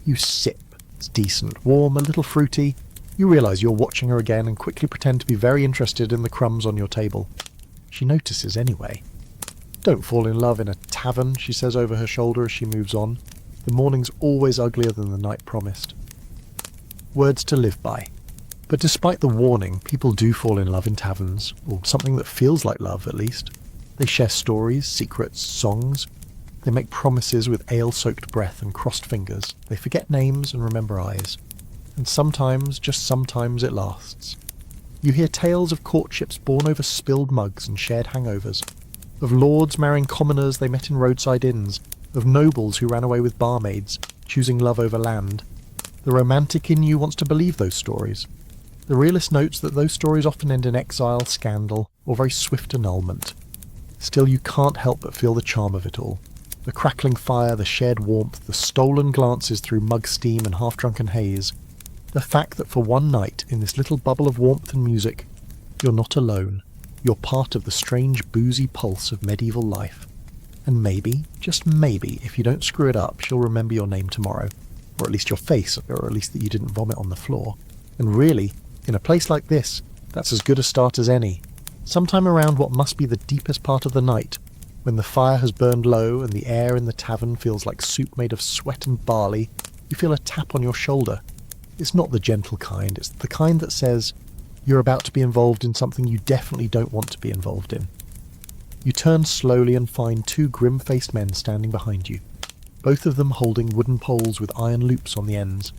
[SPEAKER 1] You sip. It's decent, warm, a little fruity. You realise you're watching her again and quickly pretend to be very interested in the crumbs on your table. She notices anyway. "Don't fall in love in a tavern," she says over her shoulder as she moves on. "The morning's always uglier than the night promised." Words to live by. But despite the warning, people do fall in love in taverns, or something that feels like love at least. They share stories, secrets, songs. They make promises with ale-soaked breath and crossed fingers. They forget names and remember eyes. And sometimes, just sometimes, it lasts. You hear tales of courtships born over spilled mugs and shared hangovers, of lords marrying commoners they met in roadside inns, of nobles who ran away with barmaids, choosing love over land. The romantic in you wants to believe those stories. The realist notes that those stories often end in exile, scandal, or very swift annulment. Still, you can't help but feel the charm of it all. The crackling fire, the shared warmth, the stolen glances through mug steam and half-drunken haze. The fact that for one night, in this little bubble of warmth and music, you're not alone. You're part of the strange boozy pulse of medieval life. And maybe, just maybe, if you don't screw it up, she'll remember your name tomorrow. Or at least your face, or at least that you didn't vomit on the floor. And really, in a place like this, that's as good a start as any. Sometime around what must be the deepest part of the night, when the fire has burned low and the air in the tavern feels like soup made of sweat and barley, you feel a tap on your shoulder. It's not the gentle kind, it's the kind that says, you're about to be involved in something you definitely don't want to be involved in. You turn slowly and find two grim-faced men standing behind you, both of them holding wooden poles with iron loops on the ends.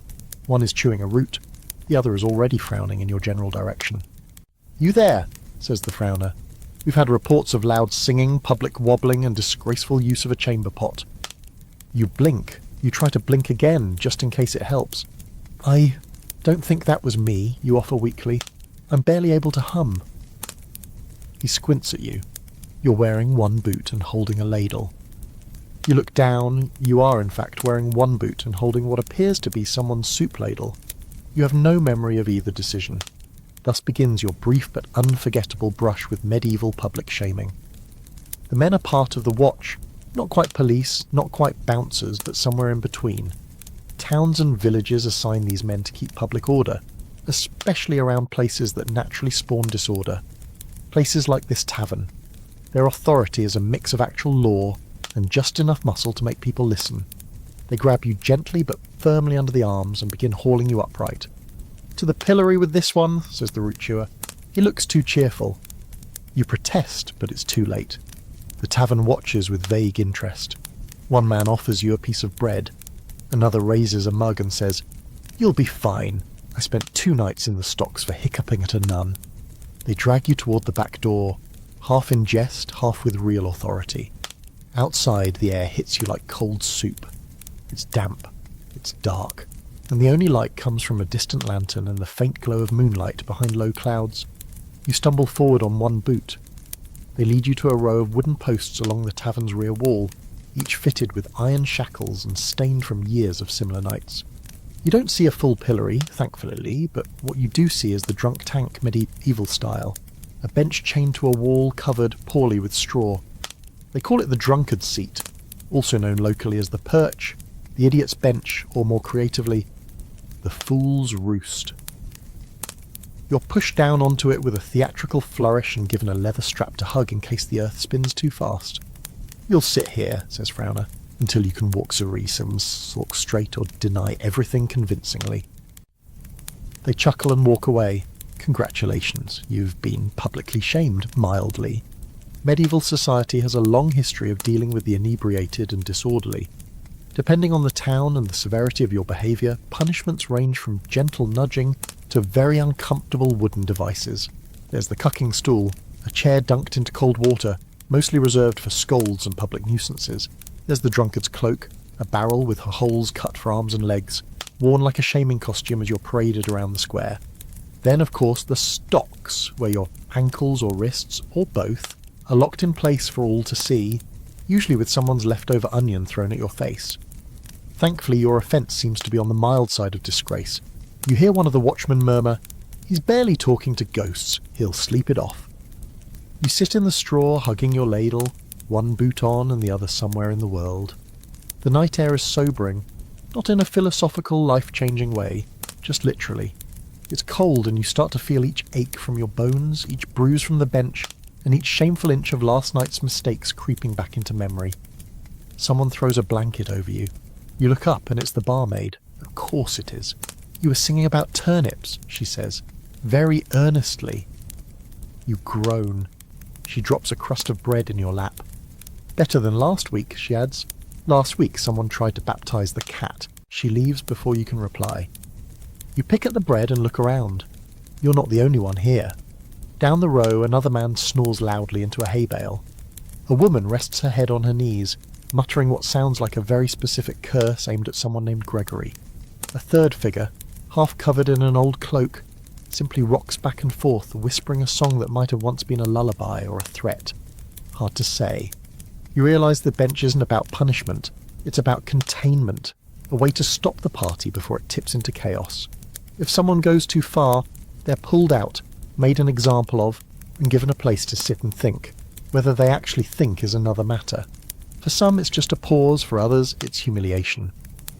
[SPEAKER 1] One is chewing a root, the other is already frowning in your general direction. "You there," says the frowner. "We've had reports of loud singing, public wobbling, and disgraceful use of a chamber pot." You blink. You try to blink again, just in case it helps. "I don't think that was me," you offer weakly. "I'm barely able to hum." He squints at you. You're wearing one boot and holding a ladle. You look down, you are in fact wearing one boot and holding what appears to be someone's soup ladle. You have no memory of either decision. Thus begins your brief but unforgettable brush with medieval public shaming. The men are part of the watch, not quite police, not quite bouncers, but somewhere in between. Towns and villages assign these men to keep public order, especially around places that naturally spawn disorder. Places like this tavern. Their authority is a mix of actual law and just enough muscle to make people listen. They grab you gently but firmly under the arms and begin hauling you upright. "To the pillory with this one," says the root chewer. "He looks too cheerful." You protest, but it's too late. The tavern watches with vague interest. One man offers you a piece of bread. Another raises a mug and says, "You'll be fine. I spent 2 nights in the stocks for hiccuping at a nun." They drag you toward the back door, half in jest, half with real authority. Outside, the air hits you like cold soup. It's damp, it's dark, and the only light comes from a distant lantern and the faint glow of moonlight behind low clouds. You stumble forward on one boot. They lead you to a row of wooden posts along the tavern's rear wall, each fitted with iron shackles and stained from years of similar nights. You don't see a full pillory, thankfully, but what you do see is the drunk tank medieval style, a bench chained to a wall covered poorly with straw. They call it the drunkard's seat, also known locally as the perch, the idiot's bench, or more creatively, the fool's roost. You're pushed down onto it with a theatrical flourish and given a leather strap to hug in case the earth spins too fast. "You'll sit here," says Frowner, "until you can walk cerise and walk straight or deny everything convincingly." They chuckle and walk away. Congratulations, you've been publicly shamed, mildly. Medieval society has a long history of dealing with the inebriated and disorderly. Depending on the town and the severity of your behaviour, punishments range from gentle nudging to very uncomfortable wooden devices. There's the cucking stool, a chair dunked into cold water, mostly reserved for scolds and public nuisances. There's the drunkard's cloak, a barrel with holes cut for arms and legs, worn like a shaming costume as you're paraded around the square. Then, of course, the stocks, where your ankles or wrists, or both, are locked in place for all to see, usually with someone's leftover onion thrown at your face. Thankfully, your offence seems to be on the mild side of disgrace. You hear one of the watchmen murmur, "He's barely talking to ghosts, he'll sleep it off." You sit in the straw, hugging your ladle, one boot on and the other somewhere in the world. The night air is sobering, not in a philosophical, life-changing way, just literally. It's cold and you start to feel each ache from your bones, each bruise from the bench, and each shameful inch of last night's mistakes creeping back into memory. Someone throws a blanket over you. You look up and it's the barmaid. Of course it is. "You were singing about turnips," she says, very earnestly. You groan. She drops a crust of bread in your lap. "Better than last week," she adds. "Last week someone tried to baptize the cat." She leaves before you can reply. You pick at the bread and look around. You're not the only one here. Down the row, another man snores loudly into a hay bale. A woman rests her head on her knees, muttering what sounds like a very specific curse aimed at someone named Gregory. A third figure, half covered in an old cloak, simply rocks back and forth, whispering a song that might have once been a lullaby or a threat. Hard to say. You realise the bench isn't about punishment, it's about containment, a way to stop the party before it tips into chaos. If someone goes too far, they're pulled out, made an example of, and given a place to sit and think. Whether they actually think is another matter. For some it's just a pause, for others it's humiliation.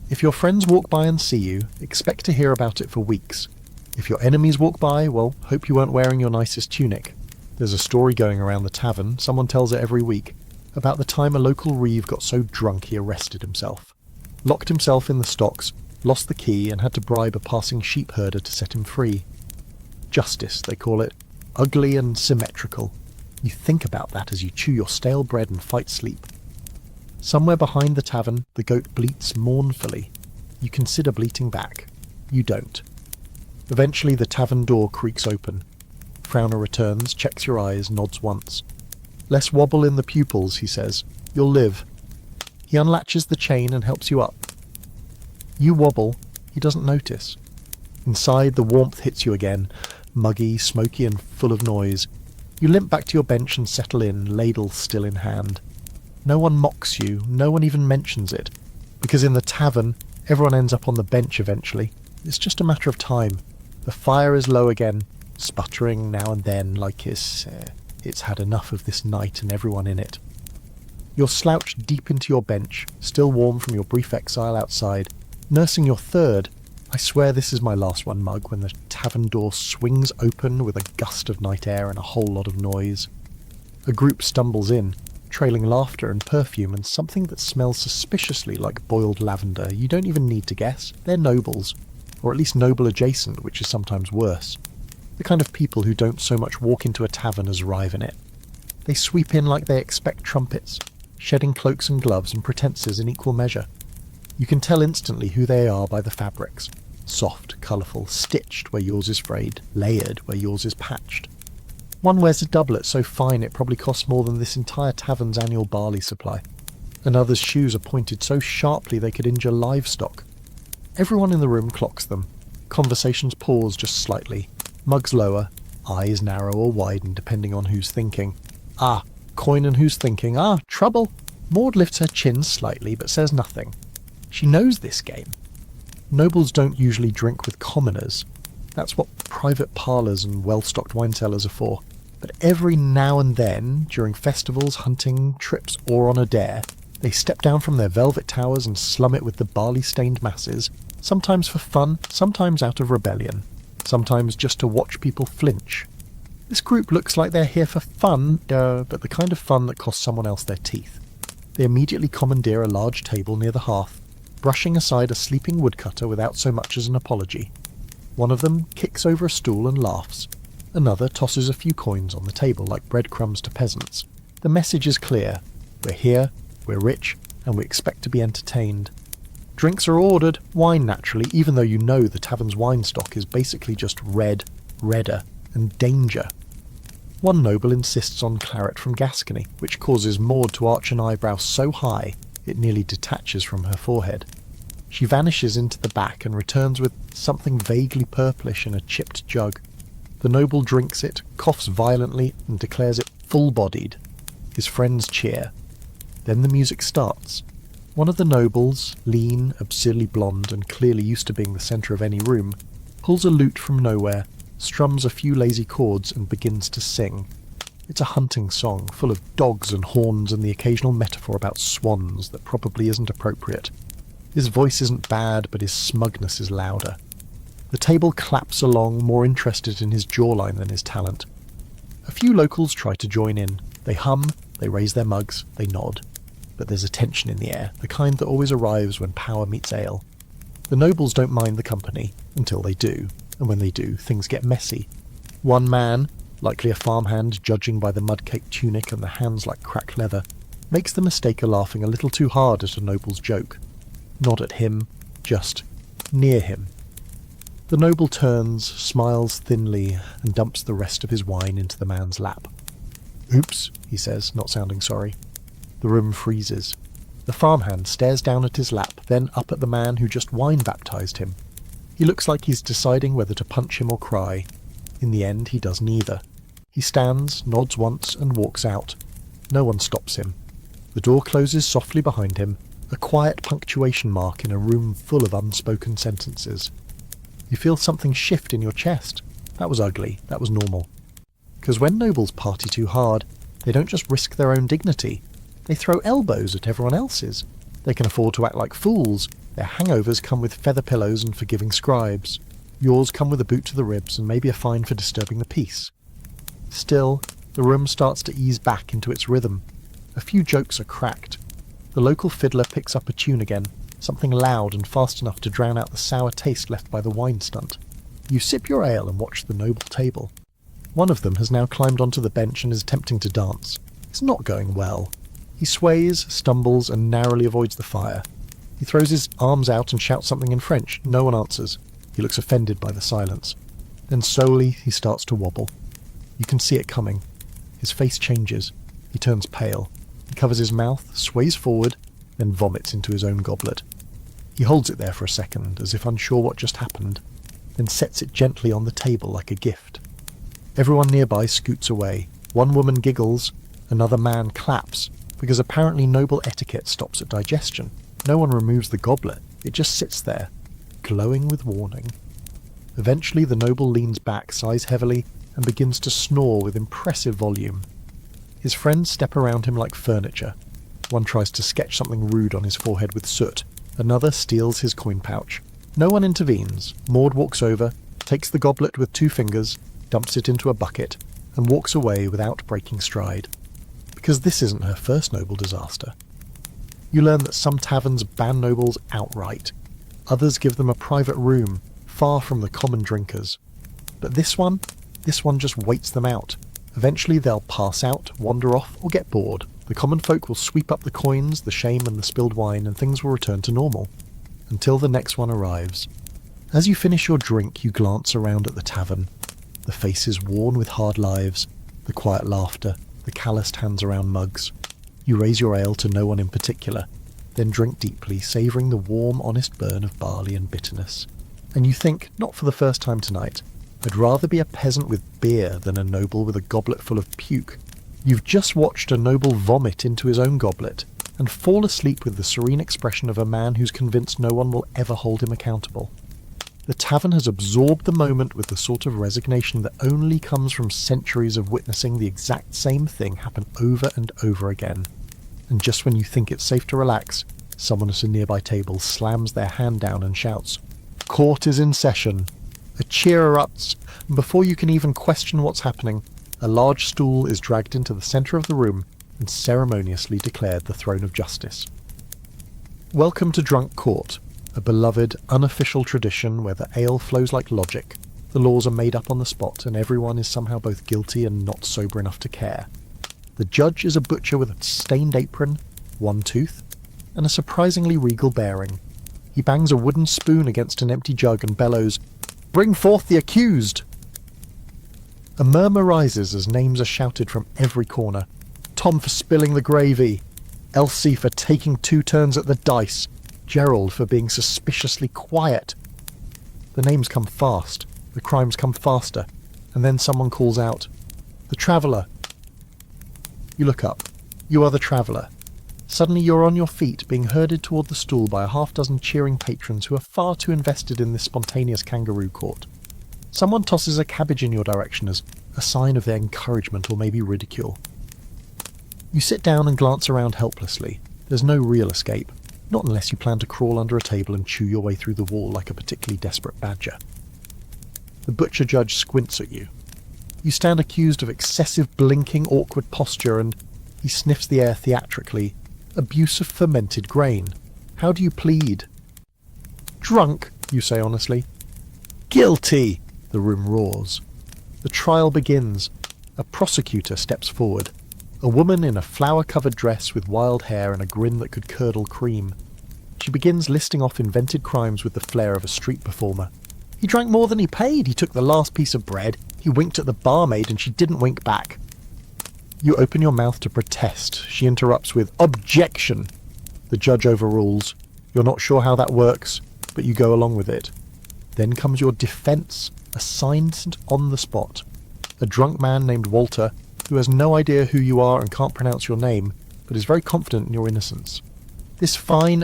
[SPEAKER 1] If your friends walk by and see you, expect to hear about it for weeks. If your enemies walk by, well, hope you weren't wearing your nicest tunic. There's a story going around the tavern, someone tells it every week, about the time a local reeve got so drunk he arrested himself. Locked himself in the stocks, lost the key and had to bribe a passing sheep herder to set him free. Justice, they call it. Ugly and symmetrical. You think about that as you chew your stale bread and fight sleep. Somewhere behind the tavern, the goat bleats mournfully. You consider bleating back. You don't. Eventually the tavern door creaks open. Frowner returns, checks your eyes, nods once. "Less wobble in the pupils," he says. "You'll live." He unlatches the chain and helps you up. You wobble, he doesn't notice. Inside, the warmth hits you again, muggy, smoky and full of noise. You limp back to your bench and settle in, ladle still in hand. No one mocks you, no one even mentions it, because in the tavern, everyone ends up on the bench eventually. It's just a matter of time. The fire is low again, sputtering now and then like it's had enough of this night and everyone in it. You're slouched deep into your bench, still warm from your brief exile outside, nursing your third, I swear this is my last one mug, when the tavern door swings open with a gust of night air and a whole lot of noise. A group stumbles in, trailing laughter and perfume and something that smells suspiciously like boiled lavender. You don't even need to guess. They're nobles. Or at least noble adjacent, which is sometimes worse. The kind of people who don't so much walk into a tavern as arrive in it. They sweep in like they expect trumpets, shedding cloaks and gloves and pretences in equal measure. You can tell instantly who they are by the fabrics. Soft, colourful, stitched where yours is frayed, layered where yours is patched. One wears a doublet so fine it probably costs more than this entire tavern's annual barley supply. Another's shoes are pointed so sharply they could injure livestock. Everyone in the room clocks them. Conversations pause just slightly. Mugs lower, eyes narrow or widen depending on who's thinking. Ah, coin and who's thinking. Ah, trouble. Maud lifts her chin slightly but says nothing. She knows this game. Nobles don't usually drink with commoners. That's what private parlours and well-stocked wine cellars are for. But every now and then, during festivals, hunting, trips, or on a dare, they step down from their velvet towers and slum it with the barley-stained masses, sometimes for fun, sometimes out of rebellion, sometimes just to watch people flinch. This group looks like they're here for fun, but the kind of fun that costs someone else their teeth. They immediately commandeer a large table near the hearth, brushing aside a sleeping woodcutter without so much as an apology. One of them kicks over a stool and laughs. Another tosses a few coins on the table like breadcrumbs to peasants. The message is clear. We're here, we're rich, and we expect to be entertained. Drinks are ordered, wine naturally, even though you know the tavern's wine stock is basically just red, redder, and danger. One noble insists on claret from Gascony, which causes Maud to arch an eyebrow so high it nearly detaches from her forehead. She vanishes into the back and returns with something vaguely purplish in a chipped jug. The noble drinks it, coughs violently, and declares it full-bodied. His friends cheer. Then the music starts. One of the nobles, lean, absurdly blonde, and clearly used to being the centre of any room, pulls a lute from nowhere, strums a few lazy chords, and begins to sing. It's a hunting song, full of dogs and horns and the occasional metaphor about swans that probably isn't appropriate. His voice isn't bad, but his smugness is louder. The table claps along, more interested in his jawline than his talent. A few locals try to join in. They hum, they raise their mugs, they nod. But there's a tension in the air, the kind that always arrives when power meets ale. The nobles don't mind the company, until they do, and when they do, things get messy. One man, likely a farmhand judging by the mud-caked tunic and the hands like cracked leather, makes the mistake of laughing a little too hard at a noble's joke. Not at him, just near him. The noble turns, smiles thinly, and dumps the rest of his wine into the man's lap. "Oops," he says, not sounding sorry. The room freezes. The farmhand stares down at his lap, then up at the man who just wine-baptized him. He looks like he's deciding whether to punch him or cry. In the end, he does neither. He stands, nods once, and walks out. No one stops him. The door closes softly behind him, a quiet punctuation mark in a room full of unspoken sentences. You feel something shift in your chest. That was ugly. That was normal. Because when nobles party too hard, they don't just risk their own dignity. They throw elbows at everyone else's. They can afford to act like fools. Their hangovers come with feather pillows and forgiving scribes. Yours come with a boot to the ribs and maybe a fine for disturbing the peace. Still, the room starts to ease back into its rhythm. A few jokes are cracked. The local fiddler picks up a tune again, something loud and fast enough to drown out the sour taste left by the wine stunt. You sip your ale and watch the noble table. One of them has now climbed onto the bench and is attempting to dance. It's not going well. He sways, stumbles, and narrowly avoids the fire. He throws his arms out and shouts something in French. No one answers. He looks offended by the silence. Then slowly he starts to wobble. You can see it coming. His face changes. He turns pale. He covers his mouth, sways forward, then vomits into his own goblet. He holds it there for a second, as if unsure what just happened, then sets it gently on the table like a gift. Everyone nearby scoots away. One woman giggles, another man claps, because apparently noble etiquette stops at digestion. No one removes the goblet, it just sits there, glowing with warning. Eventually the noble leans back, sighs heavily, and begins to snore with impressive volume. His friends step around him like furniture. One tries to sketch something rude on his forehead with soot. Another steals his coin pouch. No one intervenes. Maud walks over, takes the goblet with 2 fingers, dumps it into a bucket, and walks away without breaking stride. Because this isn't her first noble disaster. You learn that some taverns ban nobles outright. Others give them a private room, far from the common drinkers. But this one just waits them out. Eventually they'll pass out, wander off, or get bored. The common folk will sweep up the coins, the shame and the spilled wine, and things will return to normal. Until the next one arrives. As you finish your drink, you glance around at the tavern. The faces worn with hard lives, the quiet laughter, the calloused hands around mugs. You raise your ale to no one in particular, then drink deeply, savouring the warm, honest burn of barley and bitterness. And you think, not for the first time tonight, I'd rather be a peasant with beer than a noble with a goblet full of puke. You've just watched a noble vomit into his own goblet, and fall asleep with the serene expression of a man who's convinced no one will ever hold him accountable. The tavern has absorbed the moment with the sort of resignation that only comes from centuries of witnessing the exact same thing happen over and over again. And just when you think it's safe to relax, someone at a nearby table slams their hand down and shouts, "Court is in session." A cheer erupts, and before you can even question what's happening, a large stool is dragged into the centre of the room and ceremoniously declared the throne of justice. Welcome to Drunk Court, a beloved, unofficial tradition where the ale flows like logic, the laws are made up on the spot, and everyone is somehow both guilty and not sober enough to care. The judge is a butcher with a stained apron, 1 tooth, and a surprisingly regal bearing. He bangs a wooden spoon against an empty jug and bellows, "Bring forth the accused!" A murmur rises as names are shouted from every corner. Tom for spilling the gravy, Elsie for taking 2 turns at the dice, Gerald for being suspiciously quiet. The names come fast, the crimes come faster, and then someone calls out, "The Traveller." You look up. You are the Traveller. Suddenly you're on your feet, being herded toward the stool by a half-dozen cheering patrons who are far too invested in this spontaneous kangaroo court. Someone tosses a cabbage in your direction as a sign of their encouragement or maybe ridicule. You sit down and glance around helplessly. There's no real escape, not unless you plan to crawl under a table and chew your way through the wall like a particularly desperate badger. The butcher judge squints at you. You stand accused of excessive blinking, awkward posture, and he sniffs the air theatrically. Abuse of fermented grain. How do you plead? "Drunk," you say honestly. "Guilty!" the room roars. The trial begins. A prosecutor steps forward. A woman in a flower-covered dress with wild hair and a grin that could curdle cream. She begins listing off invented crimes with the flair of a street performer. "He drank more than he paid. He took the last piece of bread. He winked at the barmaid and she didn't wink back." You open your mouth to protest. She interrupts with, "Objection!" The judge overrules. You're not sure how that works, but you go along with it. Then comes your defence, assigned on the spot. A drunk man named Walter, who has no idea who you are and can't pronounce your name, but is very confident in your innocence. "This fine,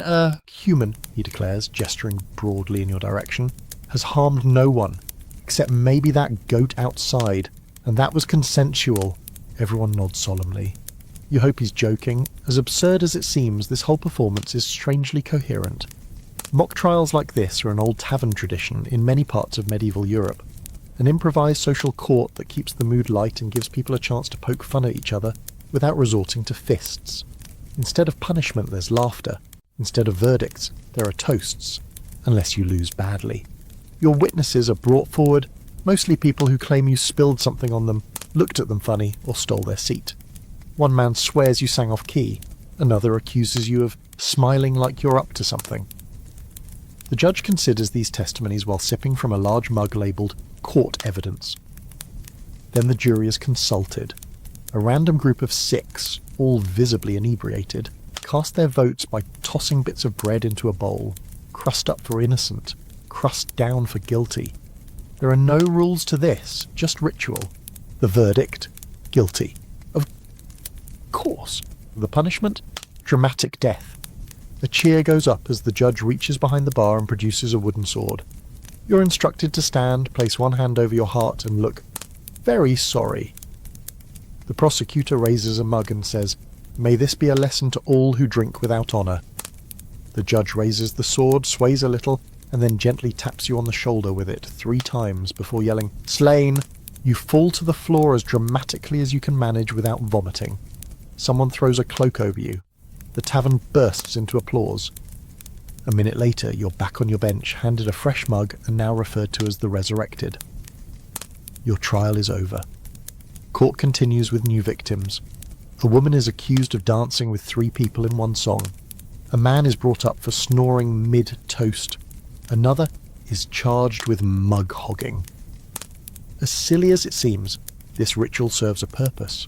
[SPEAKER 1] human," he declares, gesturing broadly in your direction, "has harmed no one, except maybe that goat outside, and that was consensual." Everyone nods solemnly. You hope he's joking. As absurd as it seems, this whole performance is strangely coherent. Mock trials like this are an old tavern tradition in many parts of medieval Europe. An improvised social court that keeps the mood light and gives people a chance to poke fun at each other without resorting to fists. Instead of punishment, there's laughter. Instead of verdicts, there are toasts. Unless you lose badly. Your witnesses are brought forward, mostly people who claim you spilled something on them, looked at them funny, or stole their seat. One man swears you sang off key. Another accuses you of smiling like you're up to something. The judge considers these testimonies while sipping from a large mug labelled "Court Evidence." Then the jury is consulted. A random group of 6, all visibly inebriated, cast their votes by tossing bits of bread into a bowl, crust up for innocent, crust down for guilty. There are no rules to this, just ritual. The verdict, guilty. Of course. The punishment? Dramatic death. A cheer goes up as the judge reaches behind the bar and produces a wooden sword. You're instructed to stand, place one hand over your heart, and look very sorry. The prosecutor raises a mug and says, "May this be a lesson to all who drink without honour." The judge raises the sword, sways a little, and then gently taps you on the shoulder with it 3 times before yelling, "Slain!" You fall to the floor as dramatically as you can manage without vomiting. Someone throws a cloak over you. The tavern bursts into applause. A minute later, you're back on your bench, handed a fresh mug, and now referred to as the Resurrected. Your trial is over. Court continues with new victims. A woman is accused of dancing with 3 people in one song. A man is brought up for snoring mid-toast. Another is charged with mug hogging. As silly as it seems, this ritual serves a purpose.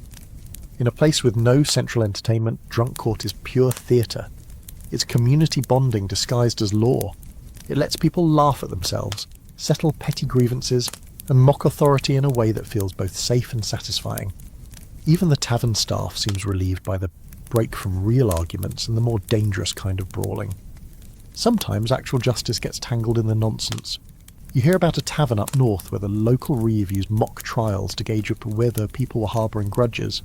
[SPEAKER 1] In a place with no central entertainment, Drunk Court is pure theatre. It's community bonding disguised as law. It lets people laugh at themselves, settle petty grievances, and mock authority in a way that feels both safe and satisfying. Even the tavern staff seems relieved by the break from real arguments and the more dangerous kind of brawling. Sometimes actual justice gets tangled in the nonsense. You hear about a tavern up north where the local reeve used mock trials to gauge whether people were harbouring grudges.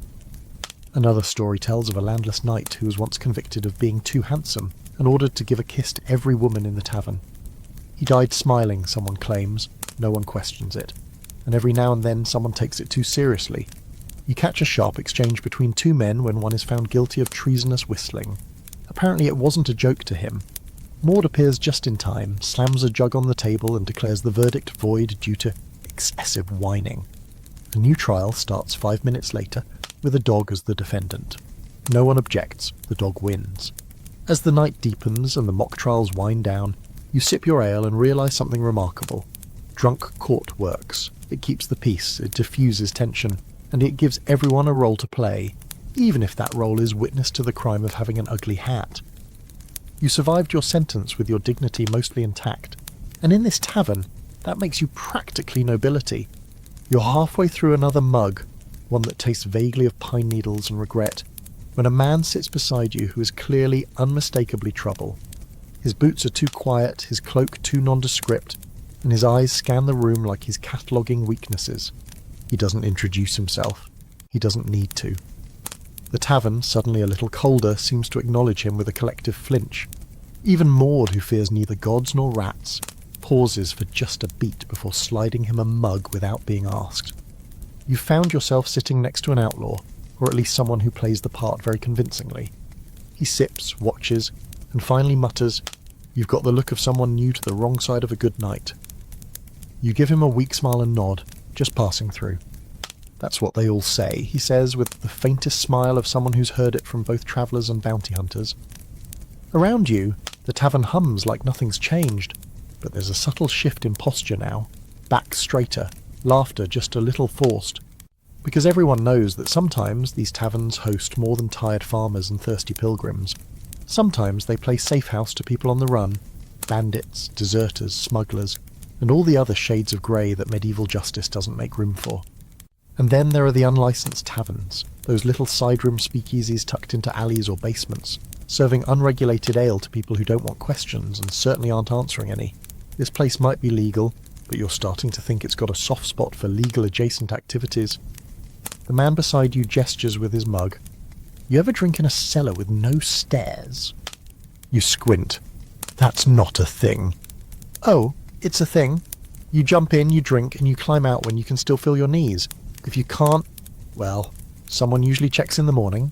[SPEAKER 1] Another story tells of a landless knight who was once convicted of being too handsome and ordered to give a kiss to every woman in the tavern. He died smiling, someone claims. No one questions it. And every now and then someone takes it too seriously. You catch a sharp exchange between 2 men when one is found guilty of treasonous whistling. Apparently it wasn't a joke to him. Maud appears just in time, slams a jug on the table and declares the verdict void due to excessive whining. A new trial starts 5 minutes later, with a dog as the defendant. No one objects, the dog wins. As the night deepens and the mock trials wind down, you sip your ale and realise something remarkable. Drunk Court works. It keeps the peace, it diffuses tension, and it gives everyone a role to play, even if that role is witness to the crime of having an ugly hat. You survived your sentence with your dignity mostly intact, and in this tavern, that makes you practically nobility. You're halfway through another mug, one that tastes vaguely of pine needles and regret, when a man sits beside you who is clearly unmistakably trouble. His boots are too quiet, his cloak too nondescript, and his eyes scan the room like he's cataloguing weaknesses. He doesn't introduce himself. He doesn't need to. The tavern, suddenly a little colder, seems to acknowledge him with a collective flinch. Even Maud, who fears neither gods nor rats, pauses for just a beat before sliding him a mug without being asked. You found yourself sitting next to an outlaw, or at least someone who plays the part very convincingly. He sips, watches, and finally mutters, "You've got the look of someone new to the wrong side of a good night." You give him a weak smile and nod, just passing through. "That's what they all say," he says, with the faintest smile of someone who's heard it from both travellers and bounty hunters. Around you, the tavern hums like nothing's changed, but there's a subtle shift in posture now, back straighter, laughter just a little forced, because everyone knows that sometimes these taverns host more than tired farmers and thirsty pilgrims. Sometimes they play safe house to people on the run, bandits, deserters, smugglers, and all the other shades of grey that medieval justice doesn't make room for. And then there are the unlicensed taverns, those little side-room speakeasies tucked into alleys or basements, serving unregulated ale to people who don't want questions and certainly aren't answering any. This place might be legal, but you're starting to think it's got a soft spot for legal adjacent activities. The man beside you gestures with his mug. "You ever drink in a cellar with no stairs?" You squint. "That's not a thing." "Oh, it's a thing. You jump in, you drink, and you climb out when you can still feel your knees. If you can't, well, someone usually checks in the morning."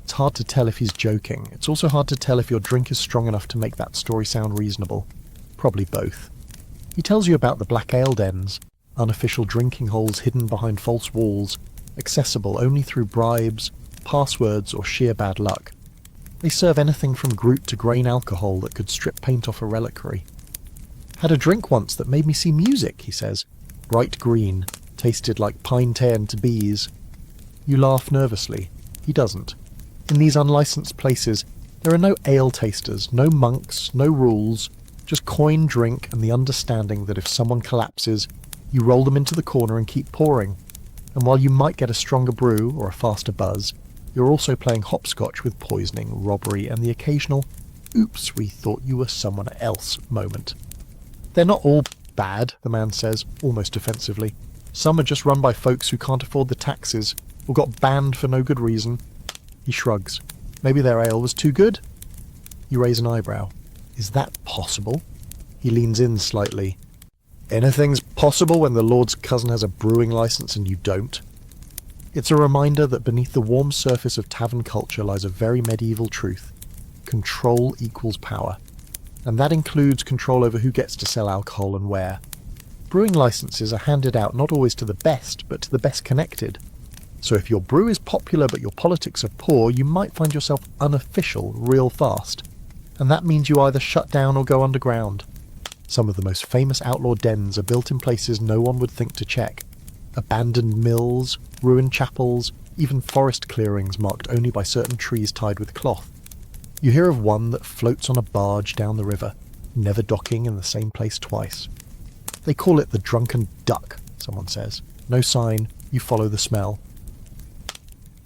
[SPEAKER 1] It's hard to tell if he's joking. It's also hard to tell if your drink is strong enough to make that story sound reasonable. Probably both. He tells you about the black ale dens, unofficial drinking holes hidden behind false walls, accessible only through bribes, passwords, or sheer bad luck. They serve anything from Groot to grain alcohol that could strip paint off a reliquary. "Had a drink once that made me see music," he says. "Bright green, tasted like pine tan to bees." You laugh nervously. He doesn't. In these unlicensed places, there are no ale tasters, no monks, no rules, just coin, drink, and the understanding that if someone collapses, you roll them into the corner and keep pouring. And while you might get a stronger brew or a faster buzz, You're also playing hopscotch with poisoning, robbery, and the occasional "oops, we thought you were someone else" moment. They're not all bad, the man says, almost offensively. Some are just run by folks who can't afford the taxes, or got banned for no good reason. He shrugs. Maybe their ale was too good? You raise an eyebrow. Is that possible? He leans in slightly. Anything's possible when the Lord's cousin has a brewing license and you don't. It's a reminder that beneath the warm surface of tavern culture lies a very medieval truth. Control equals power. And that includes control over who gets to sell alcohol and where. Brewing licenses are handed out not always to the best, but to the best connected. So if your brew is popular but your politics are poor, you might find yourself unofficial real fast. And that means you either shut down or go underground. Some of the most famous outlaw dens are built in places no one would think to check. Abandoned mills, ruined chapels, even forest clearings marked only by certain trees tied with cloth. You hear of one that floats on a barge down the river, never docking in the same place twice. They call it the Drunken Duck, someone says. No sign, you follow the smell.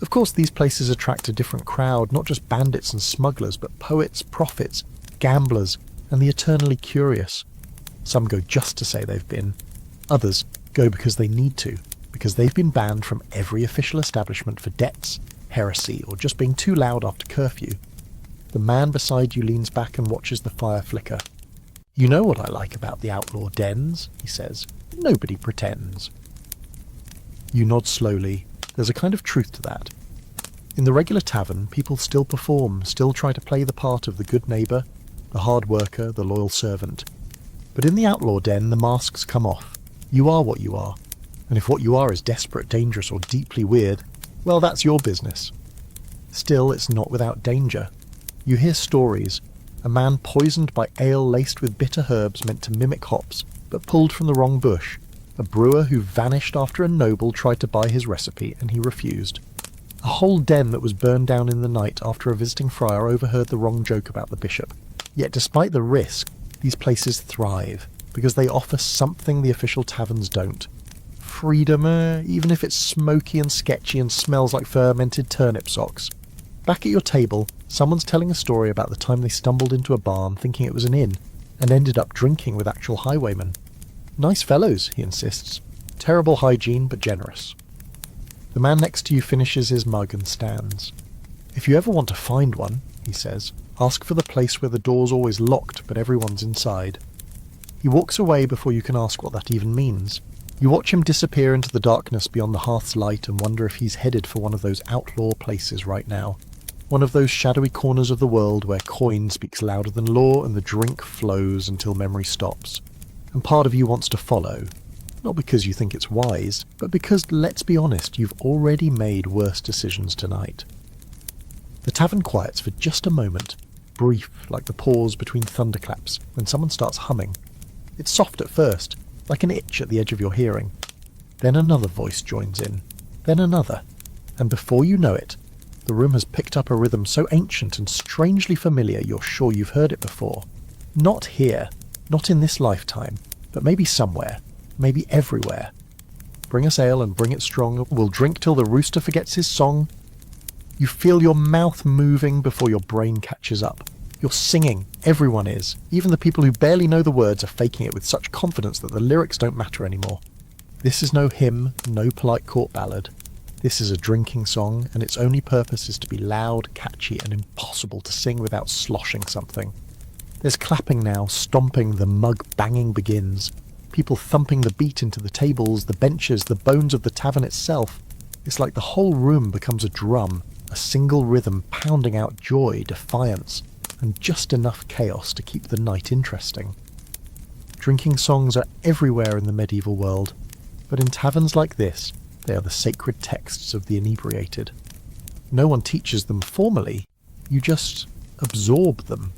[SPEAKER 1] Of course, these places attract a different crowd, not just bandits and smugglers, but poets, prophets, gamblers, and the eternally curious. Some go just to say they've been. Others go because they need to, because they've been banned from every official establishment for debts, heresy, or just being too loud after curfew. The man beside you leans back and watches the fire flicker. You know what I like about the outlaw dens, he says. Nobody pretends. You nod slowly. There's a kind of truth to that. In the regular tavern, people still perform, still try to play the part of the good neighbour, the hard worker, the loyal servant. But in the outlaw den, the masks come off. You are what you are. And if what you are is desperate, dangerous, or deeply weird, well, that's your business. Still, it's not without danger. You hear stories. A man poisoned by ale laced with bitter herbs meant to mimic hops, but pulled from the wrong bush. A brewer who vanished after a noble tried to buy his recipe, and he refused. A whole den that was burned down in the night after a visiting friar overheard the wrong joke about the bishop. Yet despite the risk, these places thrive, because they offer something the official taverns don't. Freedom, even if it's smoky and sketchy and smells like fermented turnip socks. Back at your table, someone's telling a story about the time they stumbled into a barn thinking it was an inn, and ended up drinking with actual highwaymen. Nice fellows, he insists. Terrible hygiene, but generous. The man next to you finishes his mug and stands. If you ever want to find one, he says, ask for the place where the door's always locked, but everyone's inside. He walks away before you can ask what that even means. You watch him disappear into the darkness beyond the hearth's light and wonder if he's headed for one of those outlaw places right now. One of those shadowy corners of the world where coin speaks louder than law and the drink flows until memory stops. And part of you wants to follow. Not because you think it's wise, but because, let's be honest, you've already made worse decisions tonight. The tavern quiets for just a moment, brief like the pause between thunderclaps when someone starts humming. It's soft at first, like an itch at the edge of your hearing. Then another voice joins in, then another, and before you know it, the room has picked up a rhythm so ancient and strangely familiar you're sure you've heard it before. Not here, not in this lifetime, but maybe somewhere, maybe everywhere. Bring us ale and bring it strong, we'll drink till the rooster forgets his song. You feel your mouth moving before your brain catches up. You're singing, everyone is. Even the people who barely know the words are faking it with such confidence that the lyrics don't matter anymore. This is no hymn, no polite court ballad. This is a drinking song, and its only purpose is to be loud, catchy, and impossible to sing without sloshing something. There's clapping now, stomping, the mug banging begins. People thumping the beat into the tables, the benches, the bones of the tavern itself. It's like the whole room becomes a drum, a single rhythm pounding out joy, defiance, and just enough chaos to keep the night interesting. Drinking songs are everywhere in the medieval world, but in taverns like this, they are the sacred texts of the inebriated. No one teaches them formally, you just absorb them.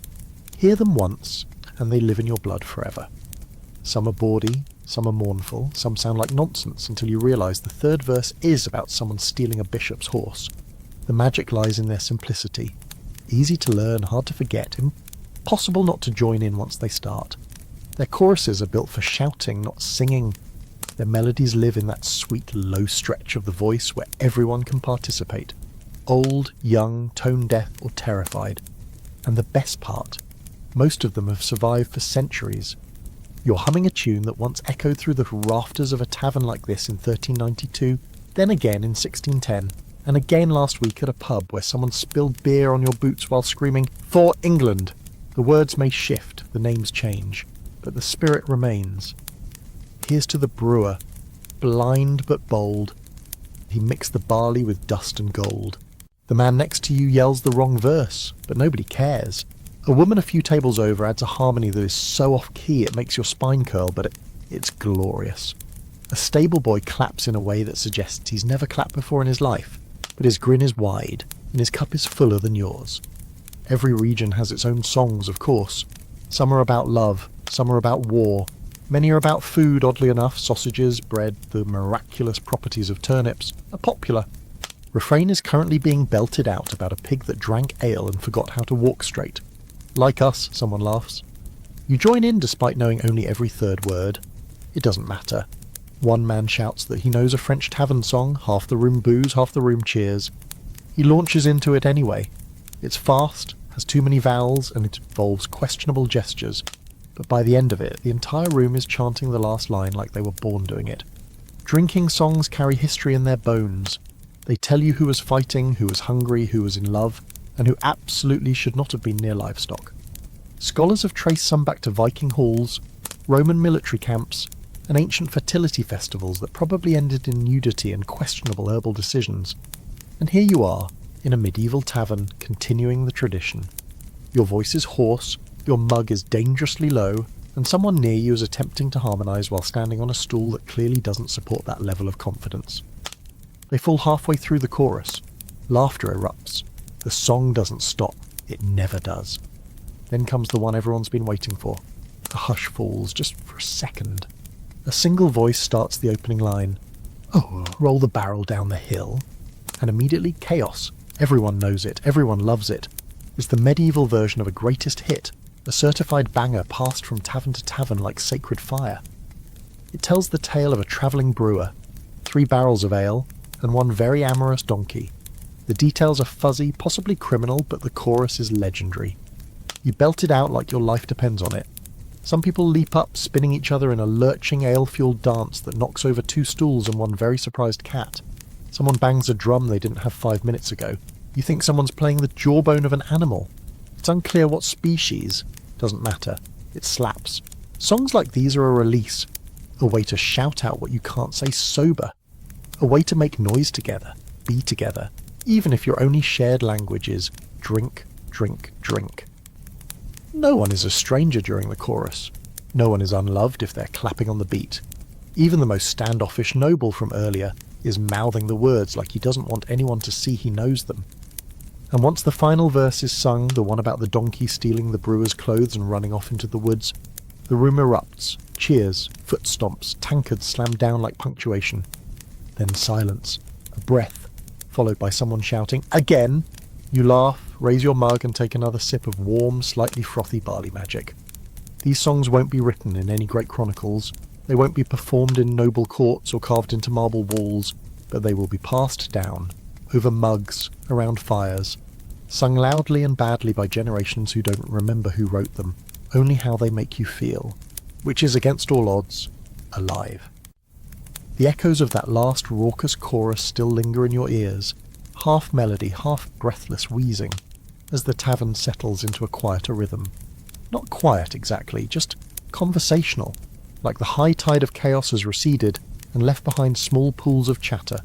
[SPEAKER 1] Hear them once, and they live in your blood forever. Some are bawdy, some are mournful, some sound like nonsense until you realise the third verse is about someone stealing a bishop's horse. The magic lies in their simplicity. Easy to learn, hard to forget, impossible not to join in once they start. Their choruses are built for shouting, not singing. Their melodies live in that sweet low stretch of the voice where everyone can participate. Old, young, tone-deaf or terrified. And the best part, most of them have survived for centuries. You're humming a tune that once echoed through the rafters of a tavern like this in 1392, then again in 1610, and again last week at a pub where someone spilled beer on your boots while screaming, "For England!" The words may shift, the names change, but the spirit remains. Here's to the brewer, blind but bold. He mixed the barley with dust and gold. The man next to you yells the wrong verse, but nobody cares. A woman a few tables over adds a harmony that is so off-key it makes your spine curl, but it's glorious. A stable boy claps in a way that suggests he's never clapped before in his life, but his grin is wide, and his cup is fuller than yours. Every region has its own songs, of course. Some are about love, some are about war. Many are about food, oddly enough. Sausages, bread, the miraculous properties of turnips are popular. Refrain is currently being belted out about a pig that drank ale and forgot how to walk straight. Like us, someone laughs. You join in despite knowing only every third word. It doesn't matter. One man shouts that he knows a French tavern song, half the room boos, half the room cheers. He launches into it anyway. It's fast, has too many vowels, and it involves questionable gestures. But by the end of it, the entire room is chanting the last line like they were born doing it. Drinking songs carry history in their bones. They tell you who was fighting, who was hungry, who was in love, and who absolutely should not have been near livestock. Scholars have traced some back to Viking halls, Roman military camps, and ancient fertility festivals that probably ended in nudity and questionable herbal decisions. And here you are, in a medieval tavern, continuing the tradition. Your voice is hoarse, your mug is dangerously low, and someone near you is attempting to harmonise while standing on a stool that clearly doesn't support that level of confidence. They fall halfway through the chorus. Laughter erupts. The song doesn't stop. It never does. Then comes the one everyone's been waiting for. The hush falls, just for a second. A single voice starts the opening line. "Oh, roll the barrel down the hill." And immediately chaos. Everyone knows it. Everyone loves it. It's the medieval version of a greatest hit, a certified banger passed from tavern to tavern like sacred fire. It tells the tale of a travelling brewer, 3 barrels of ale, and one very amorous donkey. The details are fuzzy, possibly criminal, but the chorus is legendary. You belt it out like your life depends on it. Some people leap up, spinning each other in a lurching ale-fueled dance that knocks over 2 stools and one very surprised cat. Someone bangs a drum they didn't have 5 minutes ago. You think someone's playing the jawbone of an animal. It's unclear what species. Doesn't matter. It slaps. Songs like these are a release. A way to shout out what you can't say sober. A way to make noise together. Be together. Even if your only shared language is drink, drink, drink. No one is a stranger during the chorus. No one is unloved if they're clapping on the beat. Even the most standoffish noble from earlier is mouthing the words like he doesn't want anyone to see he knows them. And once the final verse is sung, the one about the donkey stealing the brewer's clothes and running off into the woods, the room erupts. Cheers, foot stomps, tankards slam down like punctuation. Then silence, a breath, followed by someone shouting, "Again!" You laugh, raise your mug and take another sip of warm, slightly frothy barley magic. These songs won't be written in any great chronicles. They won't be performed in noble courts or carved into marble walls, but they will be passed down, over mugs, around fires, sung loudly and badly by generations who don't remember who wrote them, only how they make you feel, which is, against all odds, alive. The echoes of that last raucous chorus still linger in your ears, half melody, half breathless wheezing, as the tavern settles into a quieter rhythm. Not quiet exactly, just conversational, like the high tide of chaos has receded and left behind small pools of chatter,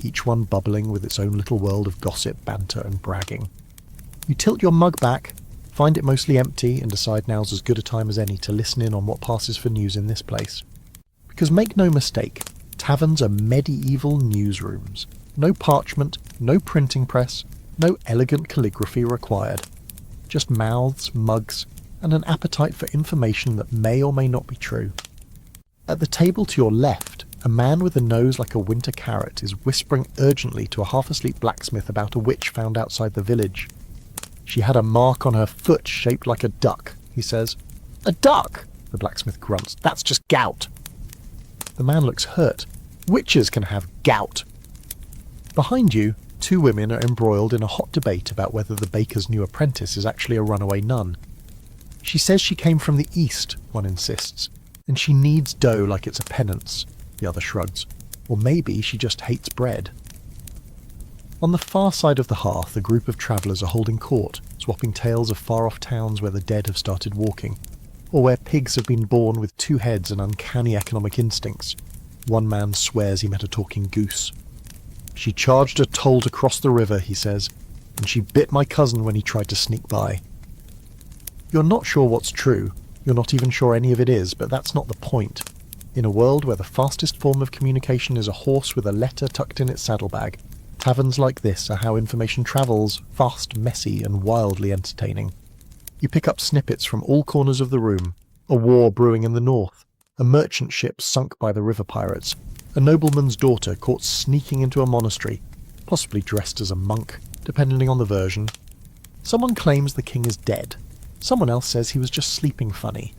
[SPEAKER 1] each one bubbling with its own little world of gossip, banter and bragging. You tilt your mug back, find it mostly empty, and decide now's as good a time as any to listen in on what passes for news in this place. Because make no mistake, taverns are medieval newsrooms. No parchment, no printing press, no elegant calligraphy required. Just mouths, mugs, and an appetite for information that may or may not be true. At the table to your left, a man with a nose like a winter carrot is whispering urgently to a half-asleep blacksmith about a witch found outside the village. "She had a mark on her foot shaped like a duck," he says. "A duck?" the blacksmith grunts. "That's just gout." The man looks hurt. "Witches can have gout." Behind you, Two women are embroiled in a hot debate about whether the baker's new apprentice is actually a runaway nun. She says she came from the east, one insists, and she needs dough like it's a penance, the other shrugs. Or maybe she just hates bread. On the far side of the hearth, a group of travellers are holding court, swapping tales of far-off towns where the dead have started walking, or where pigs have been born with two heads and uncanny economic instincts. One man swears he met a talking goose. She charged a toll to cross the river, he says, and she bit my cousin when he tried to sneak by. You're not sure what's true, you're not even sure any of it is, but that's not the point. In a world where the fastest form of communication is a horse with a letter tucked in its saddlebag, taverns like this are how information travels, fast, messy, and wildly entertaining. You pick up snippets from all corners of the room: a war brewing in the north, a merchant ship sunk by the river pirates, a nobleman's daughter caught sneaking into a monastery, possibly dressed as a monk, depending on the version. Someone claims the king is dead. Someone else says he was just sleeping funny.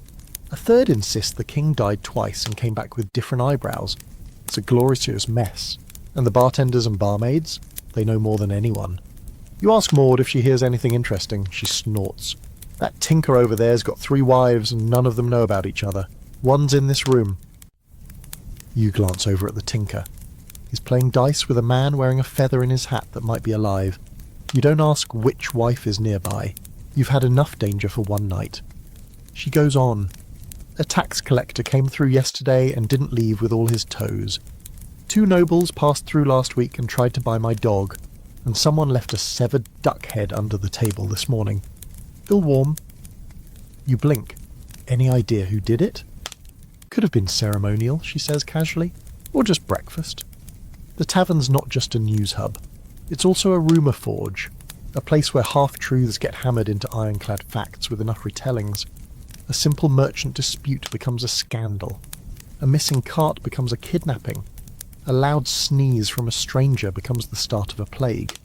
[SPEAKER 1] A third insists the king died twice and came back with different eyebrows. It's a glorious mess. And the bartenders and barmaids? They know more than anyone. You ask Maud if she hears anything interesting. She snorts. That tinker over there's got 3 wives and none of them know about each other. One's in this room. You glance over at the tinker. He's playing dice with a man wearing a feather in his hat that might be alive. You don't ask which wife is nearby. You've had enough danger for one night. She goes on. A tax collector came through yesterday and didn't leave with all his toes. 2 nobles passed through last week and tried to buy my dog, and someone left a severed duck head under the table this morning. Still warm. You blink. Any idea who did it? Could have been ceremonial, she says casually, or just breakfast. The tavern's not just a news hub. It's also a rumour forge, a place where half-truths get hammered into ironclad facts with enough retellings. A simple merchant dispute becomes a scandal. A missing cart becomes a kidnapping. A loud sneeze from a stranger becomes the start of a plague.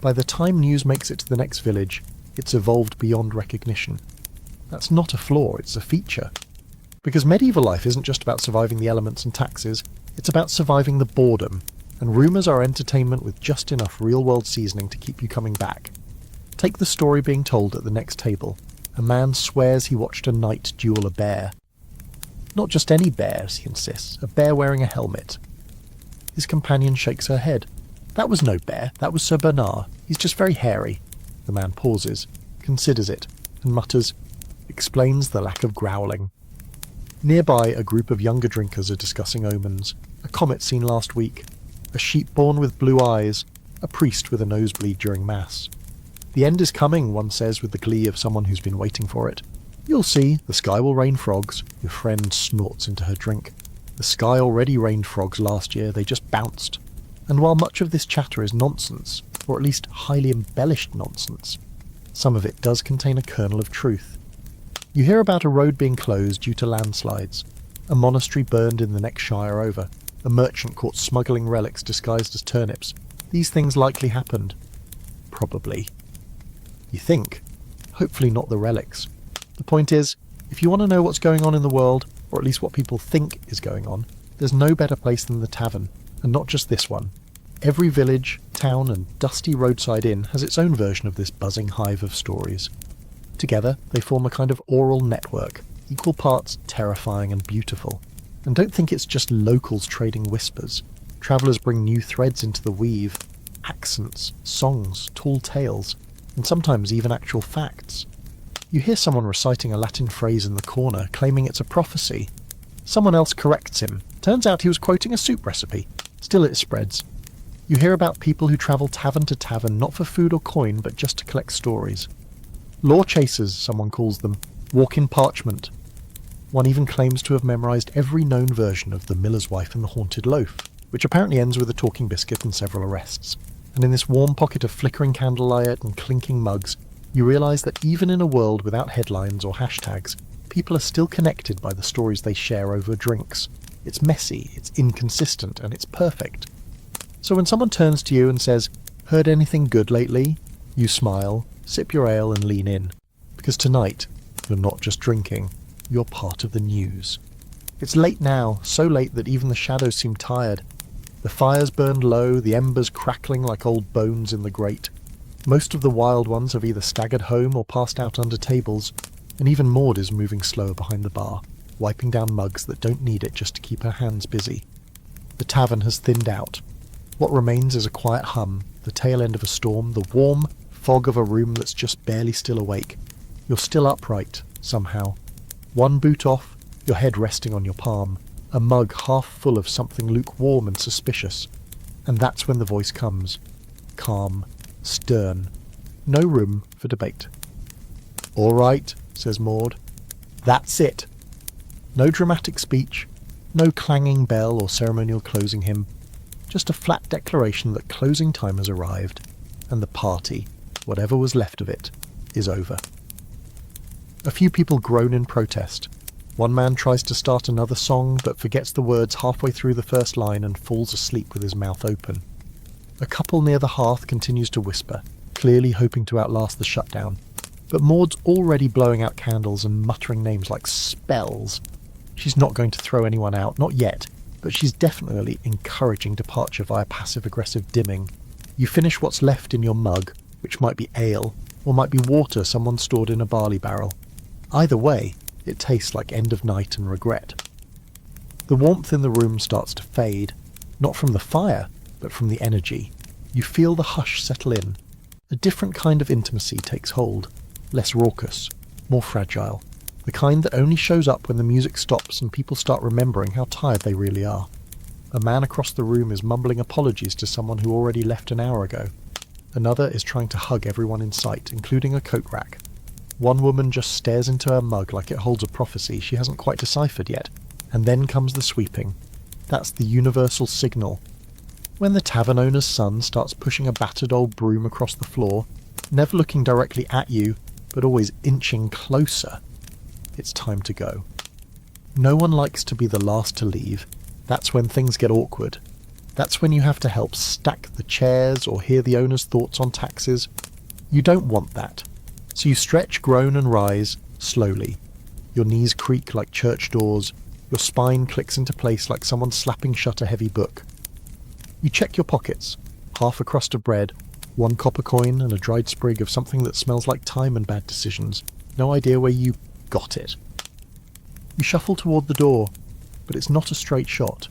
[SPEAKER 1] By the time news makes it to the next village, it's evolved beyond recognition. That's not a flaw, it's a feature. Because medieval life isn't just about surviving the elements and taxes, it's about surviving the boredom, and rumours are entertainment with just enough real-world seasoning to keep you coming back. Take the story being told at the next table. A man swears he watched a knight duel a bear. Not just any bears, he insists, a bear wearing a helmet. His companion shakes her head. That was no bear, that was Sir Bernard. He's just very hairy. The man pauses, considers it, and mutters, explains the lack of growling. Nearby, a group of younger drinkers are discussing omens. A comet seen last week. A sheep born with blue eyes. A priest with a nosebleed during Mass. The end is coming, one says with the glee of someone who's been waiting for it. You'll see, the sky will rain frogs. Your friend snorts into her drink. The sky already rained frogs last year, they just bounced. And while much of this chatter is nonsense, or at least highly embellished nonsense, some of it does contain a kernel of truth. You hear about a road being closed due to landslides, a monastery burned in the next shire over, a merchant caught smuggling relics disguised as turnips. These things likely happened. Probably. You think. Hopefully not the relics. The point is, if you want to know what's going on in the world, or at least what people think is going on, there's no better place than the tavern, and not just this one. Every village, town, and dusty roadside inn has its own version of this buzzing hive of stories. Together, they form a kind of oral network, equal parts terrifying and beautiful. And don't think it's just locals trading whispers. Travellers bring new threads into the weave, accents, songs, tall tales, and sometimes even actual facts. You hear someone reciting a Latin phrase in the corner, claiming it's a prophecy. Someone else corrects him. Turns out he was quoting a soup recipe. Still it spreads. You hear about people who travel tavern to tavern not for food or coin, but just to collect stories. Law chasers, someone calls them, walk in parchment. One even claims to have memorised every known version of The Miller's Wife and the Haunted Loaf, which apparently ends with a talking biscuit and several arrests. And in this warm pocket of flickering candlelight and clinking mugs, you realise that even in a world without headlines or hashtags, people are still connected by the stories they share over drinks. It's messy, it's inconsistent, and it's perfect. So when someone turns to you and says, "Heard anything good lately?" you smile, sip your ale and lean in. Because tonight, you're not just drinking, you're part of the news. It's late now, so late that even the shadows seem tired. The fire's burned low, the embers crackling like old bones in the grate. Most of the wild ones have either staggered home or passed out under tables, and even Maud is moving slow behind the bar, wiping down mugs that don't need it just to keep her hands busy. The tavern has thinned out. What remains is a quiet hum, the tail end of a storm, the warm fog of a room that's just barely still awake. You're still upright, somehow. One boot off, your head resting on your palm, a mug half full of something lukewarm and suspicious. And that's when the voice comes. Calm, stern. No room for debate. "All right," says Maud. "That's it." No dramatic speech, no clanging bell or ceremonial closing hymn, just a flat declaration that closing time has arrived, and the party, whatever was left of it, is over. A few people groan in protest. One man tries to start another song, but forgets the words halfway through the first line and falls asleep with his mouth open. A couple near the hearth continues to whisper, clearly hoping to outlast the shutdown. But Maud's already blowing out candles and muttering names like spells. She's not going to throw anyone out, not yet, but she's definitely encouraging departure via passive-aggressive dimming. You finish what's left in your mug, which might be ale, or might be water someone stored in a barley barrel. Either way, it tastes like end of night and regret. The warmth in the room starts to fade, not from the fire, but from the energy. You feel the hush settle in. A different kind of intimacy takes hold, less raucous, more fragile, the kind that only shows up when the music stops and people start remembering how tired they really are. A man across the room is mumbling apologies to someone who already left an hour ago. Another is trying to hug everyone in sight, including a coat rack. One woman just stares into her mug like it holds a prophecy she hasn't quite deciphered yet, and then comes the sweeping. That's the universal signal. When the tavern owner's son starts pushing a battered old broom across the floor, never looking directly at you, but always inching closer, it's time to go. No one likes to be the last to leave. That's when things get awkward. That's when you have to help stack the chairs or hear the owner's thoughts on taxes. You don't want that. So you stretch, groan and rise, slowly. Your knees creak like church doors. Your spine clicks into place like someone slapping shut a heavy book. You check your pockets. Half a crust of bread, one copper coin and a dried sprig of something that smells like time and bad decisions. No idea where you got it. You shuffle toward the door, but it's not a straight shot.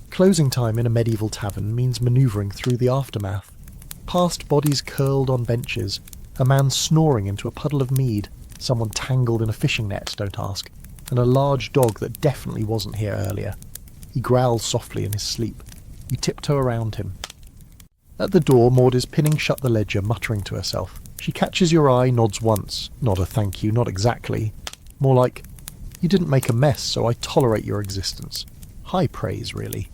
[SPEAKER 1] Closing time in a medieval tavern means manoeuvring through the aftermath. Past bodies curled on benches, a man snoring into a puddle of mead, someone tangled in a fishing net, don't ask, and a large dog that definitely wasn't here earlier. He growls softly in his sleep. You tiptoe around him. At the door, Maud is pinning shut the ledger, muttering to herself. She catches your eye, nods once. Not a thank you, not exactly. More like, you didn't make a mess, so I tolerate your existence. High praise, really.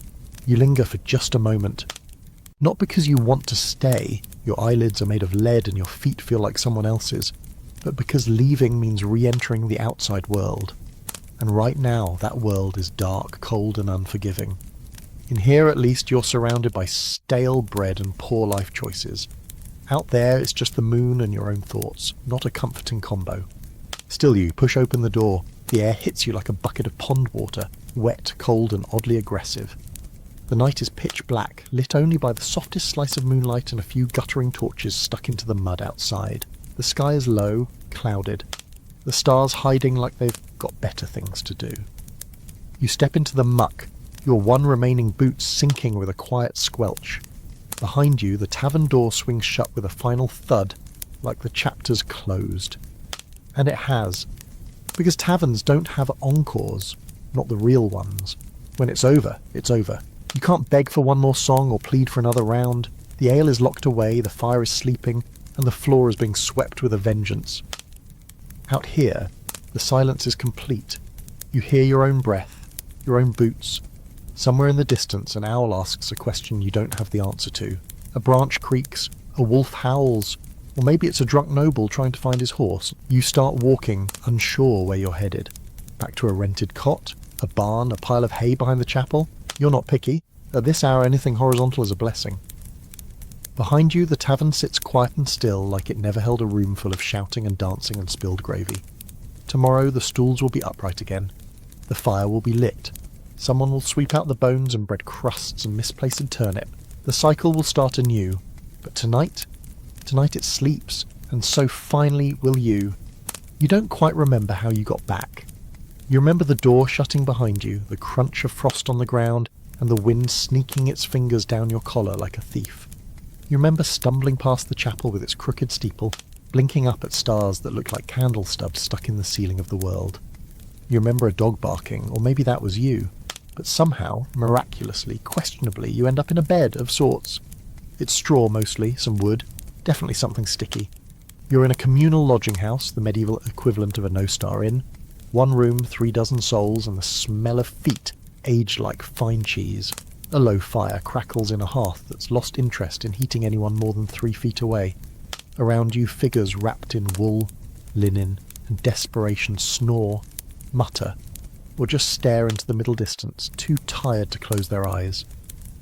[SPEAKER 1] You linger for just a moment. Not because you want to stay, your eyelids are made of lead and your feet feel like someone else's, but because leaving means re-entering the outside world. And right now, that world is dark, cold and unforgiving. In here, at least, you're surrounded by stale bread and poor life choices. Out there, it's just the moon and your own thoughts, not a comforting combo. Still, you push open the door. The air hits you like a bucket of pond water, wet, cold and oddly aggressive. The night is pitch black, lit only by the softest slice of moonlight and a few guttering torches stuck into the mud outside. The sky is low, clouded. The stars hiding like they've got better things to do. You step into the muck, your one remaining boot sinking with a quiet squelch. Behind you, the tavern door swings shut with a final thud, like the chapter's closed. And it has. Because taverns don't have encores, not the real ones. When it's over, it's over. You can't beg for one more song or plead for another round. The ale is locked away, the fire is sleeping, and the floor is being swept with a vengeance. Out here, the silence is complete. You hear your own breath, your own boots. Somewhere in the distance, an owl asks a question you don't have the answer to. A branch creaks, a wolf howls, or maybe it's a drunk noble trying to find his horse. You start walking, unsure where you're headed. Back to a rented cot, a barn, a pile of hay behind the chapel. You're not picky. At this hour, anything horizontal is a blessing. Behind you, the tavern sits quiet and still, like it never held a room full of shouting and dancing and spilled gravy. Tomorrow, the stools will be upright again. The fire will be lit. Someone will sweep out the bones and bread crusts and misplace a turnip. The cycle will start anew. But tonight it sleeps, and so finally will you. You don't quite remember how you got back. You remember the door shutting behind you, the crunch of frost on the ground, and the wind sneaking its fingers down your collar like a thief. You remember stumbling past the chapel with its crooked steeple, blinking up at stars that looked like candle stubs stuck in the ceiling of the world. You remember a dog barking, or maybe that was you. But somehow, miraculously, questionably, you end up in a bed of sorts. It's straw mostly, some wood, definitely something sticky. You're in a communal lodging house, the medieval equivalent of a no-star inn. 1 room, 3 dozen souls, and the smell of feet, aged like fine cheese. A low fire crackles in a hearth that's lost interest in heating anyone more than 3 feet away. Around you, figures wrapped in wool, linen, and desperation snore, mutter, or just stare into the middle distance, too tired to close their eyes.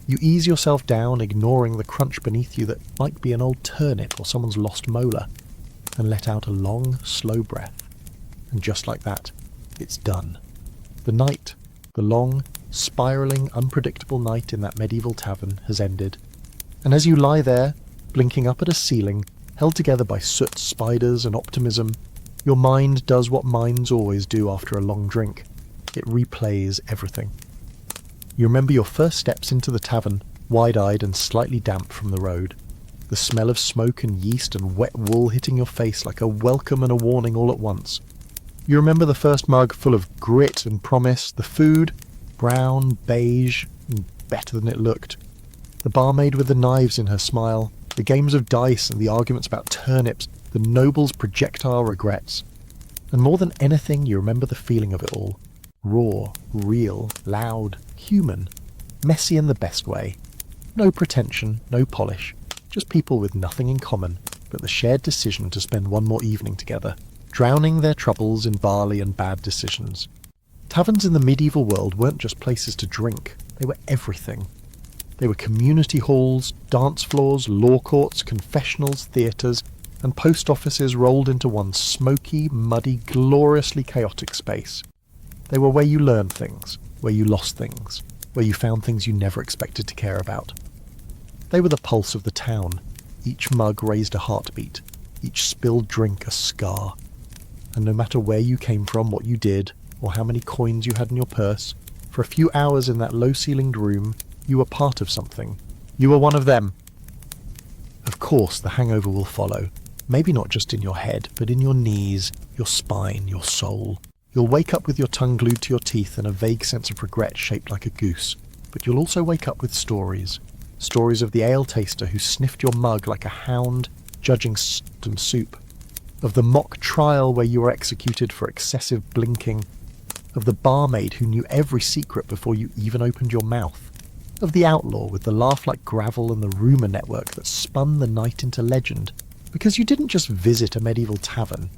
[SPEAKER 1] You ease yourself down, ignoring the crunch beneath you that might be an old turnip or someone's lost molar, and let out a long, slow breath. And just like that, it's done. The night, the long, spiralling, unpredictable night in that medieval tavern has ended. And as you lie there, blinking up at a ceiling, held together by soot, spiders, and optimism, your mind does what minds always do after a long drink. It replays everything. You remember your first steps into the tavern, wide-eyed and slightly damp from the road. The smell of smoke and yeast and wet wool hitting your face like a welcome and a warning all at once. You remember the first mug full of grit and promise, the food, brown, beige, and better than it looked. The barmaid with the knives in her smile, the games of dice and the arguments about turnips, the noble's projectile regrets. And more than anything, you remember the feeling of it all. Raw, real, loud, human, messy in the best way. No pretension, no polish, just people with nothing in common but the shared decision to spend one more evening together, drowning their troubles in barley and bad decisions. Taverns in the medieval world weren't just places to drink, they were everything. They were community halls, dance floors, law courts, confessionals, theatres, and post offices rolled into one smoky, muddy, gloriously chaotic space. They were where you learned things, where you lost things, where you found things you never expected to care about. They were the pulse of the town. Each mug raised a heartbeat, each spilled drink a scar. And no matter where you came from, what you did, or how many coins you had in your purse, for a few hours in that low-ceilinged room, you were part of something. You were one of them. Of course, the hangover will follow. Maybe not just in your head, but in your knees, your spine, your soul. You'll wake up with your tongue glued to your teeth and a vague sense of regret shaped like a goose. But you'll also wake up with stories. Stories of the ale taster who sniffed your mug like a hound judging and soup. Of the mock trial where you were executed for excessive blinking. Of the barmaid who knew every secret before you even opened your mouth. Of the outlaw with the laugh like gravel and the rumour network that spun the night into legend. Because you didn't just visit a medieval tavern.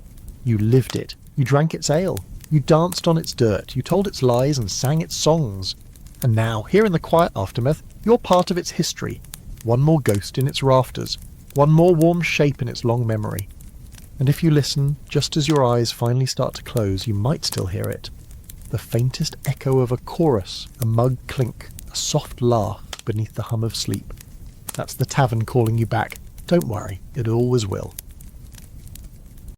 [SPEAKER 1] You lived it. You drank its ale. You danced on its dirt. You told its lies and sang its songs. And now, here in the quiet aftermath, you're part of its history. One more ghost in its rafters. One more warm shape in its long memory. And if you listen, just as your eyes finally start to close, you might still hear it. The faintest echo of a chorus, a mug clink, a soft laugh beneath the hum of sleep. That's the tavern calling you back. Don't worry, it always will.